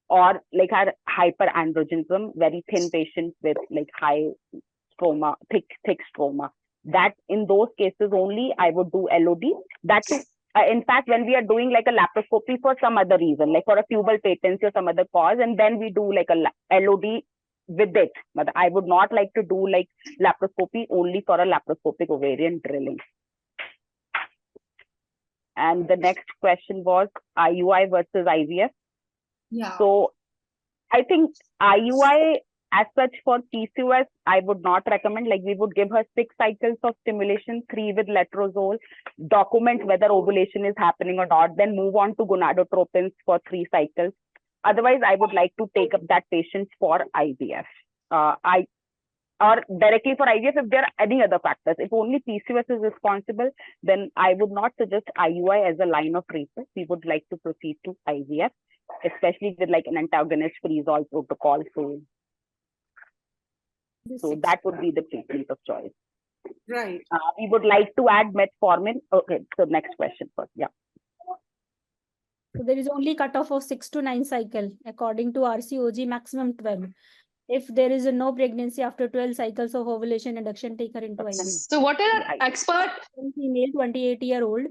[SPEAKER 14] or like her hyperandrogenism, very thin patient with like high stroma, thick stroma. That in those cases only I would do LOD. That in fact, when we are doing like a laparoscopy for some other reason, like for a tubal patency or some other cause, and then we do like a LOD with it. But I would not like to do like laparoscopy only for a laparoscopic ovarian drilling. And the next question was IUI versus IVF.
[SPEAKER 1] Yeah.
[SPEAKER 14] So I think IUI as such for PCOS, I would not recommend. Like we would give her 6 cycles of stimulation, 3 with letrozole, document whether ovulation is happening or not, then move on to gonadotropins for 3 cycles. Otherwise, I would like to take up that patient for IVF. Or directly for IVF if there are any other factors. If only PCOS is responsible, then I would not suggest IUI as a line of treatment. We would like to proceed to IVF, especially with like an antagonist freeze-all protocol. So that would be the treatment of choice.
[SPEAKER 1] Right.
[SPEAKER 14] We would like to add metformin. Okay, so next question first. Yeah.
[SPEAKER 10] So there is only cutoff of 6 to 9 cycle according to RCOG, maximum 12. If there is no pregnancy after 12 cycles of ovulation induction, take her into IVF.
[SPEAKER 11] So what are expert?
[SPEAKER 10] Female, 28-year-old,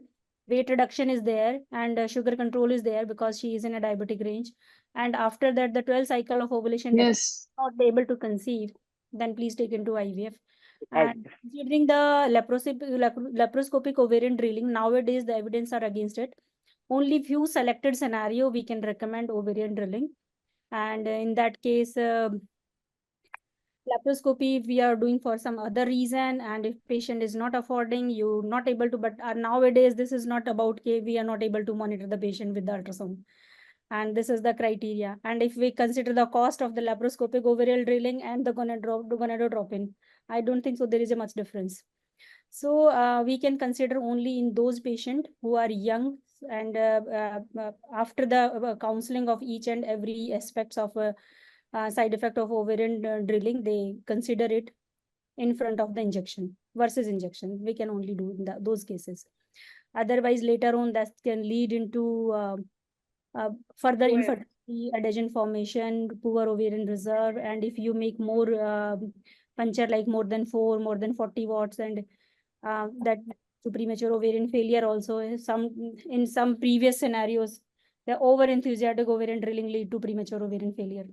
[SPEAKER 10] weight reduction is there and sugar control is there because she is in a diabetic range. And after that, the 12 cycle of ovulation,
[SPEAKER 11] yes,
[SPEAKER 10] not able to conceive, then please take into IVF. And considering the laparoscopic ovarian drilling, nowadays the evidence are against it. Only few selected scenario we can recommend ovarian drilling. And in that case, laparoscopy if we are doing for some other reason, and if patient is not affording, you not able to, but nowadays this is not about we are not able to monitor the patient with the ultrasound. And this is the criteria. And if we consider the cost of the laparoscopic ovarian drilling and the gonadotropin, I don't think so there is a much difference. So we can consider only in those patients who are young, and after the counseling of each and every aspects of side effect of ovarian drilling, they consider it in front of the injection versus injection. We can only do in those cases. Otherwise, later on, that can lead into further infertility, adhesion formation, poor ovarian reserve, and if you make more puncture like more than 4, more than 40 watts, and that to premature ovarian failure also. In some previous scenarios, the over enthusiastic ovarian drilling lead to premature ovarian failure.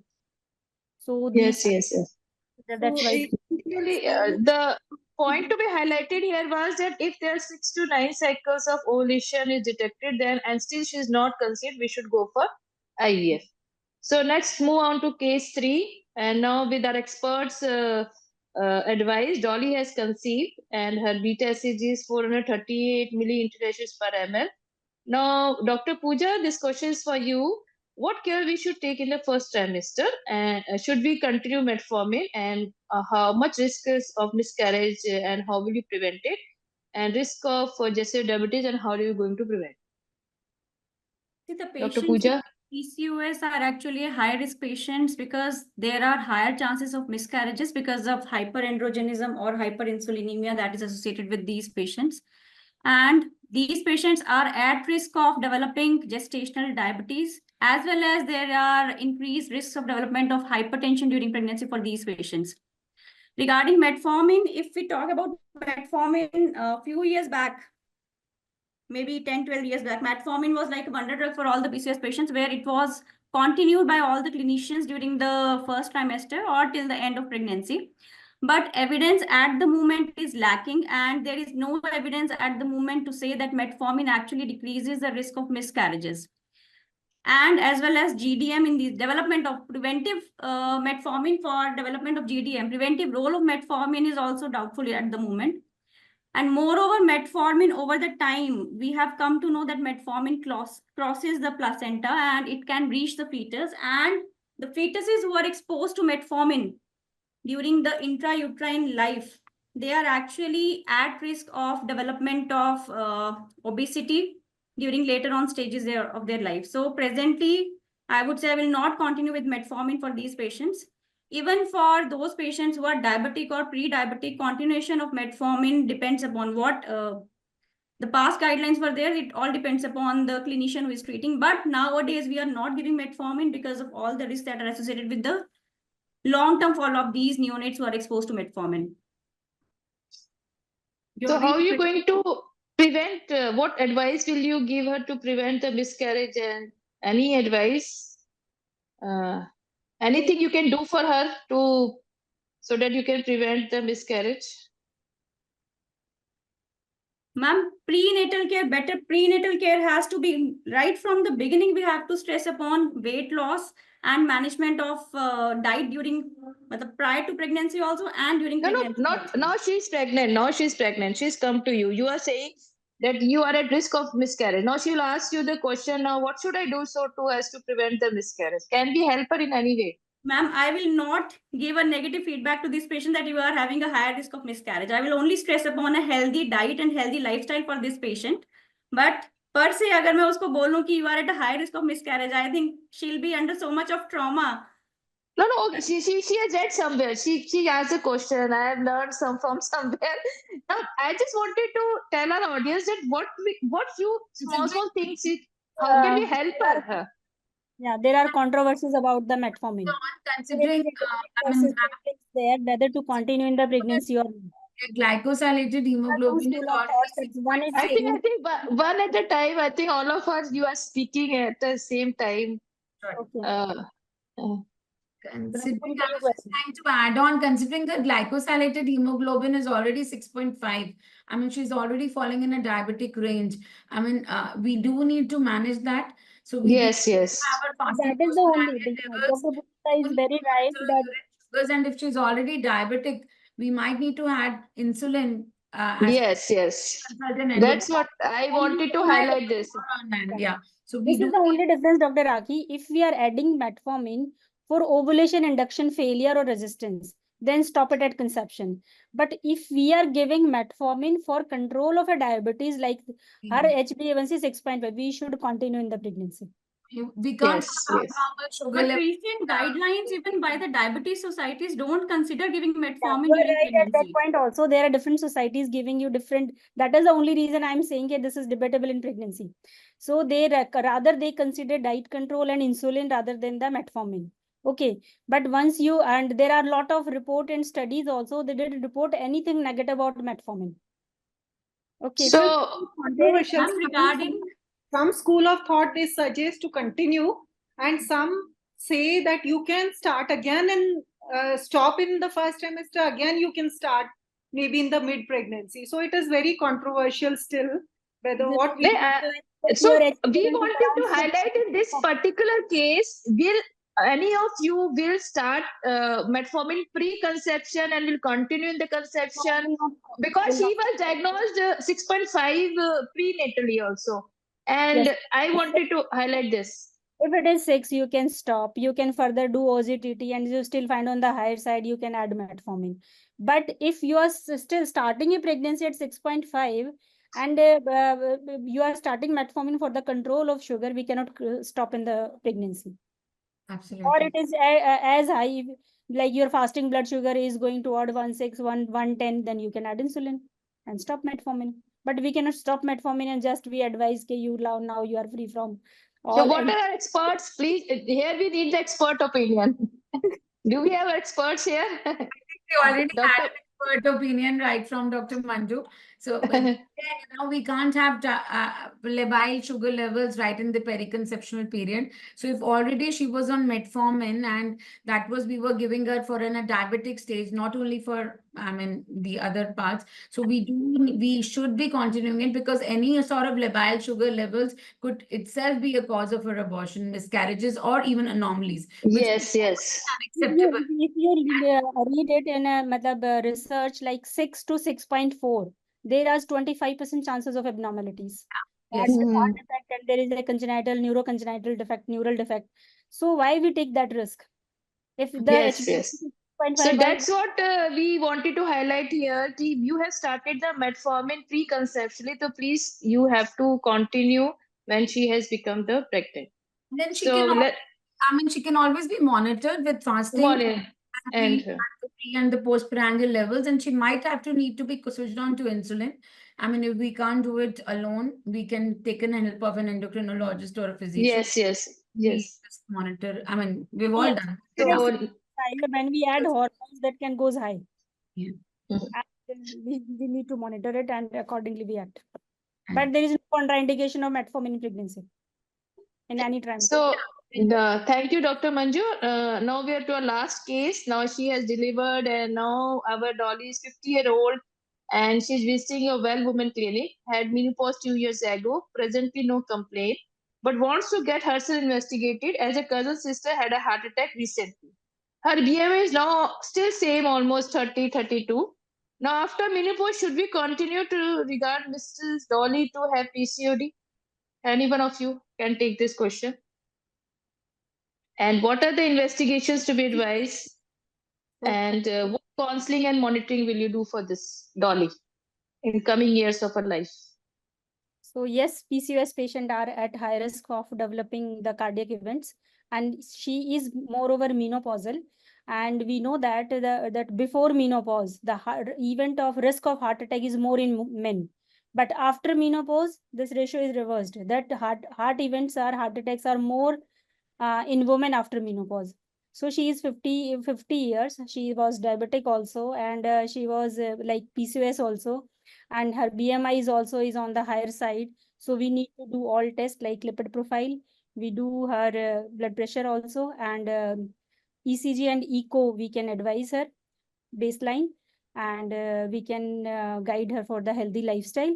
[SPEAKER 10] So
[SPEAKER 11] Yes,
[SPEAKER 10] these,
[SPEAKER 11] yes, yes.
[SPEAKER 10] that's
[SPEAKER 11] So
[SPEAKER 10] why
[SPEAKER 11] basically, the point to be highlighted here was that if there are 6 to 9 cycles of ovulation is detected, then and still she is not conceived, we should go for IVF. So let's move on to case 3. And now with our experts' advice, Dolly has conceived and her beta HCG is 438 milli-internationals per ml. Now, Dr. Pooja, this question is for you. What care we should take in the first trimester, and should we continue metformin, and how much risk is of miscarriage, and how will you prevent it, and risk of gestational diabetes, and how are you going to prevent?
[SPEAKER 3] See, the
[SPEAKER 11] Dr.
[SPEAKER 3] patients
[SPEAKER 11] Pooja?
[SPEAKER 3] with PCOS are actually high risk patients because there are higher chances of miscarriages because of hyperandrogenism or hyperinsulinemia that is associated with these patients. And these patients are at risk of developing gestational diabetes, as well as there are increased risks of development of hypertension during pregnancy for these patients. Regarding metformin, if we talk about metformin a few years back, maybe 10, 12 years back, metformin was like a wonder drug for all the PCOS patients, where it was continued by all the clinicians during the first trimester or till the end of pregnancy. But evidence at the moment is lacking, and there is no evidence at the moment to say that metformin actually decreases the risk of miscarriages. And as well as GDM in the development of preventive metformin for development of GDM. Preventive role of metformin is also doubtful at the moment. And moreover, metformin over the time, we have come to know that metformin crosses the placenta and it can reach the fetus. And the fetuses who are exposed to metformin during the intrauterine life, they are actually at risk of development of obesity during later on stages of their life. So presently, I would say I will not continue with metformin for these patients. Even for those patients who are diabetic or pre-diabetic, continuation of metformin depends upon what the past guidelines were there. It all depends upon the clinician who is treating. But nowadays, we are not giving metformin because of all the risks that are associated with the long-term follow-up these neonates who are exposed to metformin.
[SPEAKER 11] So how are you going to prevent, what advice will you give her to prevent the miscarriage, and any advice? Anything you can do for her to, so that you can prevent the miscarriage?
[SPEAKER 3] Ma'am, prenatal care, better prenatal care has to be right from the beginning. We have to stress upon weight loss and management of diet during, prior to pregnancy also and during pregnancy.
[SPEAKER 11] Not now she's pregnant. Now she's pregnant. She's come to you. You are saying that you are at risk of miscarriage. Now she'll ask you the question, now what should I do so as to prevent the miscarriage? Can we help her in any way?
[SPEAKER 3] Ma'am, I will not give a negative feedback to this patient that you are having a higher risk of miscarriage. I will only stress upon a healthy diet and healthy lifestyle for this patient. But per se, agar main usko bolun ki you are at a high risk of miscarriage, I think she'll be under so much of trauma.
[SPEAKER 11] No, she has read somewhere. She asked a question. I have learned from somewhere. Now, I just wanted to tell our audience that what few small things, how can we help her?
[SPEAKER 10] Yeah, there are controversies about the metformin.
[SPEAKER 8] Considering
[SPEAKER 10] there whether to continue in the pregnancy or not.
[SPEAKER 8] Glycosylated hemoglobin is already
[SPEAKER 11] I think one at a time. I think all of us, you are speaking at the same time.
[SPEAKER 8] Considering, I was just trying to add on, considering that glycosylated hemoglobin is already 6.5. I mean, she's already falling in a diabetic range. I mean, we do need to manage that. So we
[SPEAKER 11] yes.
[SPEAKER 10] That is the only thing. Dr. Gupta is very right that
[SPEAKER 8] sugars, and if she's already diabetic, we might need to add insulin.
[SPEAKER 11] Yes. That's what I wanted to highlight this.
[SPEAKER 8] Yeah. So
[SPEAKER 10] this is the only difference, Dr. Raki. If we are adding metformin for ovulation induction failure or resistance, then stop it at conception. But if we are giving metformin for control of a diabetes, like her HbA1c 6.5, we should continue in the pregnancy.
[SPEAKER 8] We can't
[SPEAKER 3] But recent guidelines, even by the diabetes societies, don't consider giving metformin during
[SPEAKER 10] right
[SPEAKER 3] pregnancy.
[SPEAKER 10] at that point also, there are different societies giving you different. That is the only reason I'm saying that this is debatable in pregnancy. So they rather they consider diet control and insulin rather than the metformin. Okay, but once you, and there are a lot of report and studies also, they didn't report anything negative about metformin. Okay.
[SPEAKER 11] So
[SPEAKER 1] Controversial.
[SPEAKER 3] regarding
[SPEAKER 1] Some school of thought they suggest to continue, and some say that you can start again and stop in the first trimester. Again, you can start maybe in the mid pregnancy. So it is very controversial still whether what we
[SPEAKER 11] so we wanted to highlight in this particular case, will any of you will start metformin pre-conception and will continue in the conception, because she was diagnosed 6.5 prenatally also, and
[SPEAKER 10] Yes.
[SPEAKER 11] I wanted to highlight this.
[SPEAKER 10] If it is 6, you can stop. You can further do OGTT, and you still find on the higher side, you can add metformin. But if you are still starting a pregnancy at 6.5 and you are starting metformin for the control of sugar, we cannot stop in the pregnancy.
[SPEAKER 8] Absolutely.
[SPEAKER 10] Or it is as high, like your fasting blood sugar is going toward 1.6, 110, then you can add insulin and stop metformin. But we cannot stop metformin and just we advise you now you are free from all.
[SPEAKER 11] So what are our experts? Please, here we need the expert opinion. Do we have experts here?
[SPEAKER 8] I think we already had an expert opinion right from Dr. Manju. So we can't have labile sugar levels right in the periconceptual period. So if already she was on metformin and that was we were giving her for in a diabetic stage, not only for the other parts. So we should be continuing it, because any sort of labile sugar levels could itself be a cause of her abortion, miscarriages, or even anomalies.
[SPEAKER 11] Yes, yes.
[SPEAKER 8] Unacceptable.
[SPEAKER 10] If you read it in a research like 6 to 6.4, there are 25% chances of abnormalities.
[SPEAKER 8] Yes.
[SPEAKER 10] And heart defect, and there is a congenital, neurocongenital defect, neural defect. So why we take that risk? If the
[SPEAKER 11] Yes,
[SPEAKER 10] HbA1c
[SPEAKER 11] yes.
[SPEAKER 10] is 6.5
[SPEAKER 11] So
[SPEAKER 10] by-
[SPEAKER 11] that's what we wanted to highlight here. You have started the metformin pre-conceptually, so please you have to continue when she has become the pregnant.
[SPEAKER 8] Then she
[SPEAKER 11] So
[SPEAKER 8] can she can always be monitored with fasting and the postprandial levels, and she might have to need to be switched on to insulin. If we can't do it alone, we can take an help of an endocrinologist or a physician.
[SPEAKER 11] Yes.
[SPEAKER 8] Just monitor. We've all done.
[SPEAKER 11] So
[SPEAKER 10] when we add hormones, that can goes high.
[SPEAKER 8] Yeah.
[SPEAKER 10] And we need to monitor it, and accordingly we act. But there is no contraindication of metformin in pregnancy in any trimester.
[SPEAKER 11] So thank you, Dr. Manju. Now we are to our last case. Now she has delivered, and now our Dolly is 50-year-old, and she's visiting a well woman clinic. Had menopause 2 years ago. Presently no complaint, but wants to get herself investigated as a cousin sister had a heart attack recently. Her BMI is now still same, almost 30, 32. Now after menopause, should we continue to regard Mrs. Dolly to have PCOD? Any one of you can take this question. And what are the investigations to be advised? And what counseling and monitoring will you do for this Dolly in coming years of her life?
[SPEAKER 10] So yes, PCOS patients are at high risk of developing the cardiac events, and she is moreover menopausal. And we know that that before menopause, the event of risk of heart attack is more in men. But after menopause, this ratio is reversed. That heart attacks are more in women after menopause. So she is 50 years. She was diabetic also, and she was like PCOS also, and her BMI is also on the higher side. So we need to do all tests like lipid profile. We do her blood pressure also, and ECG and echo we can advise her baseline, and we can guide her for the healthy lifestyle.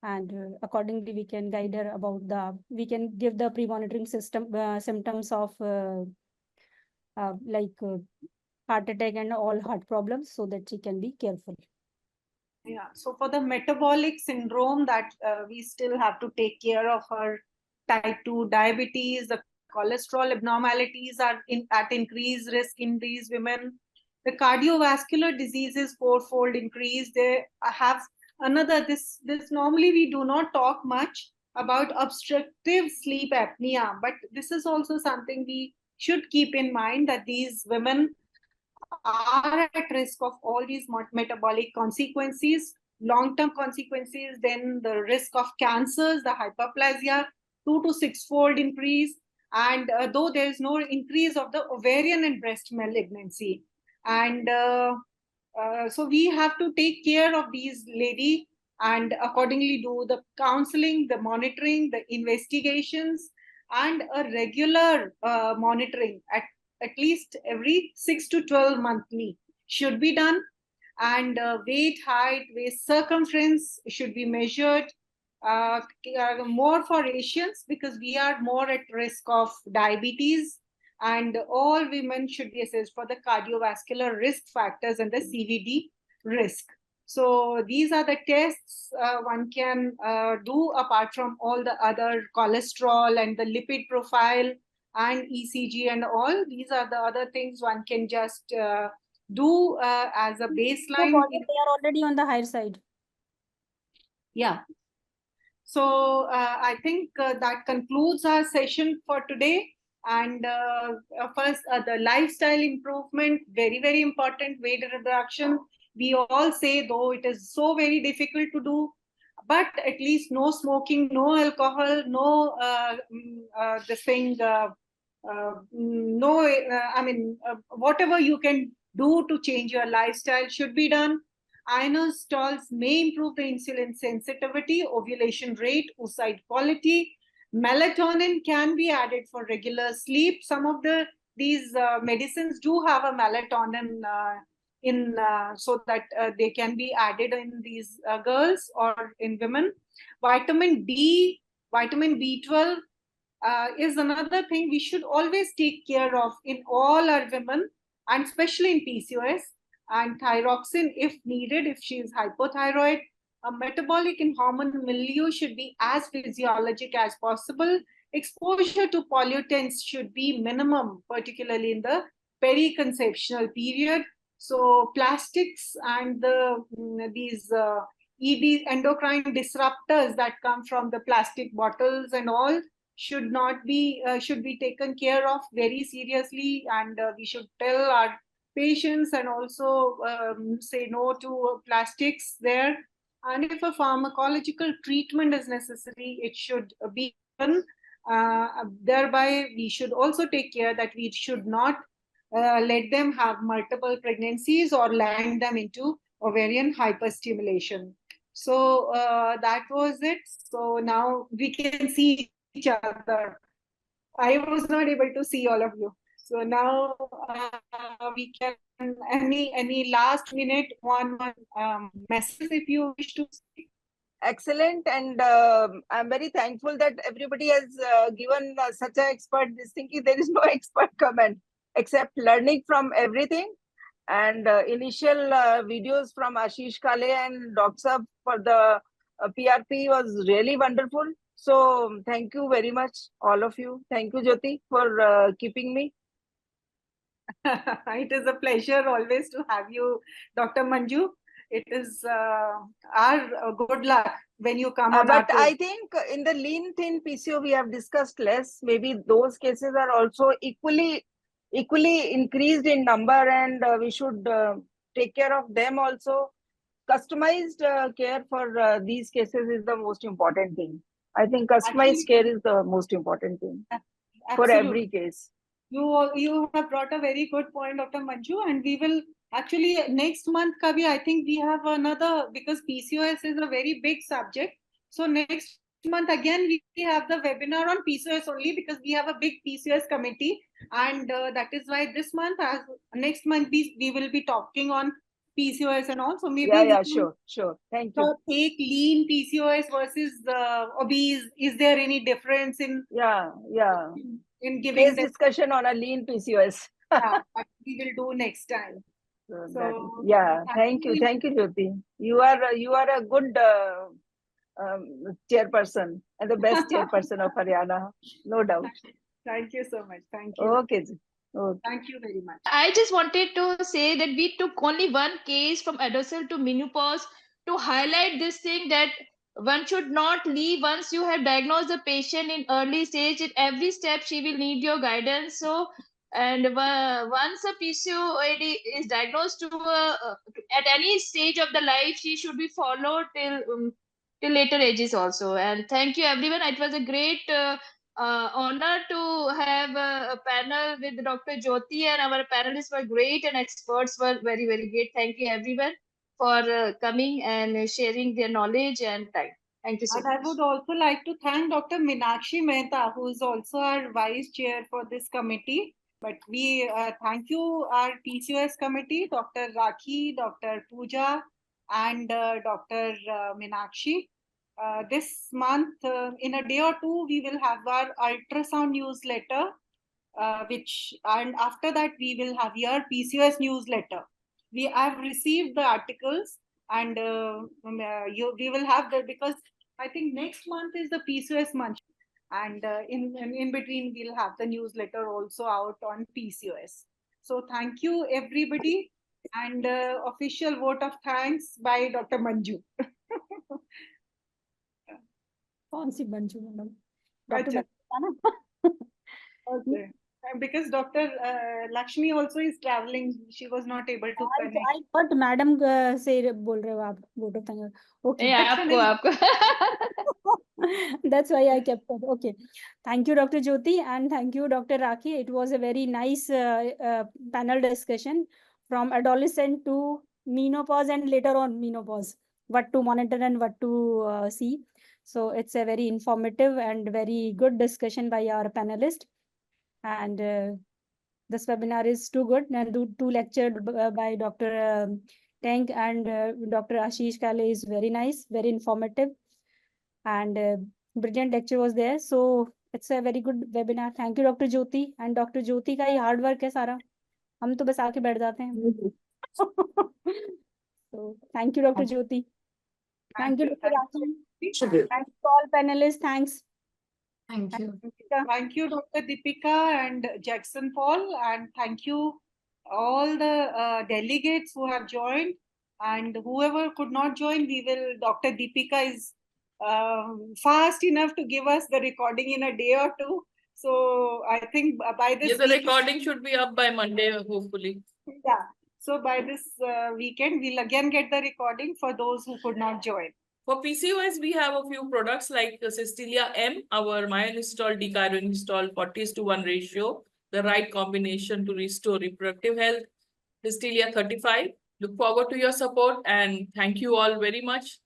[SPEAKER 10] And accordingly, we can guide her about we can give the pre-monitoring symptoms of heart attack and all heart problems, so that she can be careful.
[SPEAKER 1] Yeah, so for the metabolic syndrome that we still have to take care of her type 2 diabetes, the cholesterol abnormalities are at increased risk in these women. The cardiovascular diseases fourfold increase. They have this normally we do not talk much about obstructive sleep apnea, but this is also something we should keep in mind, that these women are at risk of all these metabolic consequences, long-term consequences, then the risk of cancers, the hyperplasia, 2 to 6-fold increase, and though there is no increase of the ovarian and breast malignancy. And so we have to take care of these lady and accordingly do the counseling, the monitoring, the investigations, and a regular monitoring at least every 6 to 12 monthly should be done. And weight, height, waist circumference should be measured, more for Asians because we are more at risk of diabetes, and all women should be assessed for the cardiovascular risk factors and the CVD risk. So these are the tests one can do apart from all the other cholesterol and the lipid profile and ECG and all. These are the other things one can just do as a baseline.
[SPEAKER 10] So they are already on the higher side.
[SPEAKER 1] Yeah. So I think that concludes our session for today. And first, the lifestyle improvement, very, very important, weight reduction. We all say, though it is so very difficult to do, but at least no smoking, no alcohol, no this thing, whatever you can do to change your lifestyle should be done. Inositols may improve the insulin sensitivity, ovulation rate, oocyte quality. Melatonin can be added for regular sleep. Some of these medicines do have a melatonin so that they can be added in these girls or in women. Vitamin D, vitamin B12 is another thing we should always take care of in all our women, and especially in PCOS. And thyroxine if needed, if she is hypothyroid. A metabolic and hormone milieu should be as physiologic as possible. Exposure to pollutants should be minimum, particularly in the periconceptional period. So plastics and these endocrine disruptors that come from the plastic bottles and all should be taken care of very seriously, and we should tell our patients and also say no to plastics there. And if a pharmacological treatment is necessary, it should be done. Thereby, we should also take care that we should not let them have multiple pregnancies or land them into ovarian hyperstimulation. So that was it. So now we can see each other. I was not able to see all of you. So now we can, any last minute one message if you wish to speak.
[SPEAKER 15] Excellent, and I'm very thankful that everybody has given such an expert this thing. There is no expert comment except learning from everything. And initial videos from Ashish, Kale and Dr. for the PRP was really wonderful. So thank you very much, all of you. Thank you, Jyoti, for keeping me.
[SPEAKER 1] It is a pleasure always to have you, Dr. Manju. It is our good luck when you come on.
[SPEAKER 15] But I think in the lean thin PCO we have discussed less. Maybe those cases are also equally increased in number, and we should take care of them also. Customized care for these cases is the most important thing. I think customized care is the most important thing for every case.
[SPEAKER 1] You have brought a very good point, Dr. Manju, and we will actually next month, Kavi, I think we have another, because PCOS is a very big subject. So next month again we have the webinar on PCOS only, because we have a big PCOS committee, and that is why this month, as next month we will be talking on PCOS and all. So maybe
[SPEAKER 15] sure. Thank you.
[SPEAKER 1] Take lean PCOS versus obese. Is there any difference in in giving
[SPEAKER 15] this discussion on a lean PCOS?
[SPEAKER 1] Yeah, we will do next time.
[SPEAKER 15] So thank you, Jyoti. You are a good chairperson and the best chairperson of Haryana, no doubt.
[SPEAKER 1] Thank you so much. Thank you.
[SPEAKER 15] Okay.
[SPEAKER 1] Thank you very much.
[SPEAKER 11] I just wanted to say that we took only one case from adolescent to menopause to highlight this thing, that one should not leave once you have diagnosed the patient in early stage. At every step, she will need your guidance. So, and once a PCOD is diagnosed at any stage of the life, she should be followed till later ages also. And thank you, everyone. It was a great honor to have a panel with Dr. Jyoti, and our panelists were great and experts were very, very great. Thank you, everyone. for coming and sharing their knowledge and time. Thank you so
[SPEAKER 1] And
[SPEAKER 11] much.
[SPEAKER 1] I would also like to thank Dr. Meenakshi Mehta, who is also our vice chair for this committee. But we thank you, our PCOS committee, Dr. Rakhi, Dr. Pooja, and Dr. Meenakshi. This month, in a day or two, we will have our ultrasound newsletter, and after that, we will have your PCOS newsletter. We have received the articles, and we will have the, because I think next month is the PCOS month, and in between we'll have the newsletter also out on PCOS. So thank you everybody, and official vote of thanks by Dr. Manju.
[SPEAKER 10] कौन सी Manju madam?
[SPEAKER 1] Achha.
[SPEAKER 10] Doctor
[SPEAKER 1] Okay. Because Dr. Lakshmi also is traveling, she was not able to connect.
[SPEAKER 10] I thought madam से बोल रहे हो आप vote of thanks. Okay.
[SPEAKER 11] आपको
[SPEAKER 10] That's why I kept it. Okay. Thank you, Dr. Jyoti, and thank you, Dr. Rakhi. It was a very nice panel discussion from adolescent to menopause and later on menopause, what to monitor and what to see. So it's a very informative and very good discussion by our panelists. And this webinar is too good, and two lectured by Dr. Tank and Dr. Ashish Kale is very nice, very informative, and brilliant lecture was there. So it's a very good webinar. Thank you, Dr. Jyoti, and Dr. Jyoti का ही hard work है सारा. हम तो बस आके बैठ जाते हैं. So thank you, Dr. Jyoti. Thank you, Dr. Rakhi. Thanks to all panelists. Thanks.
[SPEAKER 8] Thank you.
[SPEAKER 1] Thank you, Dr. Deepika and Jagsonpal, and thank you all the delegates who have joined, and whoever could not join, Dr. Deepika is fast enough to give us the recording in a day or two. So I think by this
[SPEAKER 12] the recording should be up by Monday, hopefully.
[SPEAKER 1] Yeah. So by this weekend, we'll again get the recording for those who could not join.
[SPEAKER 12] For PCOS, we have a few products like Cystelia-M, our myoinositol dechiroinositol 40:1 ratio, the right combination to restore reproductive health. Cystelia 35. Look forward to your support, and thank you all very much.